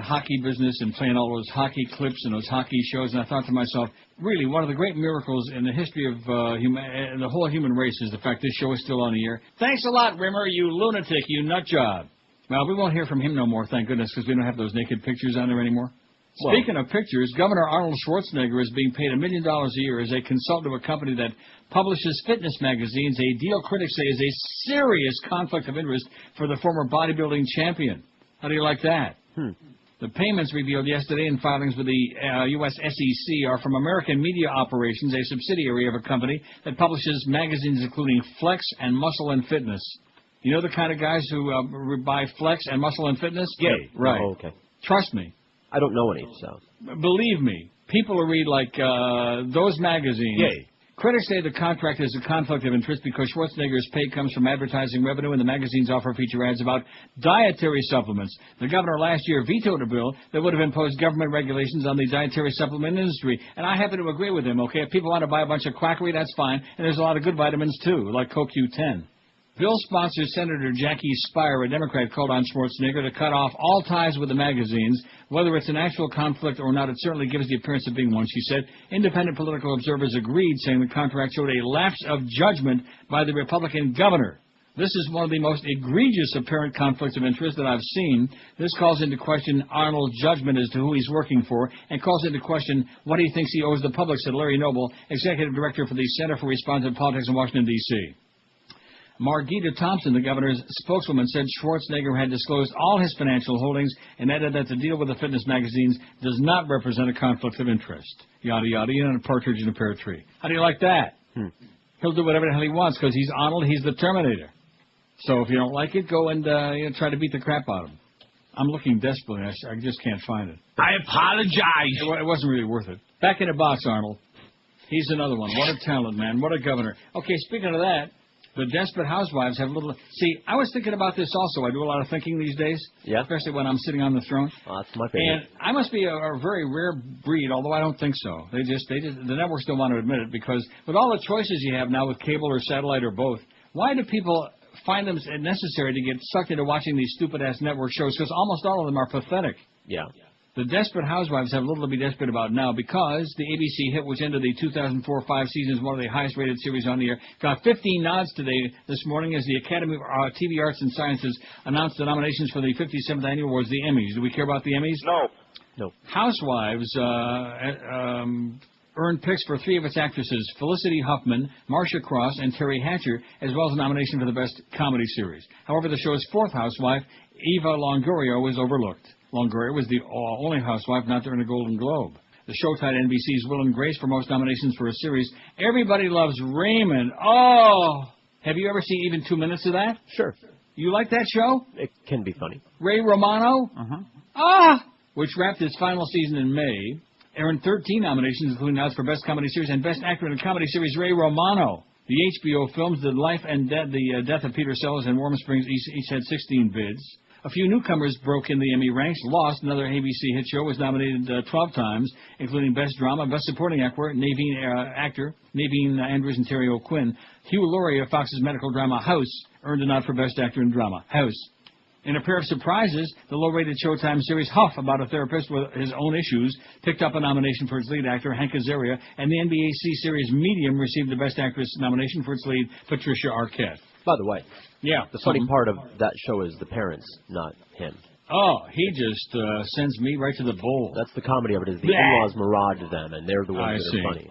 hockey business and playing all those hockey clips and those hockey shows, and I thought to myself, really, one of the great miracles in the history of the whole human race is the fact this show is still on the air. Thanks a lot, Rimmer, you lunatic, you nut job. Well, we won't hear from him no more, thank goodness, because we don't have those naked pictures on there anymore. Well, Speaking of pictures, Governor Arnold Schwarzenegger is being paid $1 million a year as a consultant to a company that publishes fitness magazines, a deal critics say is a serious conflict of interest for the former bodybuilding champion. How do you like that? The payments revealed yesterday in filings with the U.S. SEC are from American Media Operations, a subsidiary of a company that publishes magazines including Flex and Muscle and Fitness. You know the kind of guys who buy Flex and Muscle and Fitness? Yay. Right. Oh, okay. Trust me. I don't know any, so. Believe me. People who read, like, those magazines. Yay. Critics say the contract is a conflict of interest because Schwarzenegger's pay comes from advertising revenue and the magazines offer feature ads about dietary supplements. The governor last year vetoed a bill that would have imposed government regulations on the dietary supplement industry. And I happen to agree with him, okay? If people want to buy a bunch of quackery, that's fine. And there's a lot of good vitamins, too, like CoQ10. Bill sponsor Senator Jackie Spire, a Democrat, called on Schwarzenegger to cut off all ties with the magazines. Whether it's an actual conflict or not, it certainly gives the appearance of being one, she said. Independent political observers agreed, saying the contract showed a lapse of judgment by the Republican governor. This is one of the most egregious apparent conflicts of interest that I've seen. This calls into question Arnold's judgment as to who he's working for and calls into question what he thinks he owes the public, said Larry Noble, executive director for the Center for Responsive Politics in Washington, D.C. Margita Thompson, the governor's spokeswoman, said Schwarzenegger had disclosed all his financial holdings and added that the deal with the fitness magazines does not represent a conflict of interest. Yada, yada, and a partridge in a pear tree. How do you like that? He'll do whatever the hell he wants because he's Arnold, he's the Terminator. So if you don't like it, go and try to beat the crap out of him. I'm looking desperately. I just can't find it. I apologize. It wasn't really worth it. Back in the box, Arnold. He's another one. What a talent, man. What a governor. Okay, speaking of that, the Desperate Housewives have a little... See, I was thinking about this also. I do a lot of thinking these days. Yeah. Especially when I'm sitting on the throne. Oh, that's my favorite. And I must be a very rare breed, although I don't think so. They just the networks don't want to admit it because with all the choices you have now with cable or satellite or both, why do people find them necessary to get sucked into watching these stupid-ass network shows? Because almost all of them are pathetic. Yeah. The Desperate Housewives have little to be desperate about now because the ABC hit, which ended the 2004-05 season as one of the highest-rated series on the air, got 15 nods this morning as the Academy of TV Arts and Sciences announced the nominations for the 57th Annual Awards, the Emmys. Do we care about the Emmys? No. Housewives earned picks for 3 of its actresses, Felicity Huffman, Marcia Cross, and Terry Hatcher, as well as a nomination for the Best Comedy Series. However, the show's 4th housewife, Eva Longoria, was overlooked. Longoria was the only housewife not to earn a Golden Globe. The show tied NBC's Will and Grace for most nominations for a series. Everybody Loves Raymond. Oh! Have you ever seen even 2 minutes of that? Sure. You like that show? It can be funny. Ray Romano? Which wrapped its final season in May. Earned 13 nominations, including nods for Best Comedy Series and Best Actor in a Comedy Series, Ray Romano. The HBO films, The Life and Death of Peter Sellers and Warm Springs, each had 16 bids. A few newcomers broke in the Emmy ranks. Lost, another ABC hit show, was nominated 12 times, including Best Drama, Best Supporting Actor, Naveen Andrews and Terry O'Quinn. Hugh Laurie of Fox's medical drama House earned a nod for Best Actor in Drama. House. In a pair of surprises, the low-rated Showtime series Huff, about a therapist with his own issues, picked up a nomination for its lead actor, Hank Azaria, and the NBC series Medium received the Best Actress nomination for its lead, Patricia Arquette. By the way, the funny part of that show is the parents, not him. Oh, he just sends me right to the bowl. That's the comedy of it, is the in-laws mirage them, and they're the ones that are funny.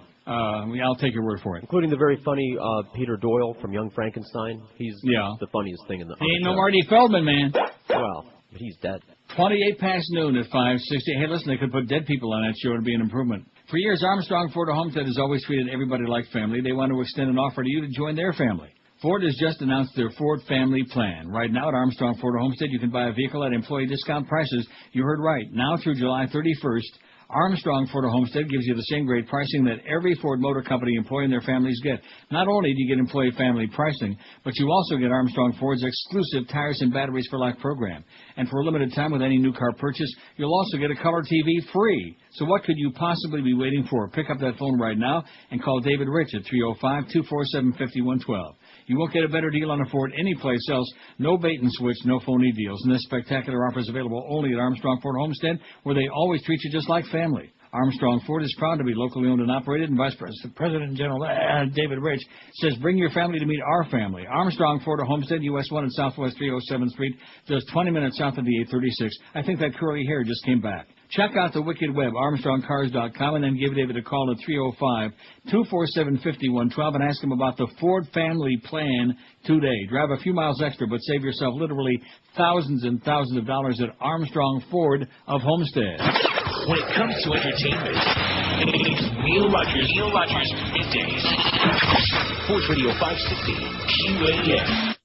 I'll take your word for it. Including the very funny Peter Doyle from Young Frankenstein. He's the funniest thing in the... He ain't no Marty Feldman, man. Well, but he's dead. 28 past noon at 5:60. Hey, listen, they could put dead people on that show. It'd be an improvement. For years, Armstrong Ford Homestead has always treated everybody like family. They want to extend an offer to you to join their family. Ford has just announced their Ford Family Plan. Right now at Armstrong Ford Homestead, you can buy a vehicle at employee discount prices. You heard right. Now through July 31st, Armstrong Ford Homestead gives you the same great pricing that every Ford Motor Company employee and their families get. Not only do you get employee family pricing, but you also get Armstrong Ford's exclusive Tires and Batteries for Life program. And for a limited time with any new car purchase, you'll also get a color TV free. So what could you possibly be waiting for? Pick up that phone right now and call David Rich at 305-247-5112. You won't get a better deal on a Ford anyplace else. No bait and switch, no phony deals. And this spectacular offer is available only at Armstrong Ford Homestead, where they always treat you just like family. Armstrong Ford is proud to be locally owned and operated, and Vice President and General David Rich says, bring your family to meet our family. Armstrong Ford Homestead, US 1 and Southwest 307th Street, just 20 minutes south of the 836. I think that curly hair just came back. Check out the wicked web, ArmstrongCars.com, and then give David a call at 305-247-5112 and ask him about the Ford Family Plan today. Drive a few miles extra, but save yourself literally thousands and thousands of dollars at Armstrong Ford of Homestead. When it comes to entertainment, it's Neil Rogers Middays. Sports Radio 560, QAM.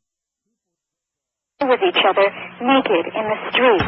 With each other, naked in the street.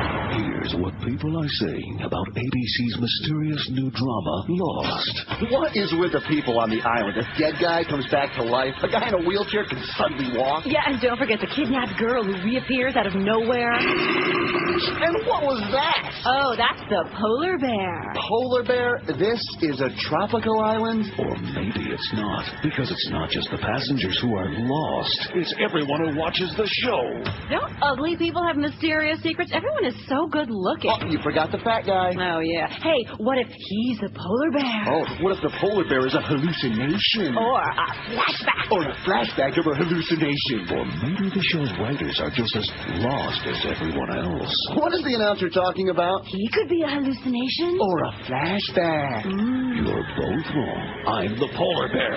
Here's what people are saying about ABC's mysterious new drama, Lost. What is with the people on the island? A dead guy comes back to life. A guy in a wheelchair can suddenly walk. Yeah, and don't forget the kidnapped girl who reappears out of nowhere. And what was that? Oh, that's the polar bear. Polar bear? This is a tropical island? Or maybe it's not, because it's not just the passengers who are lost. It's everyone who watches the show. Don't ugly people have mysterious secrets? Everyone is so good looking. Oh, you forgot the fat guy. Oh, yeah. Hey, what if he's a polar bear? Oh, what if the polar bear is a hallucination? Or a flashback. Or a flashback of a hallucination. Or maybe the show's writers are just as lost as everyone else. What is the announcer talking about? He could be a hallucination. Or a flashback. You're both wrong. I'm the polar bear.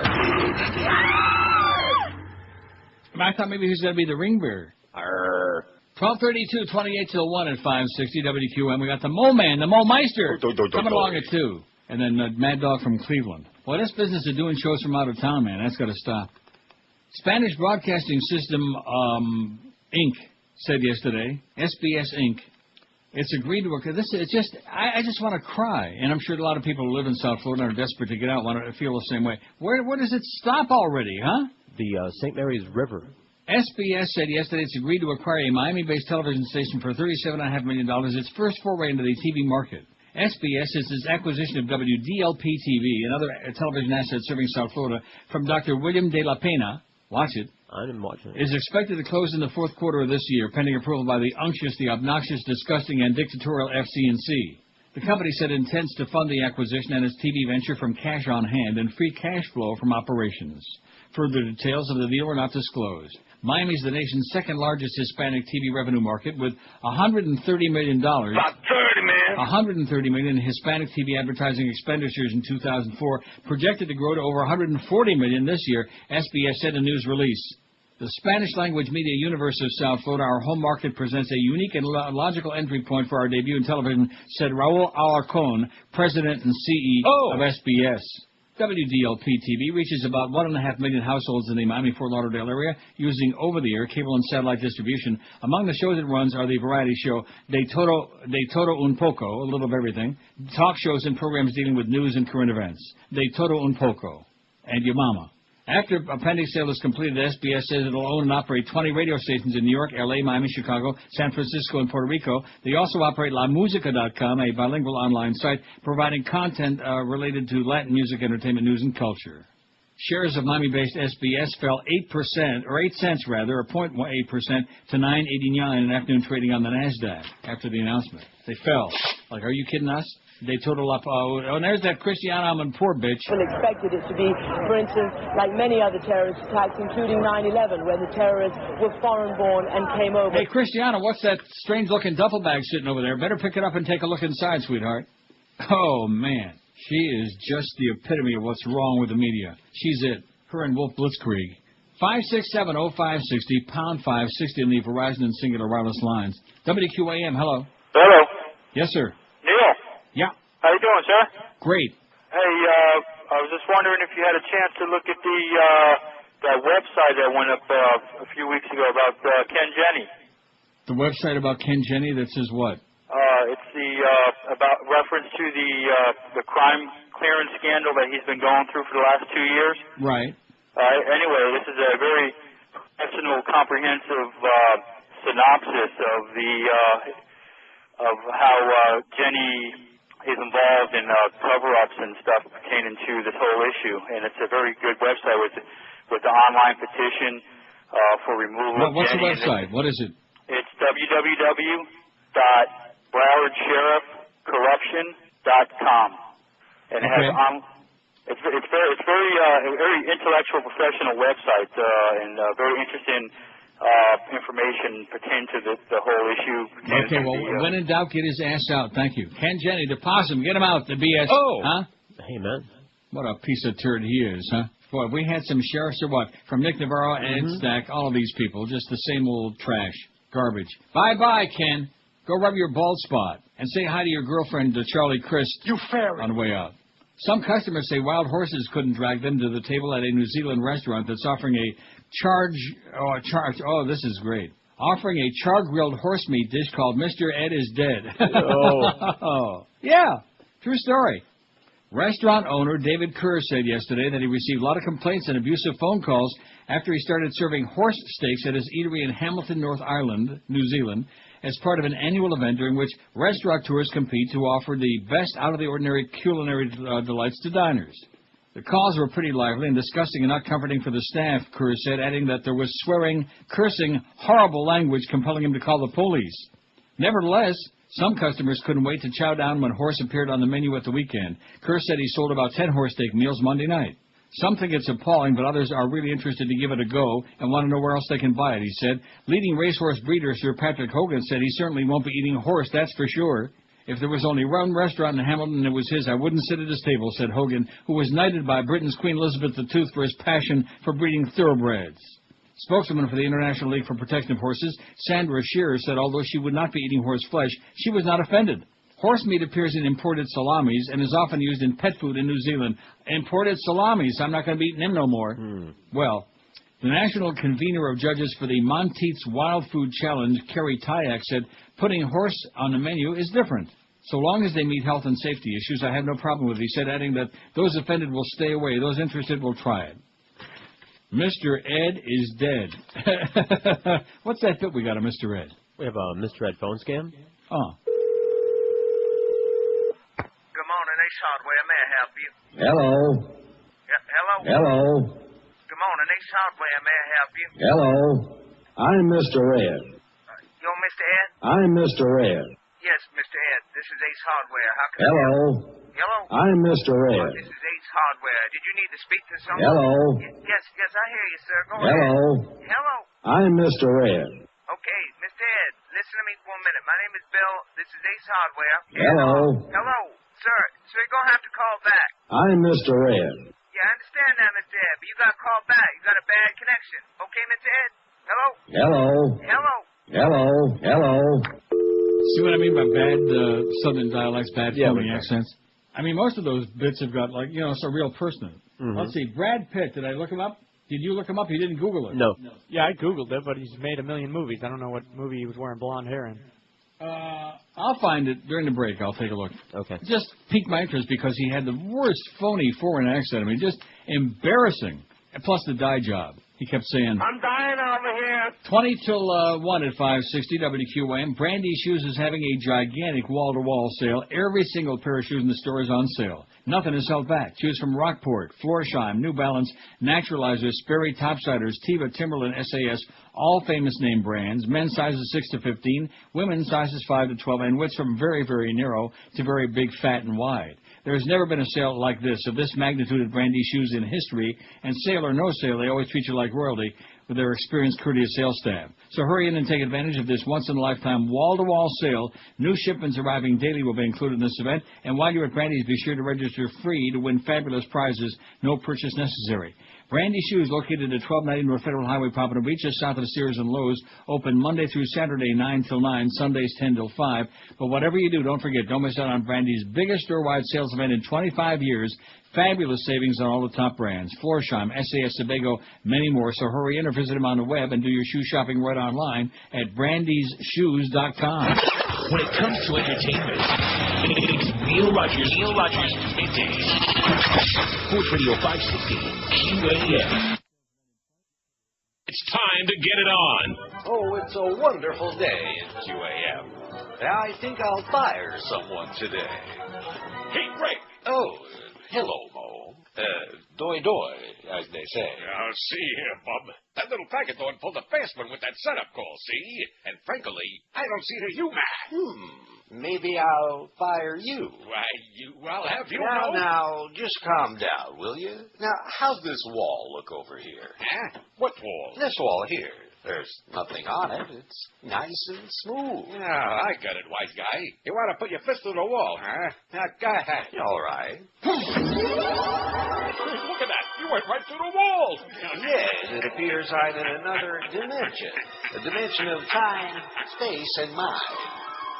I thought maybe he was going to be the ring bearer. 12:32, 28 till 1 at 560 WQM. We got the Mo Man, the Mo Meister, coming along at 2. And then Mad Dog from Cleveland. Well, this business of doing shows from out of town, man, that's got to stop. Spanish Broadcasting System, Inc. said yesterday, SBS Inc., it's agreed to work. I just want to cry. And I'm sure a lot of people who live in South Florida are desperate to get out, want to feel the same way. Where does it stop already, huh? The St. Mary's River. SBS said yesterday it's agreed to acquire a Miami-based television station for $37.5 million, its first foray into the TV market. SBS is its acquisition of WDLP-TV, another television asset serving South Florida, from Dr. William De La Pena. Watch it. I didn't watch it. Is expected to close in the fourth quarter of this year, pending approval by the unctuous, the obnoxious, disgusting, and dictatorial FCNC. The company said it intends to fund the acquisition and its TV venture from cash on hand and free cash flow from operations. Further details of the deal are not disclosed. Miami is the nation's second-largest Hispanic TV revenue market with $130 million. About 30, man. $130 million in Hispanic TV advertising expenditures in 2004, projected to grow to over $140 million this year, SBS said in a news release. The Spanish-language media universe of South Florida, our home market, presents a unique and logical entry point for our debut in television, said Raul Alarcón, president and CEO of SBS. WDLP-TV reaches about 1.5 million households in the Miami-Fort Lauderdale area using over-the-air cable and satellite distribution. Among the shows it runs are the variety show De Todo Un Poco, a little of everything, talk shows and programs dealing with news and current events, De Todo Un Poco, and Your Mama. After a pending sale is completed, SBS says it will own and operate 20 radio stations in New York, L.A., Miami, Chicago, San Francisco, and Puerto Rico. They also operate LaMusica.com, a bilingual online site providing content related to Latin music, entertainment, news, and culture. Shares of Miami-based SBS fell 8%, or 8 cents rather, or 0.8% to $9.89 in afternoon trading on the NASDAQ after the announcement. They fell. Like, are you kidding us? They total up. Oh, and there's that Cristiano poor bitch. Expected it to be, for instance, like many other terrorist attacks, including 9/11, where the terrorists were foreign-born and came over. Hey, Cristiano, what's that strange-looking duffel bag sitting over there? Better pick it up and take a look inside, sweetheart. Oh, man. She is just the epitome of what's wrong with the media. She's it. Her and Wolf Blitzkrieg. 567-0560, pound 560 in the Verizon and Singular wireless lines. WQAM, hello. Hello. Yes, sir. Neil. Yeah. How you doing, sir? Great. Hey, I was just wondering if you had a chance to look at that website that went up a few weeks ago about Ken Jenney. The website about Ken Jenney that says what? It's the about reference to the crime clearance scandal that he's been going through for the last 2 years. Right. Anyway, this is a very professional, comprehensive synopsis of how Jenney is involved in cover-ups and stuff pertaining to this whole issue, and it's a very good website with the online petition for removal of What's Jenney. the website? What is it? It's www.browardsheriffcorruption.com, and it has it's very intellectual, professional website, and very interesting information pertaining to the whole issue. Okay, well, when in doubt, get his ass out. Thank you. Ken Jenney, the possum, get him out, the BS. Oh! Huh? Hey, man. What a piece of turd he is, huh? Boy, we had some sheriffs or what? From Nick Navarro and Ed Stack, all of these people, just the same old trash, garbage. Bye-bye, Ken. Go rub your bald spot and say hi to your girlfriend, Charlie Crist, on the way out. Some customers say wild horses couldn't drag them to the table at a New Zealand restaurant that's offering a charge. Oh, this is great. offering a char-grilled horse meat dish called Mr. Ed is Dead. Oh. Yeah, true story. Restaurant owner David Kerr said yesterday that he received a lot of complaints and abusive phone calls after he started serving horse steaks at his eatery in Hamilton, North Ireland, New Zealand, as part of an annual event during which restaurateurs compete to offer the best out-of-the-ordinary culinary delights to diners. The calls were pretty lively and disgusting and not comforting for the staff, Kerr said, adding that there was swearing, cursing, horrible language compelling him to call the police. Nevertheless, some customers couldn't wait to chow down when horse appeared on the menu at the weekend. Kerr said he sold about 10 horse steak meals Monday night. Some think it's appalling, but others are really interested to give it a go and want to know where else they can buy it, he said. Leading racehorse breeder Sir Patrick Hogan said he certainly won't be eating horse, that's for sure. If there was only one restaurant in Hamilton and it was his, I wouldn't sit at his table, said Hogan, who was knighted by Britain's Queen Elizabeth II for his passion for breeding thoroughbreds. Spokeswoman for the International League for Protection of Horses, Sandra Shearer, said although she would not be eating horse flesh, she was not offended. Horse meat appears in imported salamis and is often used in pet food in New Zealand. Imported salamis, I'm not going to be eating them no more. Well, the national convener of judges for the Monteith's Wild Food Challenge, Kerry Tyack, said putting horse on the menu is different. So long as they meet health and safety issues, I have no problem with it, he said, adding that those offended will stay away. Those interested will try it. Mr. Ed is dead. What's that bit we got on Mr. Ed? We have a Mr. Ed phone scam. Oh. Good morning, Ace Hardware. May I help you? Hello. Hello? Hello. Good morning, Ace Hardware. May I help you? Hello. I'm Mr. Ed. You're Mr. Ed? I'm Mr. Ed. Yes, Mr. Ed. This is Ace Hardware. How can I Hello. help you? Hello? I'm Mr. Oh, Ed. this is Ace Hardware. Did you need to speak to someone? Hello. Yes, I hear you, sir. Go Hello. ahead. Hello? I'm Mr. Ed. Okay, Mr. Ed, listen to me for a minute. My name is Bill. This is Ace Hardware. Hello. Hello? Sir, you're going to have to call back. I'm Mr. Ed. Yeah, I understand that, Mr. Ed, but you got to call back. You got a bad connection. Okay, Mr. Ed? Hello? Hello. Hello? Hello. Hello. See what I mean by bad southern dialects, bad Yeah, phony we know. accents? I mean, most of those bits have got, like, it's a real person in it. Mhm. Let's see, Brad Pitt, did I look him up? Did you look him up? You didn't Google it. No. Yeah, I Googled it, but he's made a million movies. I don't know what movie he was wearing blonde hair in. I'll find it during the break. I'll take a look. Okay. Just piqued my interest because he had the worst phony foreign accent. I mean, just embarrassing. And plus the dye job. He kept saying, I'm dying over here. 20 till 1 at 560 WQAM. Brandy Shoes is having a gigantic wall-to-wall sale. Every single pair of shoes in the store is on sale. Nothing is held back. Choose from Rockport, Florsheim, New Balance, Naturalizer, Sperry, Topsiders, Teva, Timberland, SAS, all famous name brands. Men's sizes 6 to 15, women's sizes 5 to 12, and widths from very, very narrow to very big, fat, and wide. There has never been a sale like this, of this magnitude at Brandy Shoes in history, and sale or no sale, they always treat you like royalty with their experienced, courteous sales staff. So hurry in and take advantage of this once-in-a-lifetime wall-to-wall sale. New shipments arriving daily will be included in this event, and while you're at Brandy's, be sure to register free to win fabulous prizes, no purchase necessary. Brandy Shoes, located at 1290 North Federal Highway, Pompano Beach, just south of Sears and Lowe's, open Monday through Saturday, 9 till 9, Sundays 10 till 5. But whatever you do, don't forget, don't miss out on Brandy's biggest store-wide sales event in 25 years. Fabulous savings on all the top brands. Florsheim, SAS, Sebago, many more. So hurry in or visit them on the web and do your shoe shopping right online at brandysshoes.com. When it comes to entertainment, it's Neil Rogers. Neil Rogers Middays. Sports Radio 560 QAM. It's time to get it on. Oh, it's a wonderful day in QAM. I think I'll fire someone today. Hey, Greg. Oh, hello, Mo. Doi doi, as they say. Now, see here, Bub. That little packethorn pulled a fast one with that setup call, see? And frankly, I don't see the humor. Maybe I'll fire you. Why, I'll have you Now, know. now, just calm down, will you? Now, how's this wall look over here? Huh? What wall? This wall here. There's nothing on it. It's nice and smooth. Yeah, I got it, wise guy. You want to put your fist through the wall, huh? Now, go ahead. All right. Look at that. You went right through the wall. Yes, it appears I'm in another dimension. A dimension of time, space, and mind.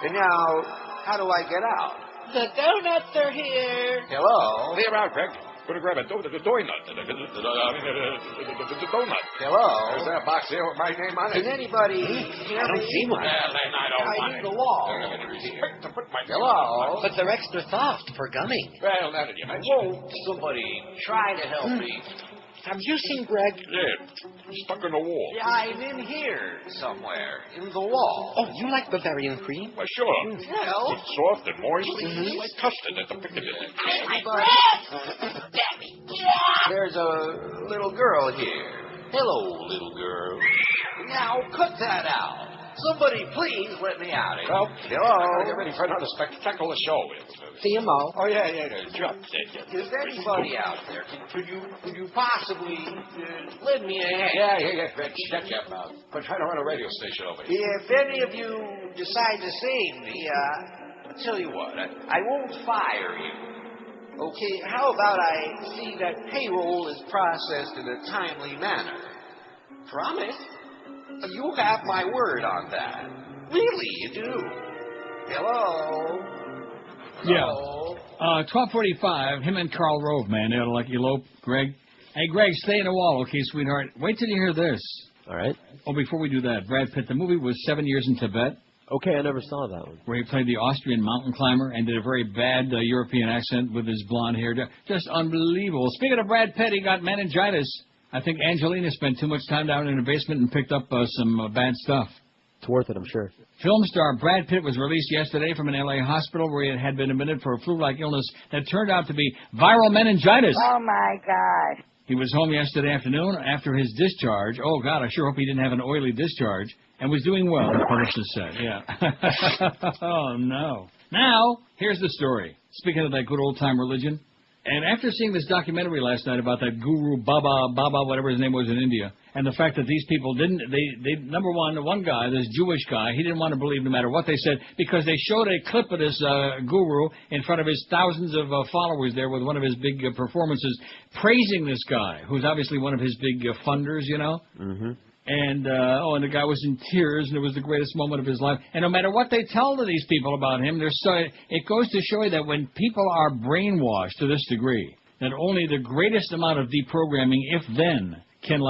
And now, how do I get out? The donuts are here. Hello? Clear out, Greg. Gonna grab a donut. The donut. Hello? There's that box there with my name on it. Can anybody hear I don't me? see one. Well, then I don't want need it. the wall. Respect to put my Hello? But they're extra soft for gumming. Well, now that you mention Won't somebody try to help me? Have you seen Greg? Yeah, stuck in the wall. Yeah, I'm in here somewhere, in the wall. Oh, you like Bavarian cream? Well, sure. Well, It's soft and moist. Like custard at the Piccadilly. there's a little girl here. Hello, little girl. Now, cut that out. Somebody please let me out of here. Well, Hello? get ready for another spectacular show. CMO. Oh, yeah. Jump. Is anybody out there? Could you possibly lend me a hand? Yeah. Greg, shut your mouth. I'm trying to run a radio station over here. If any of you decide to save me, I'll tell you what, I won't fire you. Okay, how about I see that payroll is processed in a timely manner? Promise? You have my word on that. Really, you do. Hello? Yeah. 12:45. Him and Karl Rove, man. They ought to like elope. Greg. Hey, Greg, stay in the wall, okay, sweetheart. Wait till you hear this. All right. Oh, before we do that, Brad Pitt. The movie was 7 Years in Tibet. Okay, I never saw that one. Where he played the Austrian mountain climber and did a very bad European accent with his blonde hair. Just unbelievable. Speaking of Brad Pitt, he got meningitis. I think Angelina spent too much time down in the basement and picked up some bad stuff. It's worth it, I'm sure. Film star Brad Pitt was released yesterday from an L.A. hospital where he had been admitted for a flu-like illness that turned out to be viral meningitis. Oh, my God. He was home yesterday afternoon after his discharge. Oh, God, I sure hope he didn't have an oily discharge. And was doing well, the publicist said. Yeah. Oh, no. Now, here's the story. Speaking of that good old-time religion. And after seeing this documentary last night about that guru Baba, whatever his name was in India, and the fact that these people didn't, number one, the one guy, this Jewish guy, he didn't want to believe no matter what they said because they showed a clip of this guru in front of his thousands of followers there with one of his big performances praising this guy, who's obviously one of his big funders, you know? Mm-hmm. And the guy was in tears, and it was the greatest moment of his life. And no matter what they tell to these people about him, it goes to show you that when people are brainwashed to this degree, that only the greatest amount of deprogramming, if then, can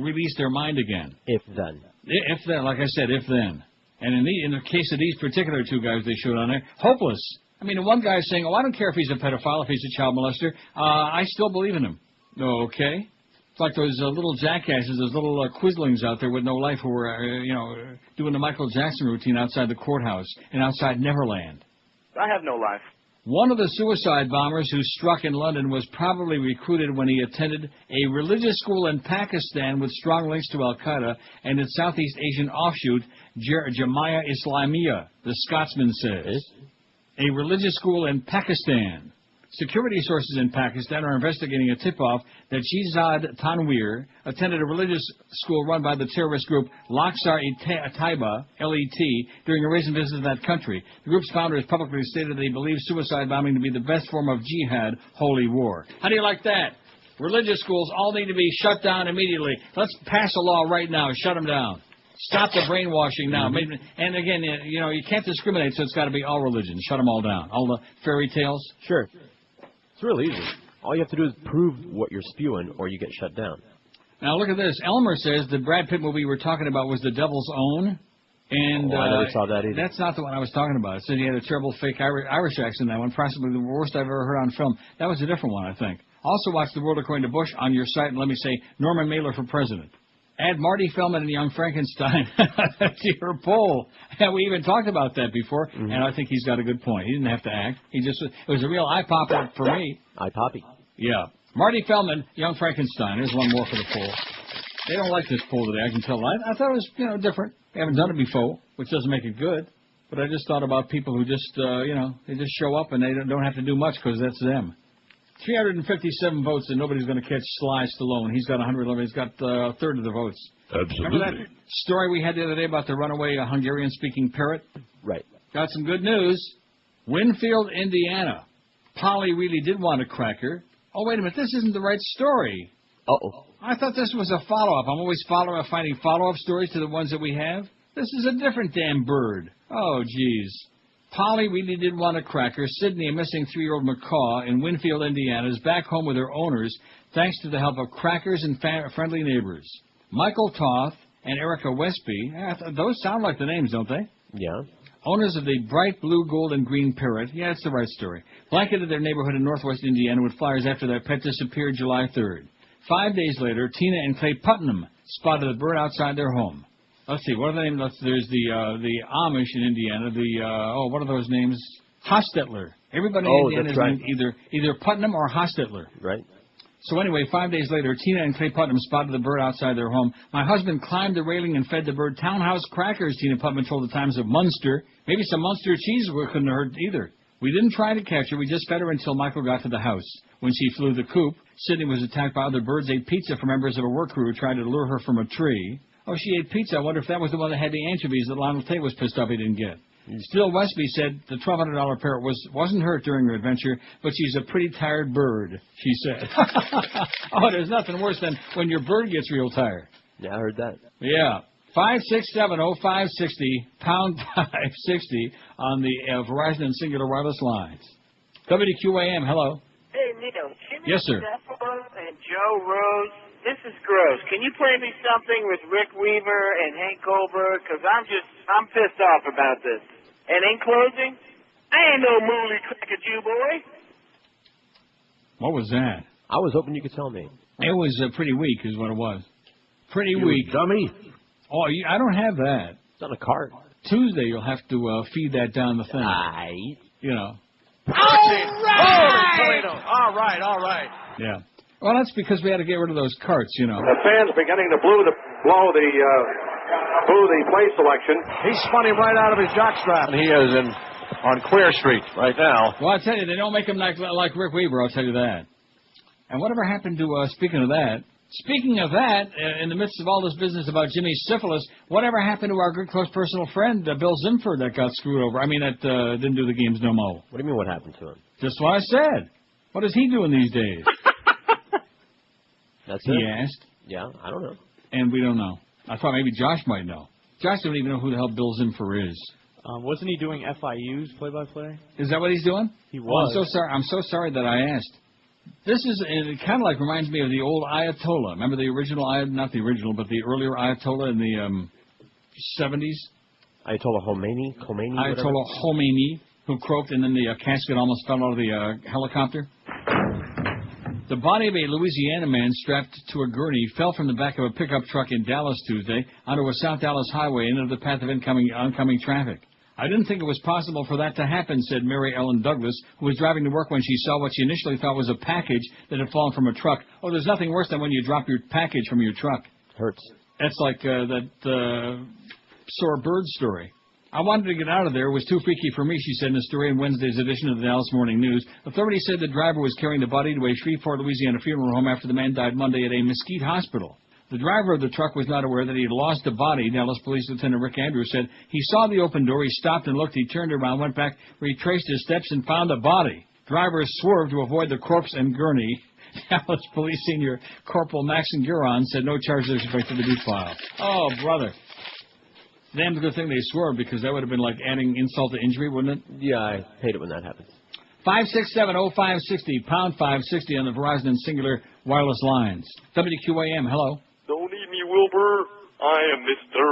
release their mind again. If then. If then, like I said, if then. And in the case of these particular two guys they showed on there, hopeless. I mean, the one guy is saying, I don't care if he's a pedophile, if he's a child molester, I still believe in him. Okay. It's like those little jackasses, those little quislings out there with no life who were, doing the Michael Jackson routine outside the courthouse and outside Neverland. I have no life. One of the suicide bombers who struck in London was probably recruited when he attended a religious school in Pakistan with strong links to Al-Qaeda and its Southeast Asian offshoot, Jamia Islamiyah, the Scotsman says. A religious school in Pakistan. Security sources in Pakistan are investigating a tip-off that Shehzad Tanweer attended a religious school run by the terrorist group Lakhsar-e-Taiba, LET, during a recent visit to that country. The group's founder has publicly stated that he believes suicide bombing to be the best form of jihad, holy war. How do you like that? Religious schools all need to be shut down immediately. Let's pass a law right now. Shut them down. Stop the brainwashing now. And again, you can't discriminate, so it's got to be all religions. Shut them all down. All the fairy tales. Sure. It's really easy. All you have to do is prove what you're spewing, or you get shut down. Now, look at this. Elmer says the Brad Pitt movie we're talking about was The Devil's Own. And I never saw that either. That's not the one I was talking about. It said he had a terrible fake Irish accent in that one, possibly the worst I've ever heard on film. That was a different one, I think. Also watch The World According to Bush on your site, and let me say, Norman Mailer for president. Add Marty Feldman and Young Frankenstein to your poll. And we even talked about that before, and I think he's got a good point. He didn't have to act. It was a real eye-popper for me. Eye-poppy. Yeah. Marty Feldman, Young Frankenstein. There's one more for the poll. They don't like this poll today, I can tell. I thought it was, different. They haven't done it before, which doesn't make it good. But I just thought about people who just, they just show up and they don't have to do much because that's them. 357 votes, and nobody's going to catch Sly Stallone. He's got 111. He's got a third of the votes. Absolutely. Remember that story we had the other day about the runaway Hungarian-speaking parrot? Right. Got some good news. Winfield, Indiana. Polly really did want a cracker. Oh, wait a minute. This isn't the right story. Uh-oh. I thought this was a follow-up. I'm always finding follow-up stories to the ones that we have. This is a different damn bird. Oh, geez. Polly really did want a cracker. Sydney, a missing 3-year-old macaw in Winfield, Indiana, is back home with her owners thanks to the help of crackers and friendly neighbors. Michael Toth and Erica Westby, those sound like the names, don't they? Yeah. Owners of the bright blue, gold, and green parrot, yeah, it's the right story, blanketed their neighborhood in northwest Indiana with flyers after their pet disappeared July 3rd. 5 days later, Tina and Clay Putnam spotted the bird outside their home. Let's see, what are the names? There's the Amish in Indiana, what are those names? Hostetler. Everybody in Indiana is named either Putnam or Hostetler. Right. So anyway, 5 days later, Tina and Clay Putnam spotted the bird outside their home. My husband climbed the railing and fed the bird townhouse crackers, Tina Putnam told the Times of Munster. Maybe some Munster cheese couldn't hurt either. We didn't try to catch her. We just fed her until Michael got to the house. When she flew the coop, Sydney was attacked by other birds, ate pizza from members of a work crew who tried to lure her from a tree. Oh, she ate pizza. I wonder if that was the one that had the anchovies that Lionel Tate was pissed off he didn't get. Still, Westby said the $1,200 parrot wasn't hurt during her adventure, but she's a pretty tired bird, she said. Oh, there's nothing worse than when your bird gets real tired. Yeah, I heard that. Yeah. 5670560, pound 560 on the Verizon and Singular Wireless lines. WQAM, hello. Hey, Neil. Jimmy Yes, sir. Stefano and Joe Rose. This is gross. Can you play me something with Rick Weaver and Hank Goldberg? Because I'm pissed off about this. And in closing, I ain't no mooly cracker Jew boy. What was that? I was hoping you could tell me. It was pretty weak is what it was. Pretty You weak. dummy. Oh, I don't have that. It's on a cart. Tuesday you'll have to feed that down the thing. Right. You know. All right. Yeah. Well, that's because we had to get rid of those carts, you know. The fans beginning to blow the play selection. He's spun him right out of his jockstrap. He is on Queer Street right now. Well, I tell you, they don't make him like Rick Weaver, I'll tell you that. And whatever happened to, speaking of that, in the midst of all this business about Jimmy's syphilis, whatever happened to our good, close personal friend, Bill Zimford, that got screwed over? I mean, that didn't do the games no more. What do you mean what happened to him? Just what I said. What is he doing these days? That's he it? asked. Yeah, I don't know. And we don't know. I thought maybe Josh might know. Josh doesn't even know who the hell Bill Zimfer is. Wasn't he doing FIU's play-by-play? Is that what he's doing? He was. Oh, I'm so sorry that I asked. This is, it kind of like reminds me of the old Ayatollah. Remember the original, not the original, but the earlier Ayatollah in the 70s? Ayatollah Khomeini? Ayatollah Khomeini, who croaked and then the casket almost fell out of the helicopter. The body of a Louisiana man strapped to a gurney fell from the back of a pickup truck in Dallas Tuesday onto a South Dallas highway into the path of oncoming traffic. I didn't think it was possible for that to happen, said Mary Ellen Douglas, who was driving to work when she saw what she initially thought was a package that had fallen from a truck. Oh, there's nothing worse than when you drop your package from your truck. Hurts. That's like that sore bird story. I wanted to get out of there. It was too freaky for me, she said in a story in Wednesday's edition of the Dallas Morning News. Authorities said the driver was carrying the body to a Shreveport, Louisiana funeral home after the man died Monday at a Mesquite hospital. The driver of the truck was not aware that he had lost the body. Dallas Police Lieutenant Rick Andrews said he saw the open door, he stopped and looked, he turned around, went back, retraced his steps, and found the body. Driver swerved to avoid the corpse and gurney. Dallas Police Senior Corporal Maxon Guron said no charges are expected to be filed. Oh, brother. Damn good thing they swerved, because that would have been like adding insult to injury, wouldn't it? Yeah, I hate it when that happens. 5670560, pound 560 on the Verizon and Singular wireless lines. WQAM, hello. Don't need me, Wilbur. I am Mr.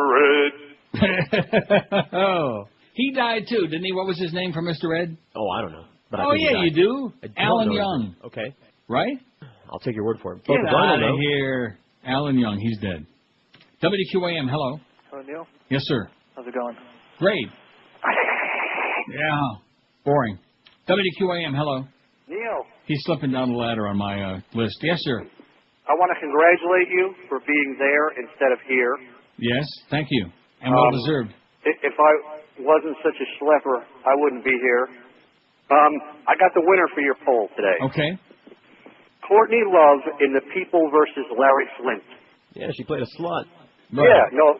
Ed. Oh, he died too, didn't he? What was his name for Mr. Ed? Oh, I don't know. But I oh, think he yeah, died. you do. Alan know Young. his name. Okay. Right? I'll take your word for it. Get Both out know. of here. Alan Young, he's dead. WQAM, hello. Hello, Neil. Yes, sir. How's it going? Great. Yeah. Boring. WQAM, hello. Neil, He's slipping down the ladder on my list. Yes, sir. I want to congratulate you for being there instead of here. Yes, thank you. And well deserved. If I wasn't such a schlepper, I wouldn't be here. I got the winner for your poll today. Okay. Courtney Love in The People versus Larry Flint. Yeah, she played a slut. Right. Yeah, no,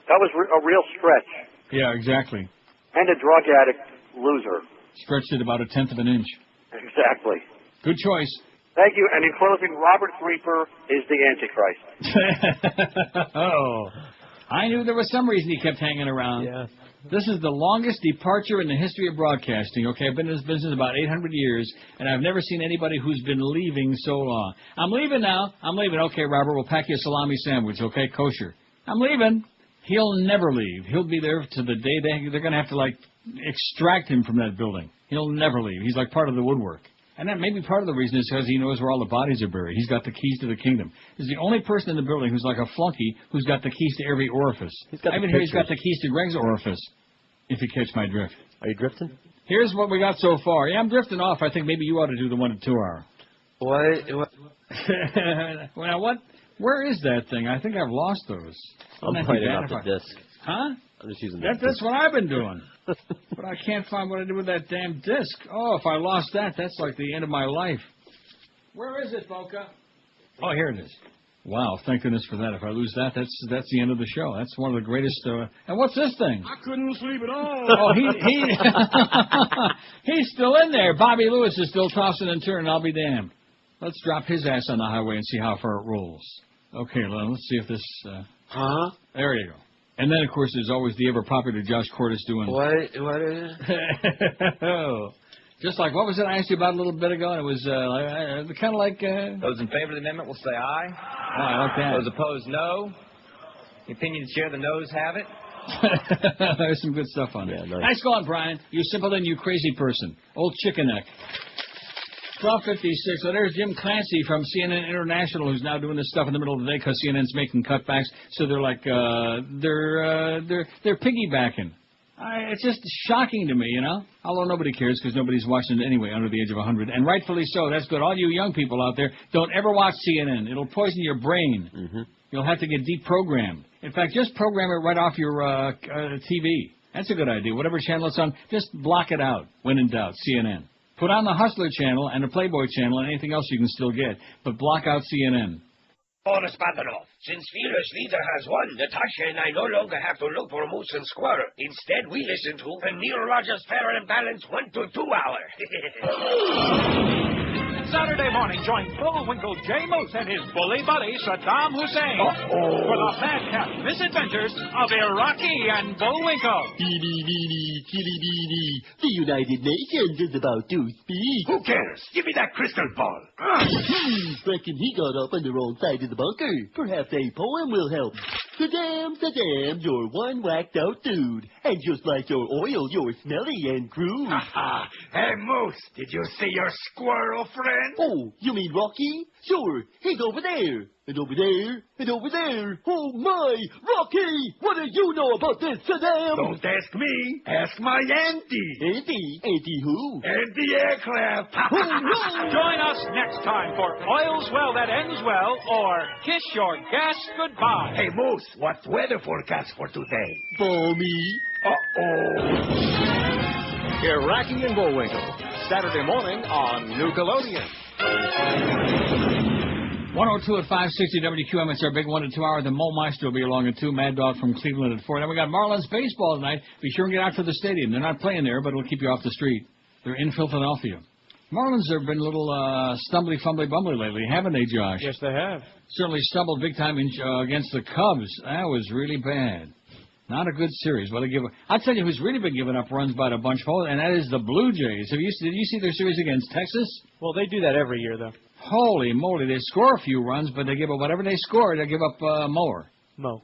that was a real stretch. Yeah, exactly. And a drug addict loser. Stretched it about 1/10 of an inch. Exactly. Good choice. Thank you. And in closing, Robert Threeper is the Antichrist. Oh. I knew there was some reason he kept hanging around. Yeah. This is the longest departure in the history of broadcasting. Okay, I've been in this business about 800 years, and I've never seen anybody who's been leaving so long. I'm leaving now. I'm leaving. Okay, Robert, we'll pack you a salami sandwich, okay, kosher. I'm leaving. He'll never leave. He'll be there to the day they're going to have to, like, extract him from that building. He'll never leave. He's like part of the woodwork. And that may be part of the reason is because he knows where all the bodies are buried. He's got the keys to the kingdom. He's the only person in the building who's like a flunky who's got the keys to every orifice. I even hear he's got the keys to Greg's orifice, if you catch my drift. Are you drifting? Here's what we got so far. Yeah, I'm drifting off. I think maybe you ought to do the 1 to 2 hour. What? Well, what? Where is that thing? I think I've lost those. I'm playing off the disc. Huh? I'm just using That's what I've been doing. But I can't find what I did with that damn disc. Oh, if I lost that, that's like the end of my life. Where is it, Boca? Oh, here it is. Wow, thank goodness for that. If I lose that, that's the end of the show. That's one of the greatest. And what's this thing? I couldn't sleep at all. Oh, he's still in there. Bobby Lewis is still tossing and turning. I'll be damned. Let's drop his ass on the highway and see how far it rolls. Okay, let's see if this. There you go. And then, of course, there's always the ever-popular Josh Cordes doing... What is it? Just like, what was it I asked you about a little bit ago? And it was kind of like... Those in favor of the amendment will say aye. Oh, I like that. Those opposed, no. The opinion share, the noes have it. There's some good stuff on there. Yeah, Nice going, Brian. You simpleton, you crazy person. Old chicken neck. 12:56. So there's Jim Clancy from CNN International, who's now doing this stuff in the middle of the day because CNN's making cutbacks. So they're like they're piggybacking. It's just shocking to me, you know. Although nobody cares because nobody's watching it anyway under the age of 100, and rightfully so. That's good. All you young people out there, don't ever watch CNN. It'll poison your brain. Mm-hmm. You'll have to get deprogrammed. In fact, just program it right off your TV. That's a good idea. Whatever channel it's on, just block it out. When in doubt, CNN. Put on the Hustler channel and the Playboy channel and anything else you can still get, but block out CNN. Boris Badenov, since Wheeler's leader has won, Natasha and I no longer have to look for a moose and squirrel. Instead, we listen to the Neil Rogers Fair and Balanced 1 to 2 hour. Saturday morning, join Bullwinkle J. Moose and his bully buddy, Saddam Hussein, for the madcap misadventures of Iraqi and Bullwinkle. Beanie, beanie, kitty beanie. The United Nations is about to speak. Who cares? Give me that crystal ball. Reckon he got up on the wrong side of the bunker. Perhaps a poem will help. Saddam, you're one whacked out dude. And just like your oil, you're smelly and crude. Hey, Moose, did you see your squirrel friend? Oh, you mean Rocky? Sure, he's over there. And over there, and over there. Oh, my! Rocky! What do you know about this, Saddam? Don't ask me. Ask my auntie. Auntie? Auntie who? Auntie Aircraft. Oh, no! Join us next time for Oil's Well That Ends Well or Kiss Your Gas Goodbye. Hey, Moose, what's weather forecast for today? Balmy. Iraqi and Bullwinkle, Saturday morning on Nickelodeon. 102 at 560 WQM. It's our big 1 to 2 hour. The Mo Meister will be along at 2. Mad Dog from Cleveland at 4. Then we got Marlins baseball tonight. Be sure and get out to the stadium. They're not playing there, but it'll keep you off the street. They're in Philadelphia. Marlins have been a little stumbly, fumbly, bumbly lately, haven't they, Josh? Yes, they have. Certainly stumbled big time against the Cubs. That was really bad. Not a good series. Well, I'll tell you who's really been giving up runs by the bunch, and that is the Blue Jays. Did you see their series against Texas? Well, they do that every year, though. Holy moly, they score a few runs, but they give up whatever they score, they give up more. Mo.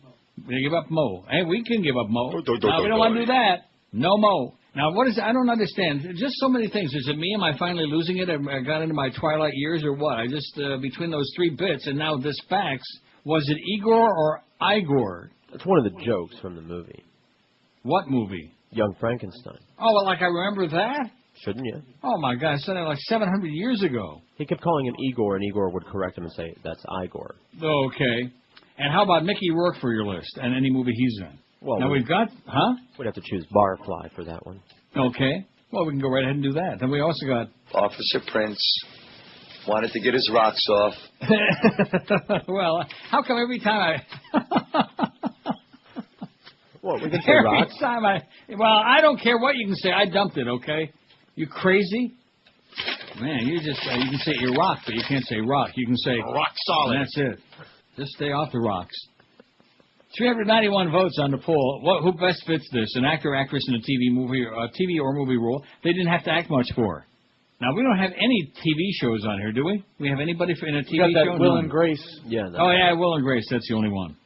They give up Mo. Hey, we can give up Mo. No, we don't want to do that. No Mo. Now, what is it? I don't understand. Just so many things. Is it me? Am I finally losing it? I got into my twilight years or what? I just, between those 3 bits and now this fax, was it Igor or Igor? That's one of the jokes from the movie. What movie? Young Frankenstein. Oh, well, like I remember that? Shouldn't you? Oh, my God. I said it like 700 years ago. He kept calling him Igor, and Igor would correct him and say, that's Igor. Okay. And how about Mickey Rourke for your list and any movie he's in? Well, now we've got, We'd have to choose Barfly for that one. Okay. Well, we can go right ahead and do that. Then we also got... Officer Prince wanted to get his rocks off. Well, how come every time What, we can say rocks? Well, I don't care what you can say. I dumped it, okay? You crazy? Man, you can say Iraq, but you can't say rock. You can say... Rock solid. That's it. Just stay off the rocks. 391 votes on the poll. Who best fits this? An actor, actress in a TV or movie role they didn't have to act much for. Now, we don't have any TV shows on here, do we? We have anybody in a TV got that show? Will and Grace. Yeah. Oh, yeah, Will and Grace. That's the only one.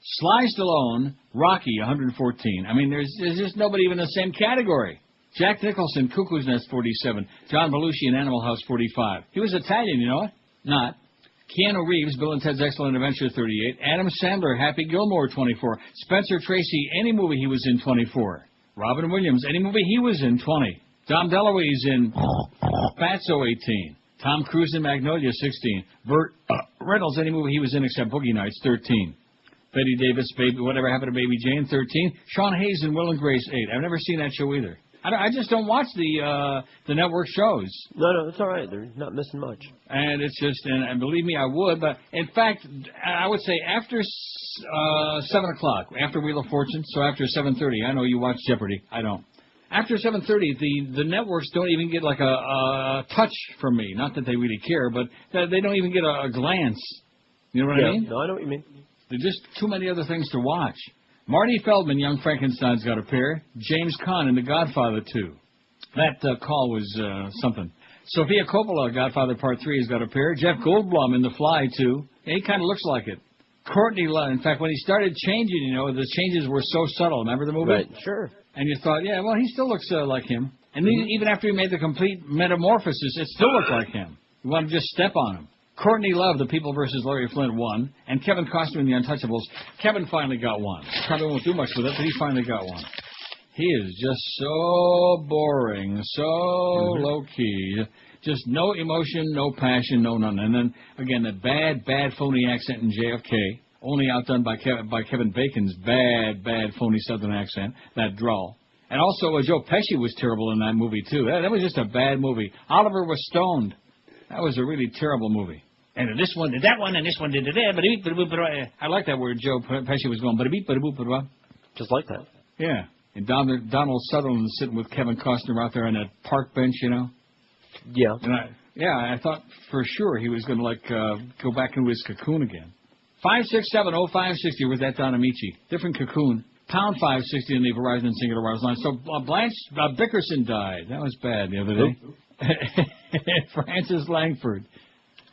Sly Stallone, Rocky, 114. I mean, there's just nobody even in the same category. Jack Nicholson, Cuckoo's Nest, 47. John Belushi in Animal House, 45. He was Italian, you know it? Not. Keanu Reeves, Bill and Ted's Excellent Adventure, 38. Adam Sandler, Happy Gilmore, 24. Spencer Tracy, any movie he was in, 24. Robin Williams, any movie he was in, 20. Dom DeLuise in Fatso, 18. Tom Cruise in Magnolia, 16. Burt Reynolds, any movie he was in except Boogie Nights, 13. Betty Davis, Whatever Happened to Baby Jane, 13. Sean Hayes in Will and Grace, 8. I've never seen that show either. I just don't watch the network shows. No, it's all right. They're not missing much. And it's just, and believe me, I would. But in fact, I would say after 7 o'clock, after Wheel of Fortune, so after 7:30. I know you watch Jeopardy. I don't. After 7:30, the networks don't even get like a touch from me. Not that they really care, but they don't even get a glance. You know what I mean? No, I know what you mean. There's just too many other things to watch. Marty Feldman, Young Frankenstein's got a pair. James Caan in The Godfather 2. That call was something. Sofia Coppola, Godfather Part 3, has got a pair. Jeff Goldblum in The Fly 2. He kind of looks like it. Courtney Love. In fact, when he started changing, you know, the changes were so subtle. Remember the movie? Right, sure. And you thought, yeah, well, he still looks like him. And even after he made the complete metamorphosis, it still looked like him. You want to just step on him. Courtney Love, The People vs. Larry Flint, won. And Kevin Costner in The Untouchables. Kevin finally got one. Probably won't do much with it, but he finally got one. He is just so boring, so low-key. Just no emotion, no passion, no nothing. And then, again, that bad, phony accent in JFK, only outdone by Kevin Bacon's bad, phony Southern accent, that drawl. And also, Joe Pesci was terrible in that movie, too. That was just a bad movie. Oliver was stoned. That was a really terrible movie. And this one did that one, and this one did that. I like that word Joe Pesci was going. Just like that. Yeah. And Donald Sutherland sitting with Kevin Costner out there on that park bench, you know. Yeah. And I thought for sure he was going to go back into his cocoon again. 5670560 was that Don Amici. Different cocoon. Pound 560 in the Verizon Singular Wireless line. So Blanche Bickerson died. That was bad the other day. Francis Langford.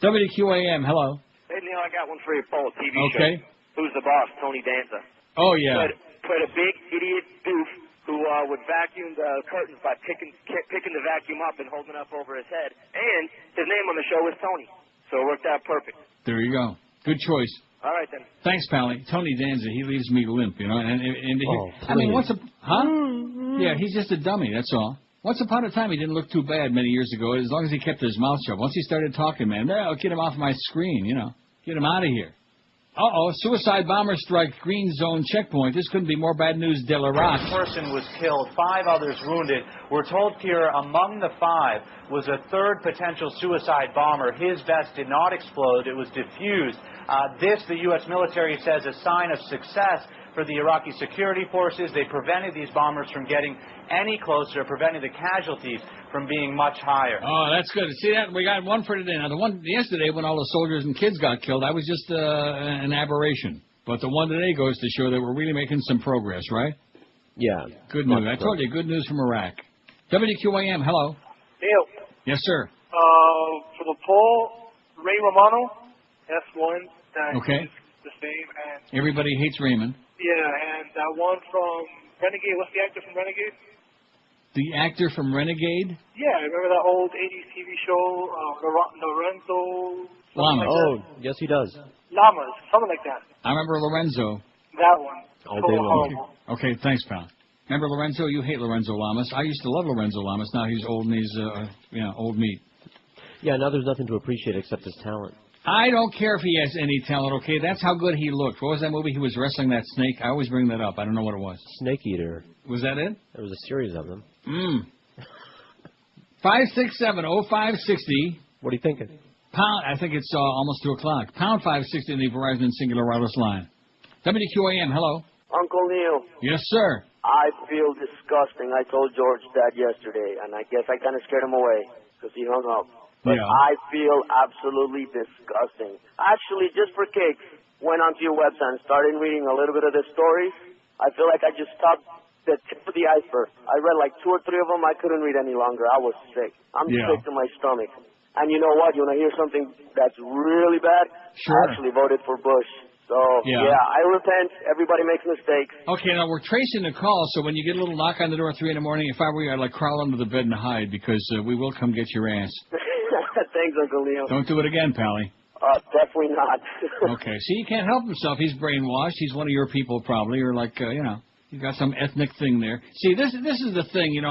WQAM, hello. Hey, Neil, I got one for you, Paul, TV show. Okay. Who's the boss? Tony Danza. Oh, yeah. Played a big idiot doof who would vacuum the curtains by picking the vacuum up and holding it up over his head. And his name on the show was Tony. So it worked out perfect. There you go. Good choice. All right, then. Thanks, Pally. Tony Danza, he leaves me limp, you know. I mean, Yeah, he's just a dummy, that's all. Once upon a time, he didn't look too bad many years ago, as long as he kept his mouth shut. Once he started talking, man, I'll get him off my screen, you know. Get him out of here. Suicide bomber strike, green zone checkpoint. This couldn't be more bad news, De La Rock. One person was killed, 5 others wounded. We're told here among the 5 was a third potential suicide bomber. His vest did not explode. It was diffused. This, the U.S. military says, a sign of success for the Iraqi security forces. They prevented these bombers from getting any closer, preventing the casualties from being much higher. Oh, that's good. See that? We got one for today. Now, the one yesterday when all the soldiers and kids got killed, that was just an aberration. But the one today goes to show that we're really making some progress, right? Yeah. Good news. I told you, good news from Iraq. WQAM, hello. Neil. Yes, sir. For the poll, Ray Romano, S1. Okay. The same. And Everybody hates Raymond. yeah, and that one from Renegade. What's the actor from Renegade? The actor from Renegade? Yeah, remember that old 80s TV show, Lorenzo? Lamas. Like yes, he does. Lamas, something like that. I remember Lorenzo. That one. All day long. Horrible. Okay, thanks, pal. Remember Lorenzo? You hate Lorenzo Lamas. I used to love Lorenzo Lamas. Now he's old and he's, old meat. Yeah, now there's nothing to appreciate except his talent. I don't care if he has any talent, okay? That's how good he looked. What was that movie? He was wrestling that snake. I always bring that up. I don't know what it was. Snake Eater. Was that it? There was a series of them. 5670560. What are you thinking? Pound. I think it's almost 2 o'clock. Pound 560 in the Verizon Singular Wireless line. WQAM, hello. Uncle Neil. Yes, sir. I feel disgusting. I told George that yesterday, and I guess I kind of scared him away because he hung up. But Yeah. I feel absolutely disgusting. Actually, just for kicks, went onto your website and started reading a little bit of the stories, I feel like I just topped the tip of the iceberg. I read like 2 or 3 of them. I couldn't read any longer. I was sick. I'm sick to my stomach. And you know what? You want to hear something that's really bad? Sure. I actually voted for Bush. So, I repent. Everybody makes mistakes. Okay, now we're tracing the call, so when you get a little knock on the door at 3 in the morning, if I were you, I'd like crawl under the bed and hide, because we will come get your ass. Thanks, Uncle Leo. Don't do it again, Pally. Definitely not. Okay, see, he can't help himself. He's brainwashed. He's one of your people, probably, or like, you got some ethnic thing there. See, this is the thing,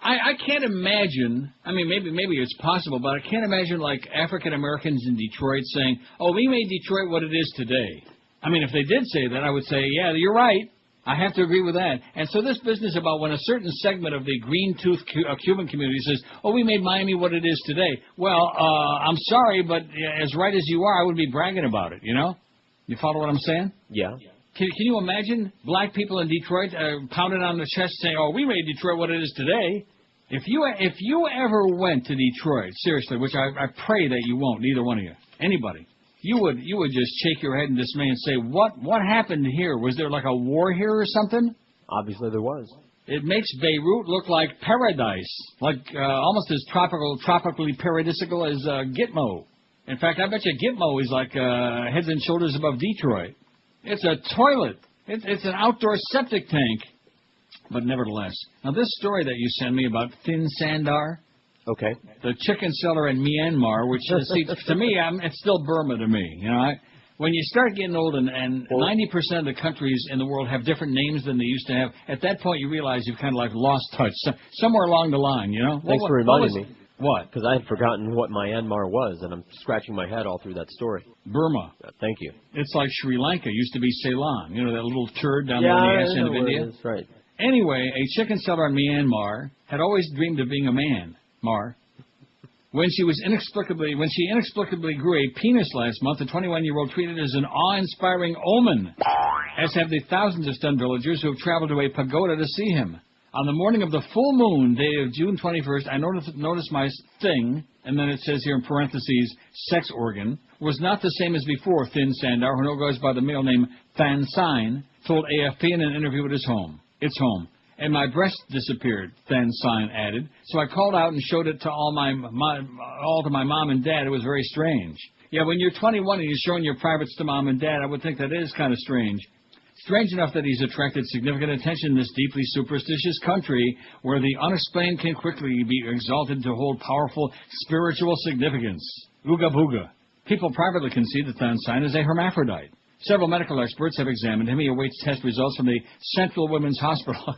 I can't imagine, I mean, maybe it's possible, but I can't imagine, like, African Americans in Detroit saying, oh, we made Detroit what it is today. I mean, if they did say that, I would say, yeah, you're right. I have to agree with that. And so this business about when a certain segment of the green-toothed Cuban community says, oh, we made Miami what it is today. Well, I'm sorry, but as right as you are, I would be bragging about it, You follow what I'm saying? Yeah. Can you imagine black people in Detroit pounding on the chest saying, oh, we made Detroit what it is today? If you ever went to Detroit, seriously, which I pray that you won't, neither one of you, anybody, you would just shake your head in dismay and say, what happened here? Was there like a war here or something? Obviously there was. It makes Beirut look like paradise, like almost as tropically paradisical as Gitmo. In fact, I bet you Gitmo is like heads and shoulders above Detroit. It's a toilet. It's an outdoor septic tank. But nevertheless, now this story that you sent me about Thin Sandar, okay, the chicken seller in Myanmar, which see, to me, it's still Burma to me. When you start getting old and 90% of the countries in the world have different names than they used to have, at that point you realize you've kind of like lost touch somewhere along the line. Thanks for reminding me. What? Because I had forgotten what Myanmar was, and I'm scratching my head all through that story. Burma. Thank you. It's like Sri Lanka. It used to be Ceylon. That little turd down there in the ass end of India? That's right. Anyway, a chicken seller in Myanmar had always dreamed of being a man, When she inexplicably grew a penis last month, the 21-year-old treated it as an awe-inspiring omen, as have the thousands of stunned villagers who have traveled to a pagoda to see him. On the morning of the full moon day of June 21st, I noticed my thing, and then it says here in parentheses, sex organ, was not the same as before, Thin Sandar, who now goes by the male name Than Sein, told AFP in an interview at his home. It's home. And my breast disappeared, Than Sein added. So I called out and showed it to all to my mom and dad. It was very strange. Yeah, when you're 21 and you're showing your privates to mom and dad, I would think that is kind of strange. Strange enough that he's attracted significant attention in this deeply superstitious country where the unexplained can quickly be exalted to hold powerful spiritual significance. Ooga booga. People privately concede that Than Sein is a hermaphrodite. Several medical experts have examined him. He awaits test results from the Central Women's Hospital.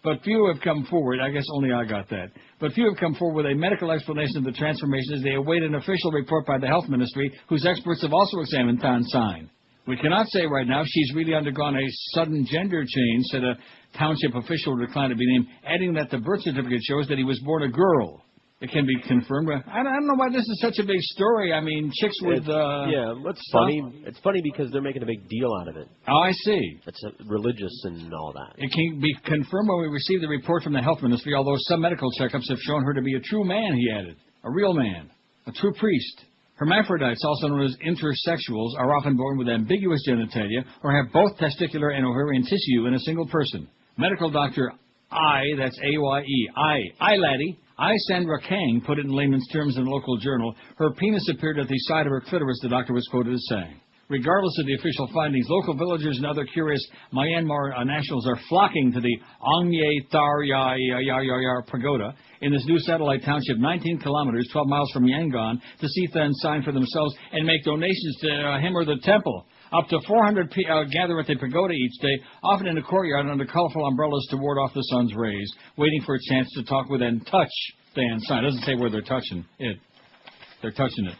But few have come forward. I guess only I got that. But few have come forward with a medical explanation of the transformation as they await an official report by the Health Ministry, whose experts have also examined Than Sein. We cannot say right now she's really undergone a sudden gender change, said a township official who declined to be named, adding that the birth certificate shows that he was born a girl. It can be confirmed. I don't know why this is such a big story. I mean, chicks with... it's funny. It's funny because they're making a big deal out of it. Oh, I see. It's religious and all that. It can be confirmed when we receive the report from the Health Ministry, although some medical checkups have shown her to be a true man, he added. A real man. A true priest. Hermaphrodites, also known as intersexuals, are often born with ambiguous genitalia or have both testicular and ovarian tissue in a single person. Medical doctor that's A-Y-E, laddie, Sandra Kang put it in layman's terms in a local journal. Her penis appeared at the side of her clitoris, the doctor was quoted as saying. Regardless of the official findings, local villagers and other curious Myanmar nationals are flocking to the Ongye Thar Yar Pagoda in this new satellite township 19 kilometers, 12 miles from Yangon, to see Than Sein for themselves and make donations to him or the temple. Up to 400 gather at the pagoda each day, often in the courtyard under colorful umbrellas to ward off the sun's rays, waiting for a chance to talk with and touch Than Sein. It doesn't say where they're touching it. They're touching it.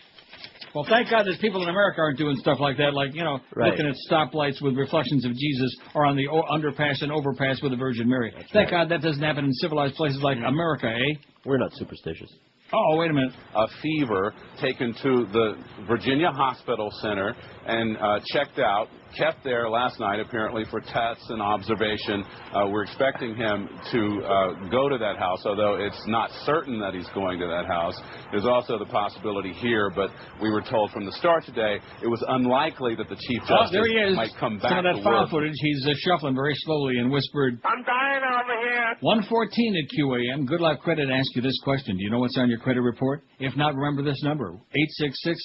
Well, thank God there's people in America aren't doing stuff like that, like, looking at stoplights with reflections of Jesus or on the underpass and overpass with the Virgin Mary. Thank God that doesn't happen in civilized places like America, eh? We're not superstitious. Oh, wait a minute. A fever, taken to the Virginia Hospital Center and checked out, kept there last night apparently for tests and observation. We're expecting him to go to that house, although it's not certain that he's going to that house. There's also the possibility here, but we were told from the start today it was unlikely that the Chief Justice there he is. might come back Some of that to file work. footage, he's shuffling very slowly and whispered, I'm dying over here. 114 at QAM. Good Life Credit asks you this question. Do you know what's on your credit report? If not, remember this number,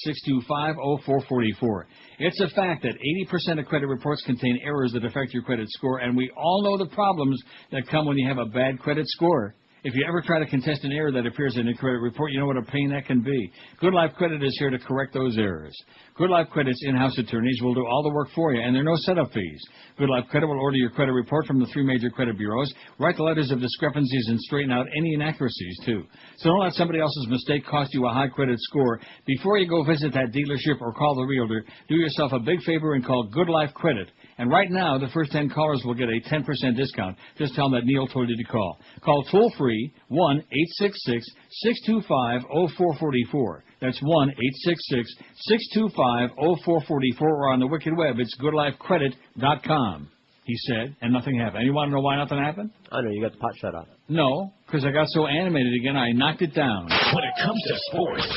866-625-0444. It's a fact that 80% of credit reports contain errors that affect your credit score, and we all know the problems that come when you have a bad credit score. If you ever try to contest an error that appears in a credit report, you know what a pain that can be. Good Life Credit is here to correct those errors. Good Life Credit's in-house attorneys will do all the work for you, and there are no setup fees. Good Life Credit will order your credit report from the 3 major credit bureaus, write the letters of discrepancies, and straighten out any inaccuracies, too. So don't let somebody else's mistake cost you a high credit score. Before you go visit that dealership or call the realtor, do yourself a big favor and call Good Life Credit. And right now, the first 10 callers will get a 10% discount. Just tell them that Neil told you to call. Call toll-free 1-866-625-0444. That's 1-866-625-0444, or on the wicked web, it's goodlifecredit.com, he said, and nothing happened. And you want to know why nothing happened? I know, you got the pot shut off. No, because I got so animated again, I knocked it down. When it comes to sports,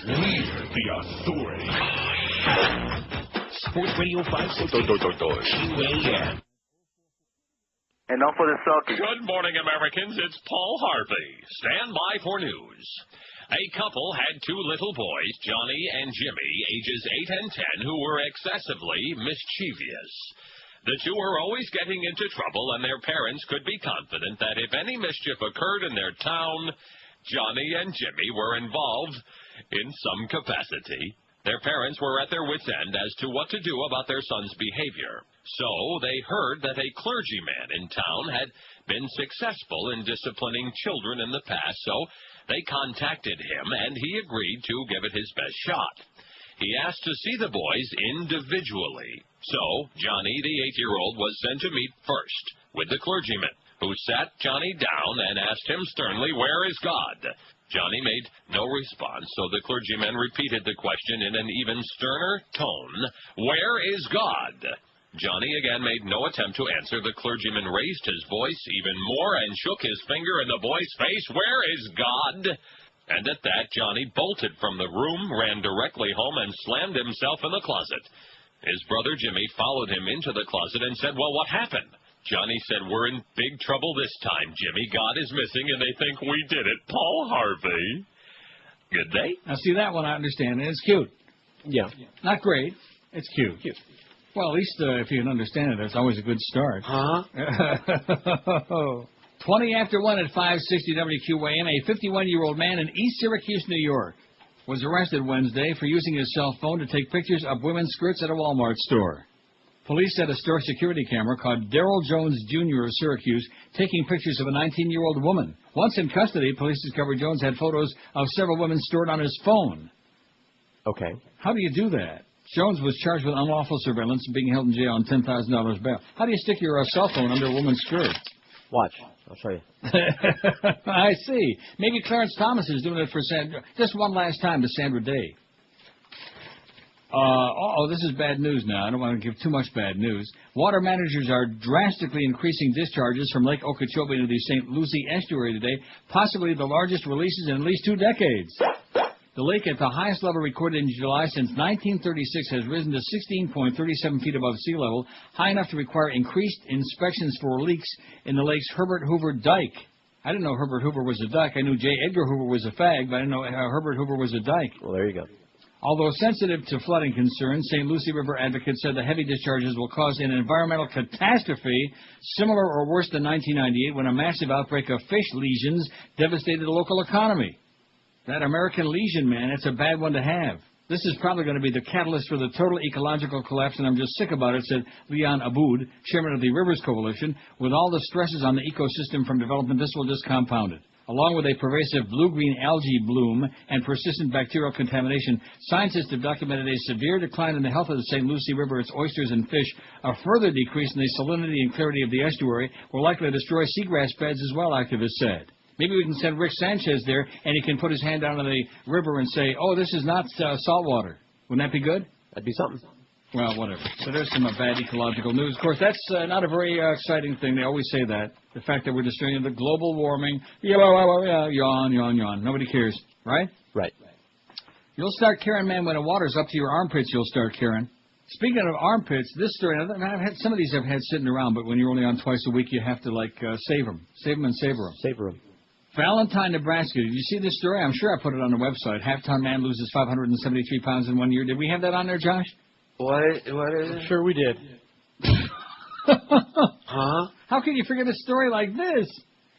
we're the authority. Sports Radio 560 QAM. And don't for the Celtics. Good morning, Americans. It's Paul Harvey. Stand by for news. A couple had 2 little boys, Johnny and Jimmy, ages 8 and 10, who were excessively mischievous. The 2 were always getting into trouble, and their parents could be confident that if any mischief occurred in their town, Johnny and Jimmy were involved in some capacity. Their parents were at their wits' end as to what to do about their son's behavior. So they heard that a clergyman in town had been successful in disciplining children in the past, so they contacted him, and he agreed to give it his best shot. He asked to see the boys individually. So Johnny, the 8-year-old, was sent to meet first with the clergyman, who sat Johnny down and asked him sternly, "Where is God?" Johnny made no response, so the clergyman repeated the question in an even sterner tone, "Where is God?" Johnny again made no attempt to answer. The clergyman raised his voice even more and shook his finger in the boy's face. "Where is God?" And at that, Johnny bolted from the room, ran directly home, and slammed himself in the closet. His brother Jimmy followed him into the closet and said, "Well, what happened?" Johnny said, "We're in big trouble this time, Jimmy. God is missing, and they think we did it." Paul Harvey. Good day. Now, see, that one I understand, and it's cute. Yeah. Not great. It's cute. Well, at least if you can understand it, that's always a good start. Huh? 20 after 1 at 560 WQAM, a 51-year-old man in East Syracuse, New York, was arrested Wednesday for using his cell phone to take pictures of women's skirts at a Walmart store. Police said a store security camera caught Darrell Jones, Jr. of Syracuse taking pictures of a 19-year-old woman. Once in custody, police discovered Jones had photos of several women stored on his phone. Okay. How do you do that? Jones was charged with unlawful surveillance and being held in jail on $10,000 bail. How do you stick your cell phone under a woman's skirt? Watch. I'll show you. I see. Maybe Clarence Thomas is doing it for Sandra. Just one last time to Sandra Day. This is bad news now. I don't want to give too much bad news. Water managers are drastically increasing discharges from Lake Okeechobee into the St. Lucie estuary today, possibly the largest releases in at least 2 decades. The lake at the highest level recorded in July since 1936 has risen to 16.37 feet above sea level, high enough to require increased inspections for leaks in the lake's Herbert Hoover Dike. I didn't know Herbert Hoover was a duck. I knew J. Edgar Hoover was a fag, but I didn't know Herbert Hoover was a dike. Well, there you go. Although sensitive to flooding concerns, St. Lucie River advocates said the heavy discharges will cause an environmental catastrophe similar or worse than 1998 when a massive outbreak of fish lesions devastated the local economy. That American lesion, man, it's a bad one to have. This is probably going to be the catalyst for the total ecological collapse, and I'm just sick about it, said Leon Aboud, chairman of the Rivers Coalition. With all the stresses on the ecosystem from development, this will just compound it. Along with a pervasive blue-green algae bloom and persistent bacterial contamination, scientists have documented a severe decline in the health of the St. Lucie River, its oysters and fish. A further decrease in the salinity and clarity of the estuary will likely destroy seagrass beds as well, activists said. Maybe we can send Rick Sanchez there, and he can put his hand down in the river and say, oh, this is not salt water. Wouldn't that be good? That'd be something. Well, whatever. So there's some bad ecological news. Of course, that's not a very exciting thing. They always say that. The fact that we're destroying the global warming. Yawn. Nobody cares, right? Right. You'll start caring, man, when the water's up to your armpits, you'll start caring. Speaking of armpits, this story, I've had some of these I've had sitting around, but when you're only on twice a week, you have to, save them. Save them and savor them. Savor them. Valentine, Nebraska. Did you see this story? I'm sure I put it on the website. Half-ton man loses 573 pounds in 1 year. Did we have that on there, Josh? What is it? Sure we did. Huh? How can you forget a story like this?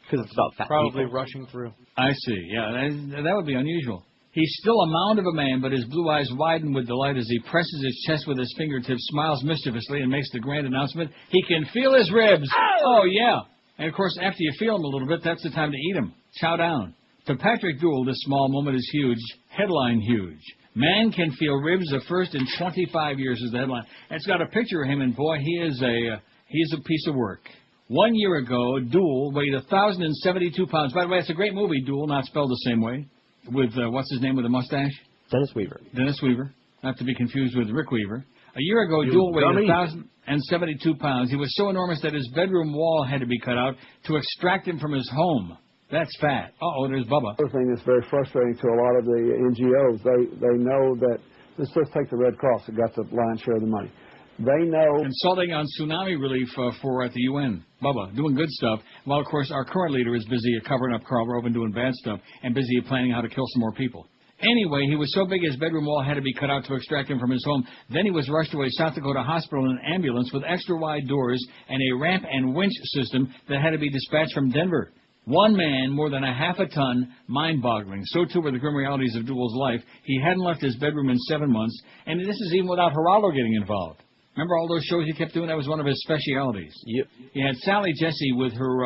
Because it's about fat Probably people. rushing through. I see. Yeah, that would be unusual. He's still a mound of a man, but his blue eyes widen with delight as he presses his chest with his fingertips, smiles mischievously, and makes the grand announcement, he can feel his ribs. Oh, yeah. And, of course, after you feel them a little bit, that's the time to eat them. Chow down. To Patrick Dool, this small moment is huge. Headline huge. Man can feel ribs the first in 25 years is the headline. And it's got a picture of him, and boy, he is a piece of work. 1 year ago, Dool weighed 1,072 pounds. By the way, it's a great movie, Dool, not spelled the same way. With, what's his name with the mustache? Dennis Weaver. Dennis Weaver. Not to be confused with Rick Weaver. A year ago, Dool weighed 1,072 pounds. He was so enormous that his bedroom wall had to be cut out to extract him from his home. That's fat. Uh-oh, there's Bubba. The other thing that's very frustrating to a lot of the NGOs, they know that, let's just take the Red Cross that got the lion's share of the money. They know. Consulting on tsunami relief at the UN. Bubba, doing good stuff. While, of course, our current leader is busy covering up Karl Rove and doing bad stuff and busy planning how to kill some more people. Anyway, he was so big his bedroom wall had to be cut out to extract him from his home. Then he was rushed to a South Dakota hospital in an ambulance with extra-wide doors and a ramp and winch system that had to be dispatched from Denver. One man, more than a half a ton, mind-boggling. So, too, were the grim realities of Dool's life. He hadn't left his bedroom in 7 months, and this is even without Geraldo getting involved. Remember all those shows he kept doing? That was one of his specialities. Yep. He had Sally Jesse with her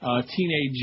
teenage,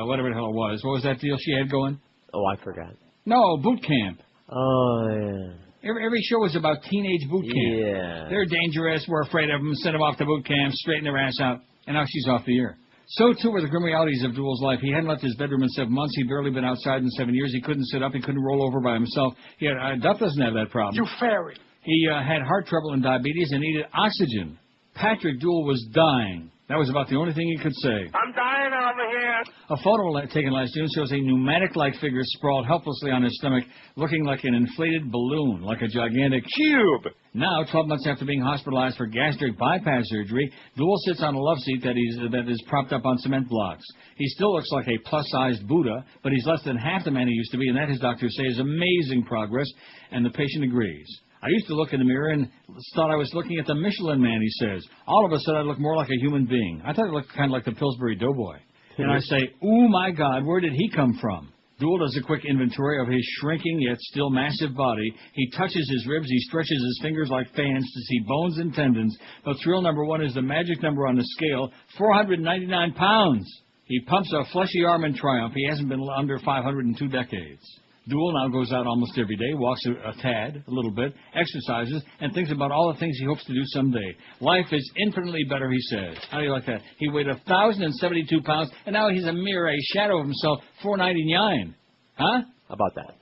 whatever the hell it was. What was that deal she had going? Oh, I forgot. No, boot camp. Oh, yeah. Every show was about teenage boot camp. Yeah. They're dangerous. We're afraid of them. Send them off to boot camp. Straighten their ass out. And now she's off the air. So, too, were the grim realities of Dool's life. He hadn't left his bedroom in 7 months. He'd barely been outside in 7 years. He couldn't sit up. He couldn't roll over by himself. Duff doesn't have that problem. You fairy. He had heart trouble and diabetes and needed oxygen. Patrick Dool was dying. That was about the only thing he could say. I'm dying over here. A photo taken last June shows a pneumatic-like figure sprawled helplessly on his stomach, looking like an inflated balloon, like a gigantic cube. Now, 12 months after being hospitalized for gastric bypass surgery, Dool sits on a love seat that is propped up on cement blocks. He still looks like a plus-sized Buddha, but he's less than half the man he used to be, and that, his doctors say, is amazing progress, and the patient agrees. I used to look in the mirror and thought I was looking at the Michelin Man, he says. All of a sudden, I look more like a human being. I thought I looked kind of like the Pillsbury Doughboy. And I say, ooh, my God, where did he come from? Dool does a quick inventory of his shrinking yet still massive body. He touches his ribs. He stretches his fingers like fans to see bones and tendons. But thrill number one is the magic number on the scale, 499 pounds. He pumps a fleshy arm in triumph. He hasn't been under 500 in 2 decades. Dool now goes out almost every day, walks a little bit, exercises, and thinks about all the things he hopes to do someday. Life is infinitely better, he says. How do you like that? He weighed 1,072 pounds, and now he's a mere shadow of himself, 499. Huh? How about that?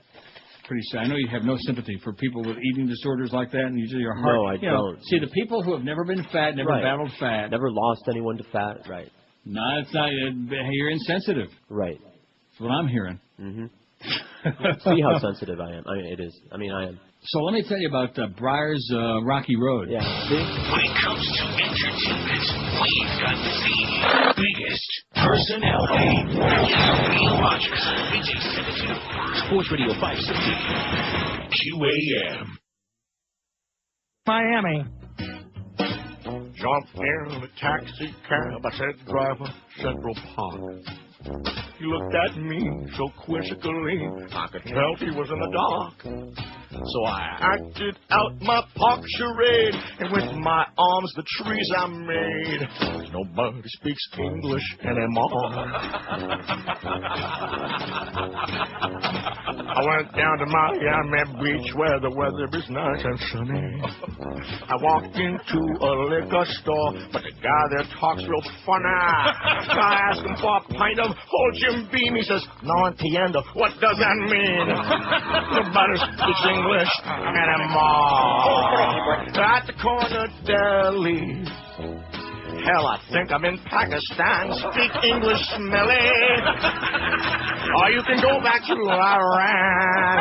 Pretty sad. I know you have no sympathy for people with eating disorders like that, and usually your heart. No, I don't. See, the people who have never been fat, never battled fat. Never lost anyone to fat, right. No, it's not. You're insensitive. Right. That's what I'm hearing. Mm-hmm. See how sensitive I am. I am. So let me tell you about Briar's Rocky Road. Yeah. When it comes to entertainment, we've got the biggest personality. Neil Rogers, VJ72, Sports Radio 560, QAM. Miami. Jump in the taxi cab, I said, driver, Central Park. He looked at me so quizzically, I could tell he was in the dark. So I acted out my park charade, and with my arms the trees I made. Nobody speaks English anymore. I went down to Miami Beach where the weather is nice and sunny. I walked into a liquor store, but the guy there talks real funny. I asked him for a pint of whole Jim Beam. He says, no entiendo. What does that mean? Nobody speaks English anymore. At the corner deli. Hell, I think I'm in Pakistan. Speak English, smelly. Or you can go back to Iran.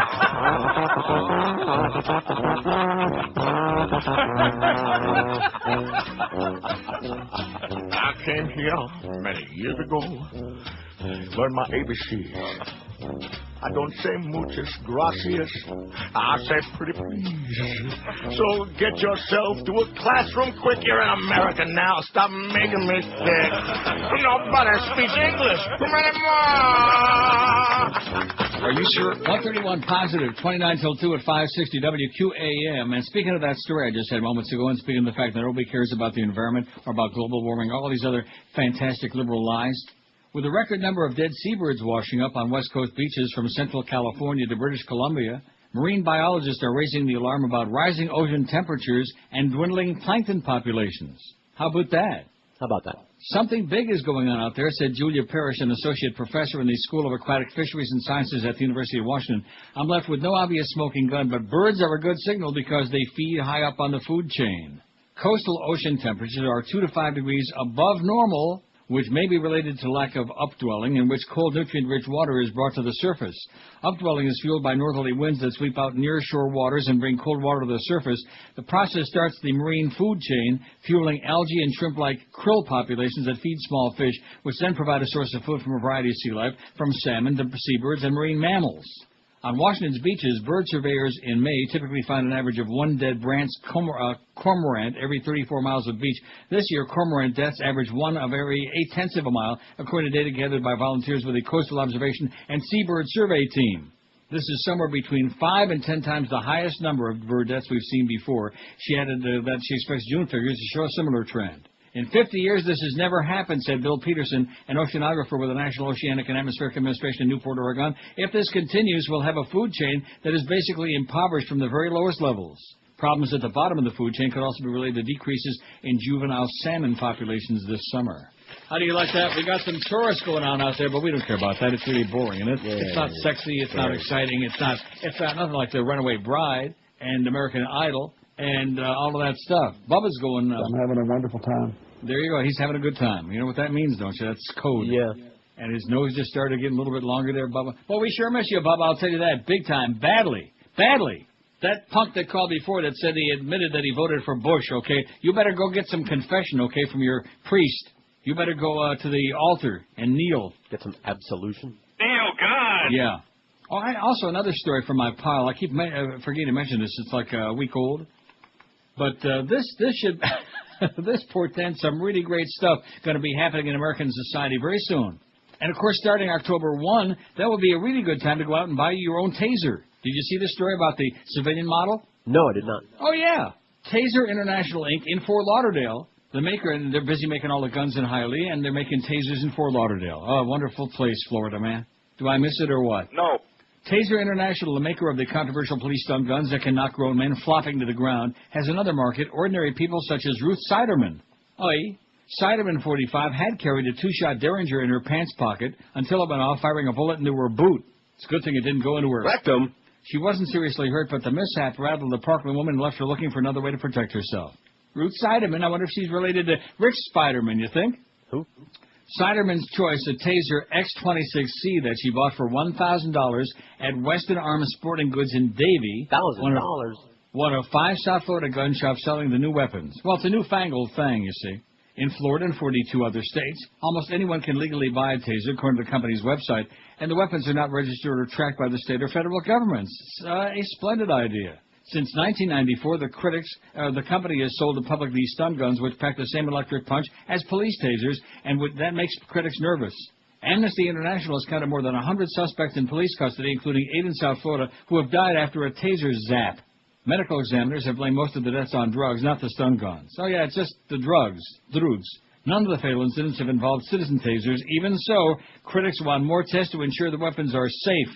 I came here many years ago. Learned my ABCs. I don't say muchas gracias. I say pretty please. So get yourself to a classroom quick. You're in America now. Stop making me sick. Nobody speaks English anymore. Are you sure? 131 positive, 29 till 2 at 560 WQAM. And speaking of that story I just had moments ago, and speaking of the fact that nobody cares about the environment or about global warming, all these other fantastic liberal lies, with a record number of dead seabirds washing up on West Coast beaches from Central California to British Columbia, marine biologists are raising the alarm about rising ocean temperatures and dwindling plankton populations. How about that? How about that? Something big is going on out there, said Julia Parrish, an associate professor in the School of Aquatic Fisheries and Sciences at the University of Washington. I'm left with no obvious smoking gun, but birds are a good signal because they feed high up on the food chain. Coastal ocean temperatures are 2 to 5 degrees above normal, which may be related to lack of updwelling, in which cold, nutrient-rich water is brought to the surface. Updwelling is fueled by northerly winds that sweep out near-shore waters and bring cold water to the surface. The process starts the marine food chain, fueling algae and shrimp-like krill populations that feed small fish, which then provide a source of food from a variety of sea life, from salmon to seabirds and marine mammals. On Washington's beaches, bird surveyors in May typically find an average of one dead Brandt's cormorant every 34 miles of beach. This year, cormorant deaths average one of every 0.8 of a mile, according to data gathered by volunteers with the Coastal Observation and Seabird Survey Team. This is somewhere between 5 and 10 times the highest number of bird deaths we've seen before. She added that she expects June figures to show a similar trend. In 50 years, this has never happened, said Bill Peterson, an oceanographer with the National Oceanic and Atmospheric Administration in Newport, Oregon. If this continues, we'll have a food chain that is basically impoverished from the very lowest levels. Problems at the bottom of the food chain could also be related to decreases in juvenile salmon populations this summer. How do you like that? We got some tourists going on out there, but we don't care about that. It's really boring, isn't it? Yeah, it's not sexy. It's not exciting. It's not nothing like The Runaway Bride and American Idol and all of that stuff. Bubba's going... I'm having a wonderful time. There you go. He's having a good time. You know what that means, don't you? That's code. Yeah. And his nose just started getting a little bit longer there, Bubba. Well, we sure miss you, Bubba. I'll tell you that. Big time. Badly. Badly. That punk that called before that said he admitted that he voted for Bush, okay? You better go get some confession, okay, from your priest. You better go to the altar and kneel. Get some absolution. Kneel, God! Yeah. Oh, also, another story from my pile. I keep forgetting to mention this. It's like a week old. But this should... This portends some really great stuff going to be happening in American society very soon. And, of course, starting October 1, that will be a really good time to go out and buy your own taser. Did you see the story about the civilian model? No, I did not. Oh, yeah. Taser International, Inc. in Fort Lauderdale. The maker, and they're busy making all the guns in Hialeah, and they're making tasers in Fort Lauderdale. Oh, a wonderful place, Florida, man. Do I miss it or what? No. Taser International, the maker of the controversial police stun guns that can knock grown men flopping to the ground, has another market, ordinary people such as Ruth Siderman. Siderman, 45, had carried a 2-shot Derringer in her pants pocket until it went off, firing a bullet into her boot. It's a good thing it didn't go into her rectum. She wasn't seriously hurt, but the mishap rattled the Parkland woman and left her looking for another way to protect herself. Ruth Siderman, I wonder if she's related to Rick Spiderman, you think? Who? Siderman's choice, a Taser X26C that she bought for $1,000 at Weston Arms Sporting Goods in Davie. $1,000? One of 5 South Florida gun shops selling the new weapons. Well, it's a newfangled thing, you see. In Florida and 42 other states, almost anyone can legally buy a Taser, according to the company's website, and the weapons are not registered or tracked by the state or federal governments. It's a splendid idea. Since 1994, the company has sold the public these stun guns, which pack the same electric punch as police tasers, and that makes critics nervous. Amnesty International has counted more than 100 suspects in police custody, including 8 in South Florida, who have died after a taser zap. Medical examiners have blamed most of the deaths on drugs, not the stun guns. Oh, yeah, it's just the drugs. None of the fatal incidents have involved citizen tasers. Even so, critics want more tests to ensure the weapons are safe.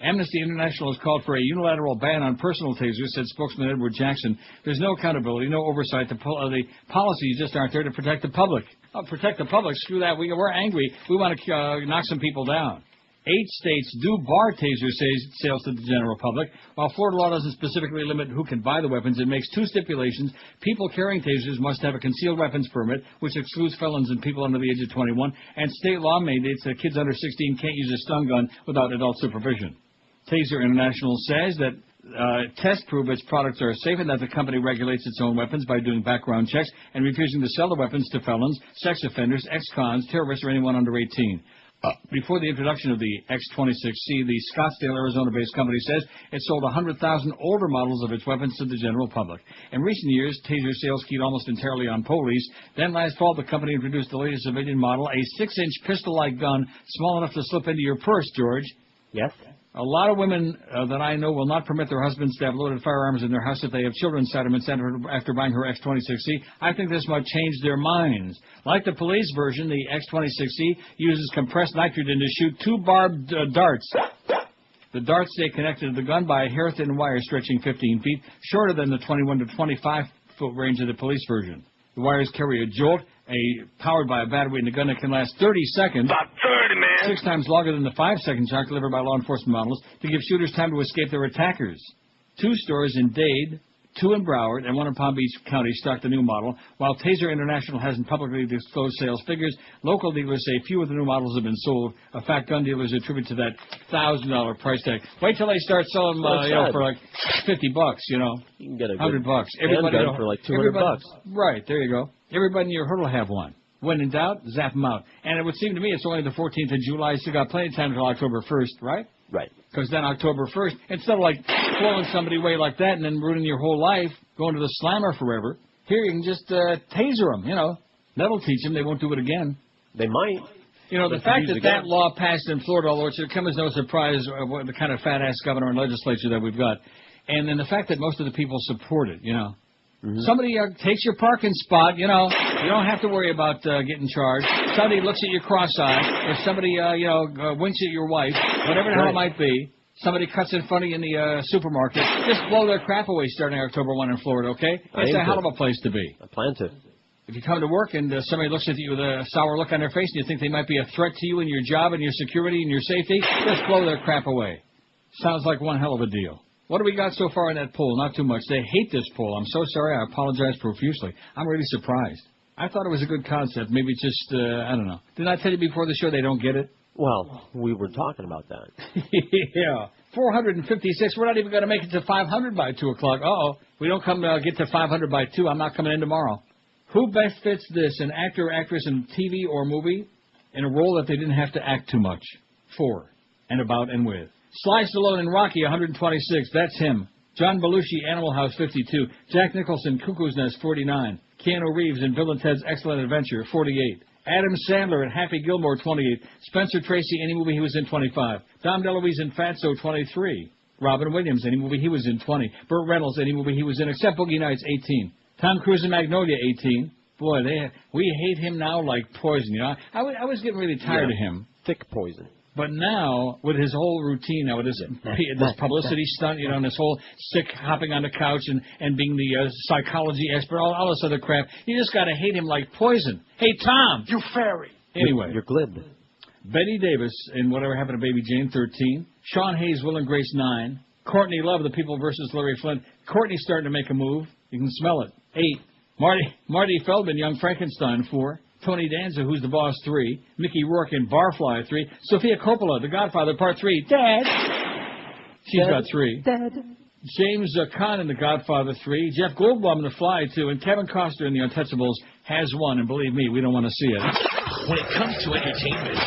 Amnesty International has called for a unilateral ban on personal tasers, said spokesman Edward Jackson. There's no accountability, no oversight. The policies just aren't there to protect the public. Oh, protect the public? Screw that. We're angry. We want to knock some people down. 8 states do bar taser sales to the general public. While Florida law doesn't specifically limit who can buy the weapons, it makes 2 stipulations. People carrying tasers must have a concealed weapons permit, which excludes felons and people under the age of 21, and state law mandates that kids under 16 can't use a stun gun without adult supervision. Taser International says that tests prove its products are safe and that the company regulates its own weapons by doing background checks and refusing to sell the weapons to felons, sex offenders, ex-cons, terrorists, or anyone under 18. Before the introduction of the X26C, the Scottsdale, Arizona-based company says it sold 100,000 older models of its weapons to the general public. In recent years, taser sales keyed almost entirely on police. Then last fall, the company introduced the latest civilian model, a 6-inch pistol-like gun small enough to slip into your purse, George. Yes? A lot of women that I know will not permit their husbands to have loaded firearms in their house if they have children, Satterman said after buying her X26C. I think this might change their minds. Like the police version, the X26C uses compressed nitrogen to shoot 2 barbed darts. The darts stay connected to the gun by a hair-thin wire stretching 15 feet, shorter than the 21 to 25-foot range of the police version. The wires carry a jolt, powered by a battery in the gun that can last 30 seconds. About 30, man. 6 times longer than the 5-second shot delivered by law enforcement models to give shooters time to escape their attackers. 2 stores in Dade, 2 in Broward, and 1 in Palm Beach County stock the new model. While Taser International hasn't publicly disclosed sales figures, local dealers say few of the new models have been sold. A fact gun dealers attribute to that $1,000 price tag. Wait till they start selling them for like $50, you know. You can get a $100. Everybody for like $200. Right, there you go. Everybody in your herd will have one. When in doubt, zap them out. And it would seem to me it's only the 14th of July, so you got plenty of time until October 1st, right? Right. Because then October 1st, instead of like blowing somebody away like that and then ruining your whole life, going to the slammer forever, here you can just taser them, you know. That'll teach them. They won't do it again. They might. You know, the fact that that law passed in Florida, although it should come as no surprise, the kind of fat-ass governor and legislature that we've got, and then the fact that most of the people support it, you know. Mm-hmm. Somebody takes your parking spot, you know. You don't have to worry about getting charged. Somebody looks at your cross-eye. If somebody, winks at your wife, whatever the hell it might be, somebody cuts in front of you in the supermarket, just blow their crap away starting October 1 in Florida, okay? It's a hell of a place to be. I plan to. If you come to work and somebody looks at you with a sour look on their face and you think they might be a threat to you and your job and your security and your safety, just blow their crap away. Sounds like one hell of a deal. What do we got so far in that poll? Not too much. They hate this poll. I'm so sorry. I apologize profusely. I'm really surprised. I thought it was a good concept. Maybe it's just, I don't know. Didn't I tell you before the show they don't get it? Well, we were talking about that. Yeah. 456. We're not even going to make it to 500 by 2 o'clock. Uh-oh. We don't get to 500 by 2. I'm not coming in tomorrow. Who best fits this, an actor or actress in TV or movie, in a role that they didn't have to act too much? 4. And about and with. Sly Stallone in Rocky, 126. That's him. John Belushi, Animal House, 52. Jack Nicholson, Cuckoo's Nest, 49. Keanu Reeves in Bill and Ted's Excellent Adventure, 48. Adam Sandler in Happy Gilmore, 28. Spencer Tracy, any movie he was in, 25. Dom DeLuise in Fatso, 23. Robin Williams, any movie he was in, 20. Burt Reynolds, any movie he was in, except Boogie Nights, 18. Tom Cruise in Magnolia, 18. Boy, we hate him now like poison, you know. I was getting really tired of him. Thick poison. But now, with his whole routine, now with this publicity stunt, you know, and this whole sick hopping on the couch and being the psychology expert, all this other crap, you just got to hate him like poison. Hey, Tom! You fairy! Anyway. You're glib. Betty Davis in Whatever Happened to Baby Jane, 13. Sean Hayes, Will and Grace, 9. Courtney Love, The People versus Larry Flint. Courtney's starting to make a move. You can smell it. 8. Marty Feldman, Young Frankenstein, 4. Tony Danza, Who's the Boss, 3. Mickey Rourke in Barfly, 3. Sophia Coppola, The Godfather, Part 3. Dad! She's got 3. Dad. James Caan in The Godfather, 3. Jeff Goldblum in The Fly, 2. And Kevin Costner in The Untouchables has 1. And believe me, we don't want to see it. When it comes to entertainment,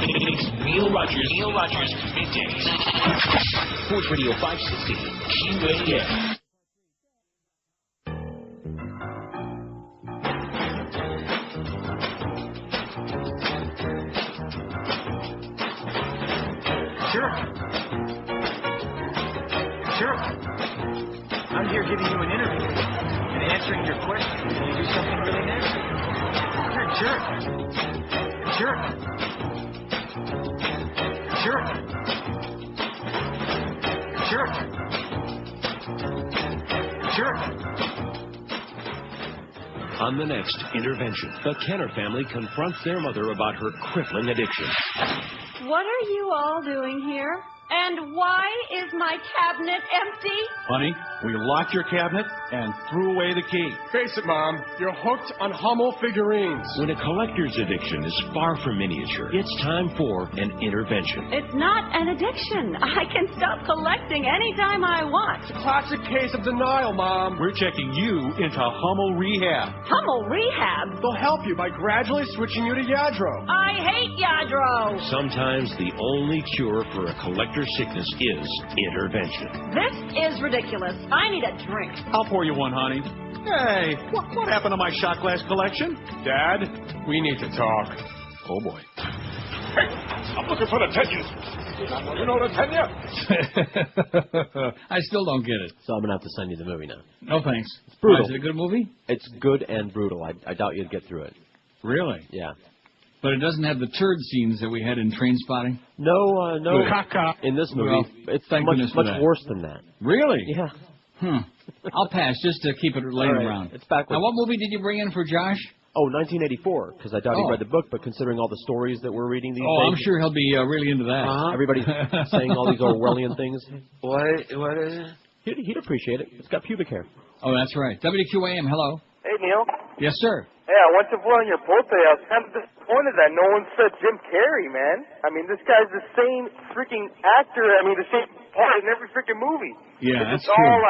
it's Neil Rogers Middays. Sports Radio 560, QAM. Sure. I'm here giving you an interview and answering your questions, and you do something really nasty. You're a jerk. You're a jerk. You're a jerk. You're a jerk. Jerk. On the next intervention, the Kenner family confronts their mother about her crippling addiction. What are you all doing here? And why is my cabinet empty? Honey, we locked your cabinet and threw away the key. Face it, Mom. You're hooked on Hummel figurines. When a collector's addiction is far from miniature, it's time for an intervention. It's not an addiction. I can stop collecting anytime I want. It's a classic case of denial, Mom. We're checking you into Hummel Rehab. Hummel Rehab? They'll help you by gradually switching you to Yadro. I hate Yadro. Sometimes the only cure for a collector's sickness is intervention. This is ridiculous. I need a drink. I'll pour you one, honey. Hey, what happened to my shot glass collection? Dad, we need to talk. Oh, boy. Hey, I'm looking for the Tenya. You know the Tenya? I still don't get it. So I'm going to have to send you the movie now. No, thanks. It's brutal. Is it a good movie? It's good and brutal. I doubt you'd get through it. Really? Yeah. But it doesn't have the turd scenes that we had in Train Spotting? No. Good. In this movie, Well, it's thank much goodness for that. worse than that. Really? Yeah. I'll pass just to keep it laying All right. around. It's backwards. Now, what movie did you bring in for Josh? Oh, 1984, because I doubt he Oh. read the book, but considering all the stories that we're reading these Oh, days... I'm sure he'll be really into that. Everybody's saying all these Orwellian things. What is it? He'd appreciate it. It's got pubic hair. Oh, that's right. WQAM, hello. Hey, Neil. Yes, sir. Hey, I went to play on your birthday. I was kind of disappointed that no one said Jim Carrey, man. I mean, this guy's the same freaking actor. I mean, the same part in every freaking movie. Yeah, it's that's just true. all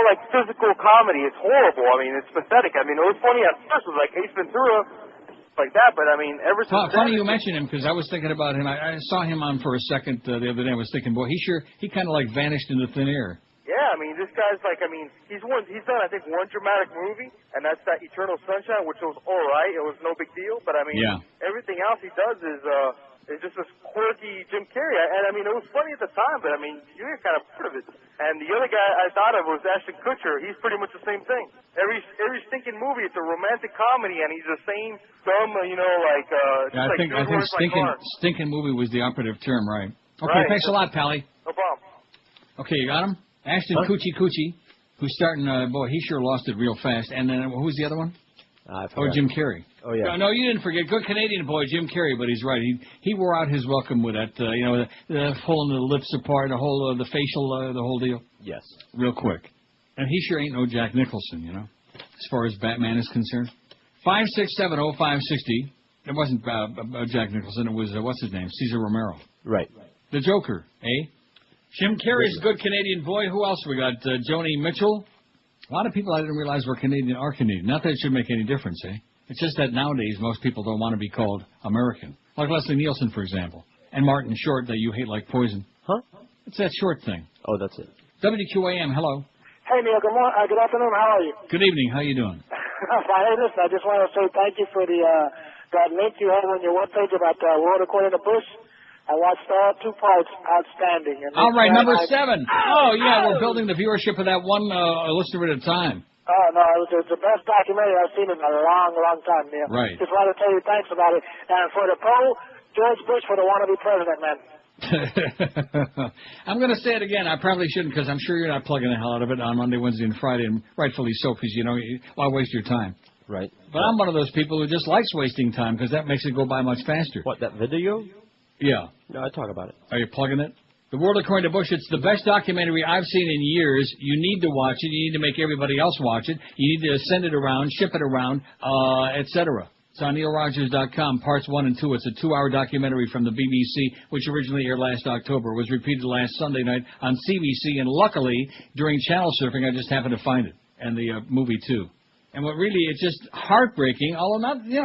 like physical comedy. It's horrible. I mean, it's pathetic. I mean, it was funny at first. It was like Ace Ventura, like that. But I mean, ever since Funny then, you mention him because I was thinking about him. I saw him on for a second the other day. I was thinking, boy, he kind of like vanished into thin air. yeah, I mean, this guy's like, I mean, he's done, I think, one dramatic movie, and that's that Eternal Sunshine, which was all right. It was no big deal, but I mean, Yeah. everything else he does is just this quirky Jim Carrey. And I mean, it was funny at the time, but I mean, you get kind of bored of it. And the other guy I thought of was Ashton Kutcher. He's pretty much the same thing. Every stinking movie, it's a romantic comedy, and he's the same dumb, just Yeah, I like think Where's My Car? stinking movie was the operative term, right? Okay, Right. thanks a lot, Pally. No problem. Okay, you got him? Ashton Kutcher, who's starting, boy, he sure lost it real fast. And then who's the other one? Jim Carrey. Oh, yeah. No, you didn't forget. Good Canadian boy, Jim Carrey, but he's right. He wore out his welcome with that, the pulling the lips apart, the whole, the facial, the whole deal. Yes. Real quick. And he sure ain't no Jack Nicholson, as far as Batman is concerned. 5670560. It wasn't Jack Nicholson. It was, what's his name? Cesar Romero. Right. The Joker, eh? Jim Carrey's a good Canadian boy. Who else we got? Joni Mitchell. A lot of people I didn't realize were Canadian are Canadian. Not that it should make any difference, eh? It's just that nowadays most people don't want to be called American. Like Leslie Nielsen, for example. And Martin Short, that you hate like poison. Huh? It's that Short thing. Oh, that's it. WQAM, hello. Hey, Neil, good morning. Good afternoon. How are you? Good evening. How you doing? Fine. Hey, listen, I just want to say thank you for that link you had on your webpage about World According to Bush. I watched all 2 parts. Outstanding. And All right, number 7. Oh, Yeah, we're building the viewership of that one listener at a time. Oh, no, it's the best documentary I've seen in a long, long time, Neil. Right. Just want to tell you thanks about it. And for the poll, George Bush for the wannabe president, man. I'm going to say it again. I probably shouldn't because I'm sure you're not plugging the hell out of it on Monday, Wednesday, and Friday, and rightfully so because, why waste your time? Right. But I'm one of those people who just likes wasting time because that makes it go by much faster. What, that video? Yeah. No, I talk about it. Are you plugging it? The World According to Bush, it's the best documentary I've seen in years. You need to watch it. You need to make everybody else watch it. You need to send it around, ship it around, etc. It's on NeilRogers.com, parts 1 and 2. It's a 2-hour documentary from the BBC, which originally aired last October. It was repeated last Sunday night on CBC, and luckily, during channel surfing, I just happened to find it, and the movie, too. And what really, it's just heartbreaking, although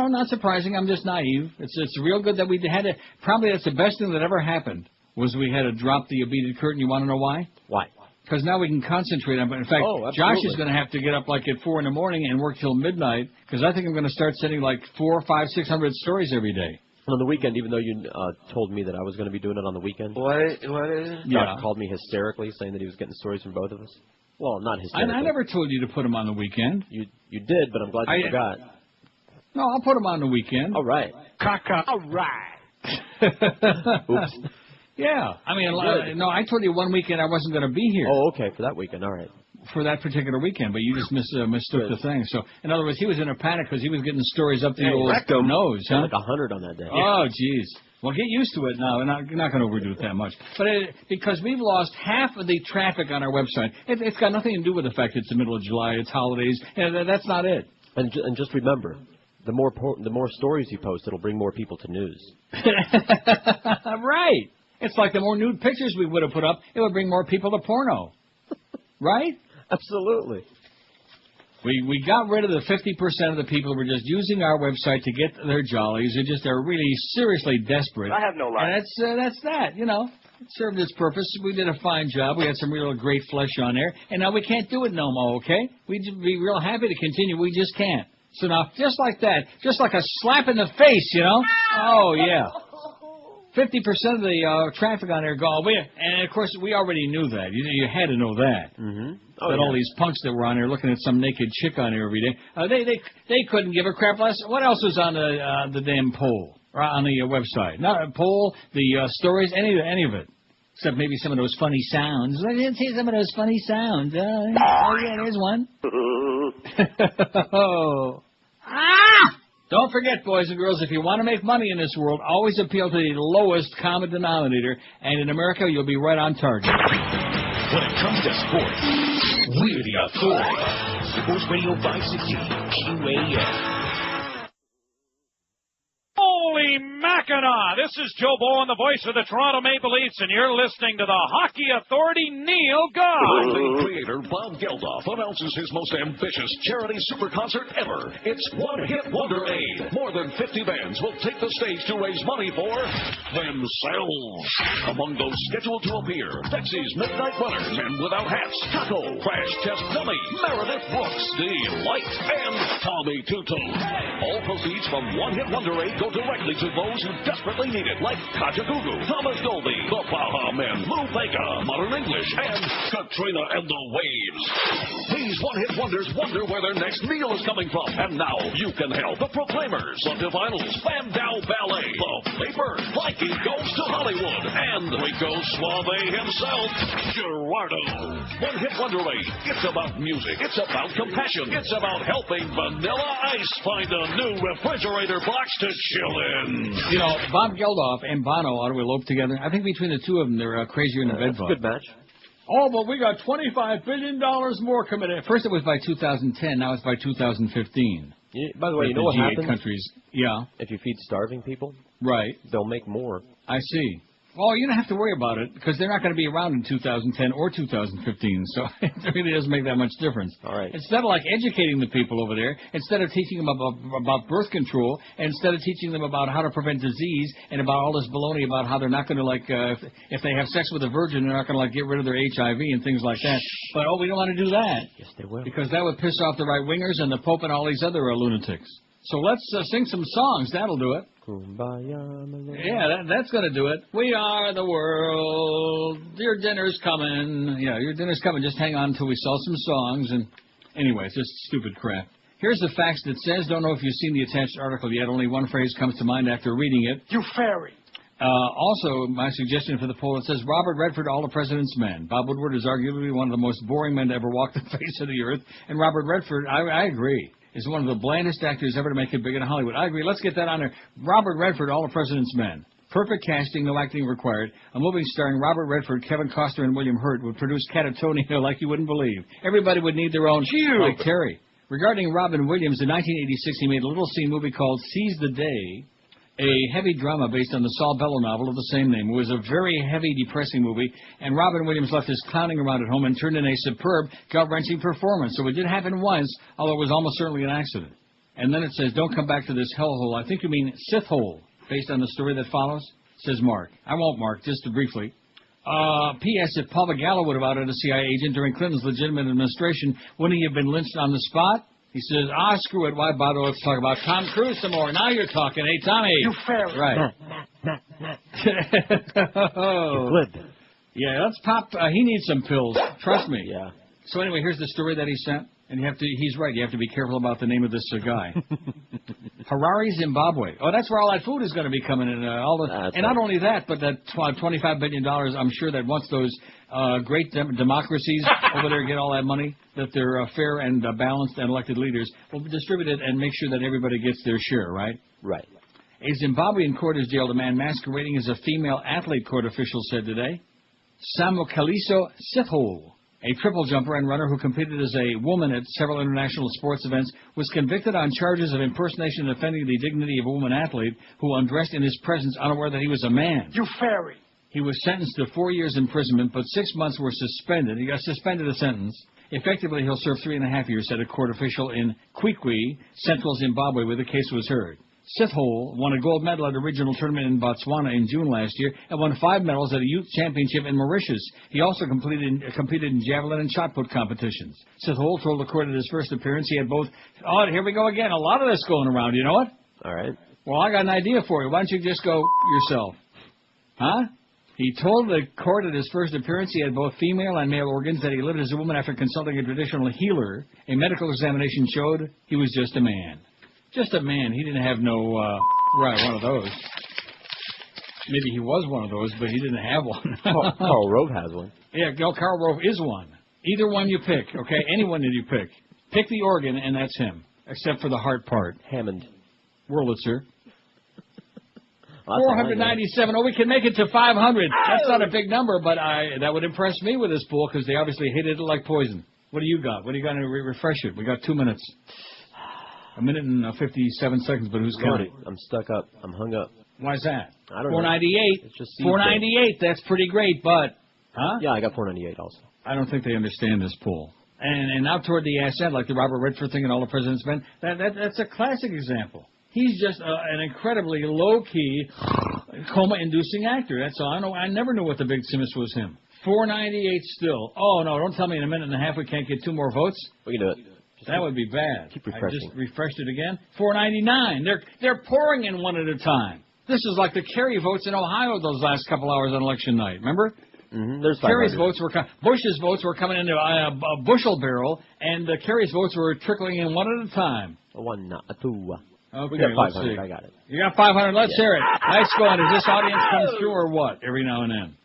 not surprising. I'm just naive. It's real good that we had it. Probably that's the best thing that ever happened, was we had to drop the beaded curtain. You want to know why? Why? Because now we can concentrate on it. In fact, Josh is going to have to get up like at 4 in the morning and work till midnight, because I think I'm going to start sending like 400, 500, 600 stories every day. On the weekend, even though you told me that I was going to be doing it on the weekend. What is it? Josh called me hysterically, saying that he was getting stories from both of us. Well, not I hysterically. never told you to put them on the weekend. You did, but I'm glad you forgot. No, I'll put them on the weekend. All right. Caca. All right. Oops. Yeah. I mean, Good. no, I told you one weekend I wasn't going to be here. Oh, okay, for that weekend. All right. For that particular weekend, but you just mistook the thing. So, in other words, he was in a panic because he was getting stories up the old nose. Huh? Like 100 on that day. Oh, jeez. Well, get used to it now. We're not going to overdo it that much. But because we've lost half of the traffic on our website, it's got nothing to do with the fact it's the middle of July, it's holidays. That's not it. And just remember, the more stories you post, it'll bring more people to news. Right. It's like the more nude pictures we would have put up, it would bring more people to porno. Right? Absolutely. We got rid of the 50% of the people who were just using our website to get their jollies. They're really seriously desperate. I have no life. And that's that, you know. It served its purpose. We did a fine job. We had some real great flesh on there. And now we can't do it no more, okay? We'd be real happy to continue. We just can't. So now, just like that, just like a slap in the face, you know? Oh, yeah. 50% of the traffic on there gone. And, of course, we already knew that. You had to know that. Mm-hmm. That all these punks that were on there looking at some naked chick on there every day, they couldn't give a crap less. What else was on the damn poll, or on the website? Not a poll, the stories, any of it. Except maybe some of those funny sounds. I didn't see some of those funny sounds. Oh, yeah, there's one. Don't forget, boys and girls, if you want to make money in this world, always appeal to the lowest common denominator, and in America, you'll be right on target. When it comes to sports, we're the authority. Sports Radio 560, QAM. Holy Mackinac! This is Joe Bowen, the voice of the Toronto Maple Leafs, and you're listening to the Hockey Authority, Neil Goff. The creator, Bob Geldof, announces his most ambitious charity super concert ever. It's One Hit Wonder Aid. More than 50 bands will take the stage to raise money for themselves. Among those scheduled to appear, Dexy's Midnight Runners, Men Without Hats, Taco, Crash Test Dummy, Meredith Brooks, Delight, and Tommy Two Toes. All proceeds from One Hit Wonder Aid go directly to those who desperately need it, like Kaja Gugu, Thomas Dolby, the Baha Men, Lou Vega, Modern English, and Katrina and the Waves. These one-hit wonders wonder where their next meal is coming from, and now you can help. The Proclaimers, the Divinals, Spandau Ballet, the Vapor, Mikey Goes to Hollywood, and Rico Suave himself, Gerardo. One-hit wonder aid. It's about music. It's about compassion. It's about helping Vanilla Ice find a new refrigerator box to chill in. You know, Bob Geldof and Bono ought to elope together. I think between the two of them, they're crazier than a bed bug. Good match. Oh, but we got $25 billion more committed. First it was by 2010, now it's by 2015. Yeah, by the way, you know what G8 happens? Countries, yeah. If you feed starving people, right, they'll make more. I see. Well, you don't have to worry about it, because they're not going to be around in 2010 or 2015, so it really doesn't make that much difference. All right. Instead of, like, educating the people over there, instead of teaching them about birth control, and instead of teaching them about how to prevent disease, and about all this baloney about how they're not going to, like, if they have sex with a virgin, they're not going to, like, get rid of their HIV and things like that. But, we don't want to do that. Yes, they will. Because that would piss off the right-wingers and the Pope and all these other lunatics. So let's sing some songs. That'll do it. Kumbaya. Yeah, that's going to do it. We are the world. Your dinner's coming. Yeah, your dinner's coming. Just hang on until we sell some songs. And anyway, it's just stupid crap. Here's the facts that says. Don't know if you've seen the attached article yet. Only one phrase comes to mind after reading it. You fairy. Also, my suggestion for the poll, it says, Robert Redford, all the president's men. Bob Woodward is arguably one of the most boring men to ever walk the face of the earth. And Robert Redford, I agree, is one of the blandest actors ever to make it big in Hollywood. I agree. Let's get that on there. Robert Redford, all the president's men. Perfect casting, no acting required. A movie starring Robert Redford, Kevin Costner, and William Hurt would produce Catatonia like you wouldn't believe. Everybody would need their own, like Terry. Regarding Robin Williams, in 1986, he made a little scene movie called Seize the Day, a heavy drama based on the Saul Bellow novel of the same name. It was a very heavy, depressing movie, and Robin Williams left his clowning around at home and turned in a superb, gut-wrenching performance. So it did happen once, although it was almost certainly an accident. And then it says, don't come back to this hellhole. I think you mean Sith hole, based on the story that follows, says Mark. I won't, Mark, just briefly. P.S. If Paul Gallo would have outed a CIA agent during Clinton's legitimate administration, wouldn't he have been lynched on the spot? He says, screw it, why bother? Let's talk about Tom Cruise some more. Now you're talking. Hey, Tommy. You fairy. Right. Good. Yeah, let's pop. He needs some pills. Trust me. Yeah. So anyway, here's the story that he sent, and he's right, you have to be careful about the name of this guy. Harare, Zimbabwe. Oh, that's where all that food is going to be coming in. And not only that, but that $25 billion, I'm sure that once those great democracies over there get all that money, that they're fair and balanced and elected leaders will distribute it and make sure that everybody gets their share, right? Right. A Zimbabwean court has jailed a man masquerading as a female athlete, court officials said today. Samukaliso Sithole, a triple jumper and runner who competed as a woman at several international sports events, was convicted on charges of impersonation and offending the dignity of a woman athlete who undressed in his presence unaware that he was a man. You fairy. He was sentenced to 4 years imprisonment, but 6 months were suspended. He got suspended a sentence. Effectively, he'll serve 3.5 years, said a court official in Kwikwi, central Zimbabwe, where the case was heard. Sithole won a gold medal at a regional tournament in Botswana in June last year and won 5 medals at a youth championship in Mauritius. He also competed in javelin and shot put competitions. Sithole told the court at his first appearance he had both... Oh, here we go again. A lot of this going around. You know what? All right. Well, I got an idea for you. Why don't you just go yourself? Huh? He told the court at his first appearance he had both female and male organs, that he lived as a woman after consulting a traditional healer. A medical examination showed he was just a man. Just a man. He didn't have no, one of those. Maybe he was one of those, but he didn't have one. Karl Rove has one. Yeah, Karl Rove is one. Either one you pick, okay? Anyone that you pick. Pick the organ, and that's him, except for the heart part. Hammond. Wurlitzer. 497. Oh, we can make it to 500. That's not a big number, but that would impress me with this pool, because they obviously hated it like poison. What do you got? What do you got to refresh it? We got 2 minutes. 1 minute and 57 seconds, but who's counting? I'm stuck up. I'm hung up. Why's that? I don't 498. Know. It's just 498. That's pretty great, but... Huh? Yeah, I got 498 also. I don't think they understand this pool. And now toward the ass end, like the Robert Redford thing and all the president's men, that's a classic example. He's just an incredibly low-key, coma-inducing actor. That's all I know. I never knew what the big Simmons was him. 498 still. Oh, no, don't tell me in a minute and a half we can't get 2 more votes. We can do it. That would be bad. Keep refreshing. I just refreshed it again. 499. They're pouring in one at a time. This is like the Kerry votes in Ohio those last couple hours on election night. Remember? Mm-hmm. There's Kerry's votes were Bush's votes were coming into a bushel barrel, and Kerry's votes were trickling in one at a time. 1, 2. Okay, we got 500. let's see. I got it. You got 500. Let's hear it. Nice going. Does this audience come through or what? Every now and then.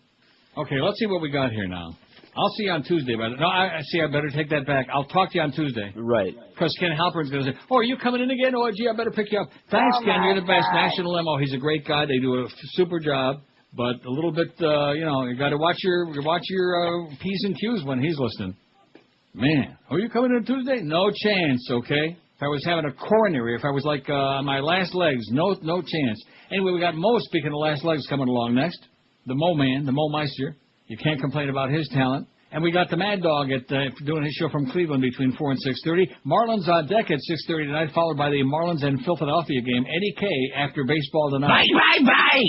Okay, let's see what we got here now. I'll see you on Tuesday. But no, I better take that back. I'll talk to you on Tuesday. Right. Because Ken Halpern's going to say, oh, are you coming in again? Oh, gee, I better pick you up. Thanks, Ken. You're the best. National Limo. He's a great guy. They do a super job. But a little bit, you got to watch your P's and Q's when he's listening. Man, are you coming in Tuesday? No chance, okay? If I was having a coronary, if I was like on my last legs, no chance. Anyway, we got Mo, speaking of last legs, coming along next. The Mo Man, the Mo Meister. You can't complain about his talent. And we got the Mad Dog doing his show from Cleveland between 4 and 6:30. Marlins on deck at 6:30 tonight, followed by the Marlins and Philadelphia game. Eddie K after baseball tonight. Bye, bye, bye!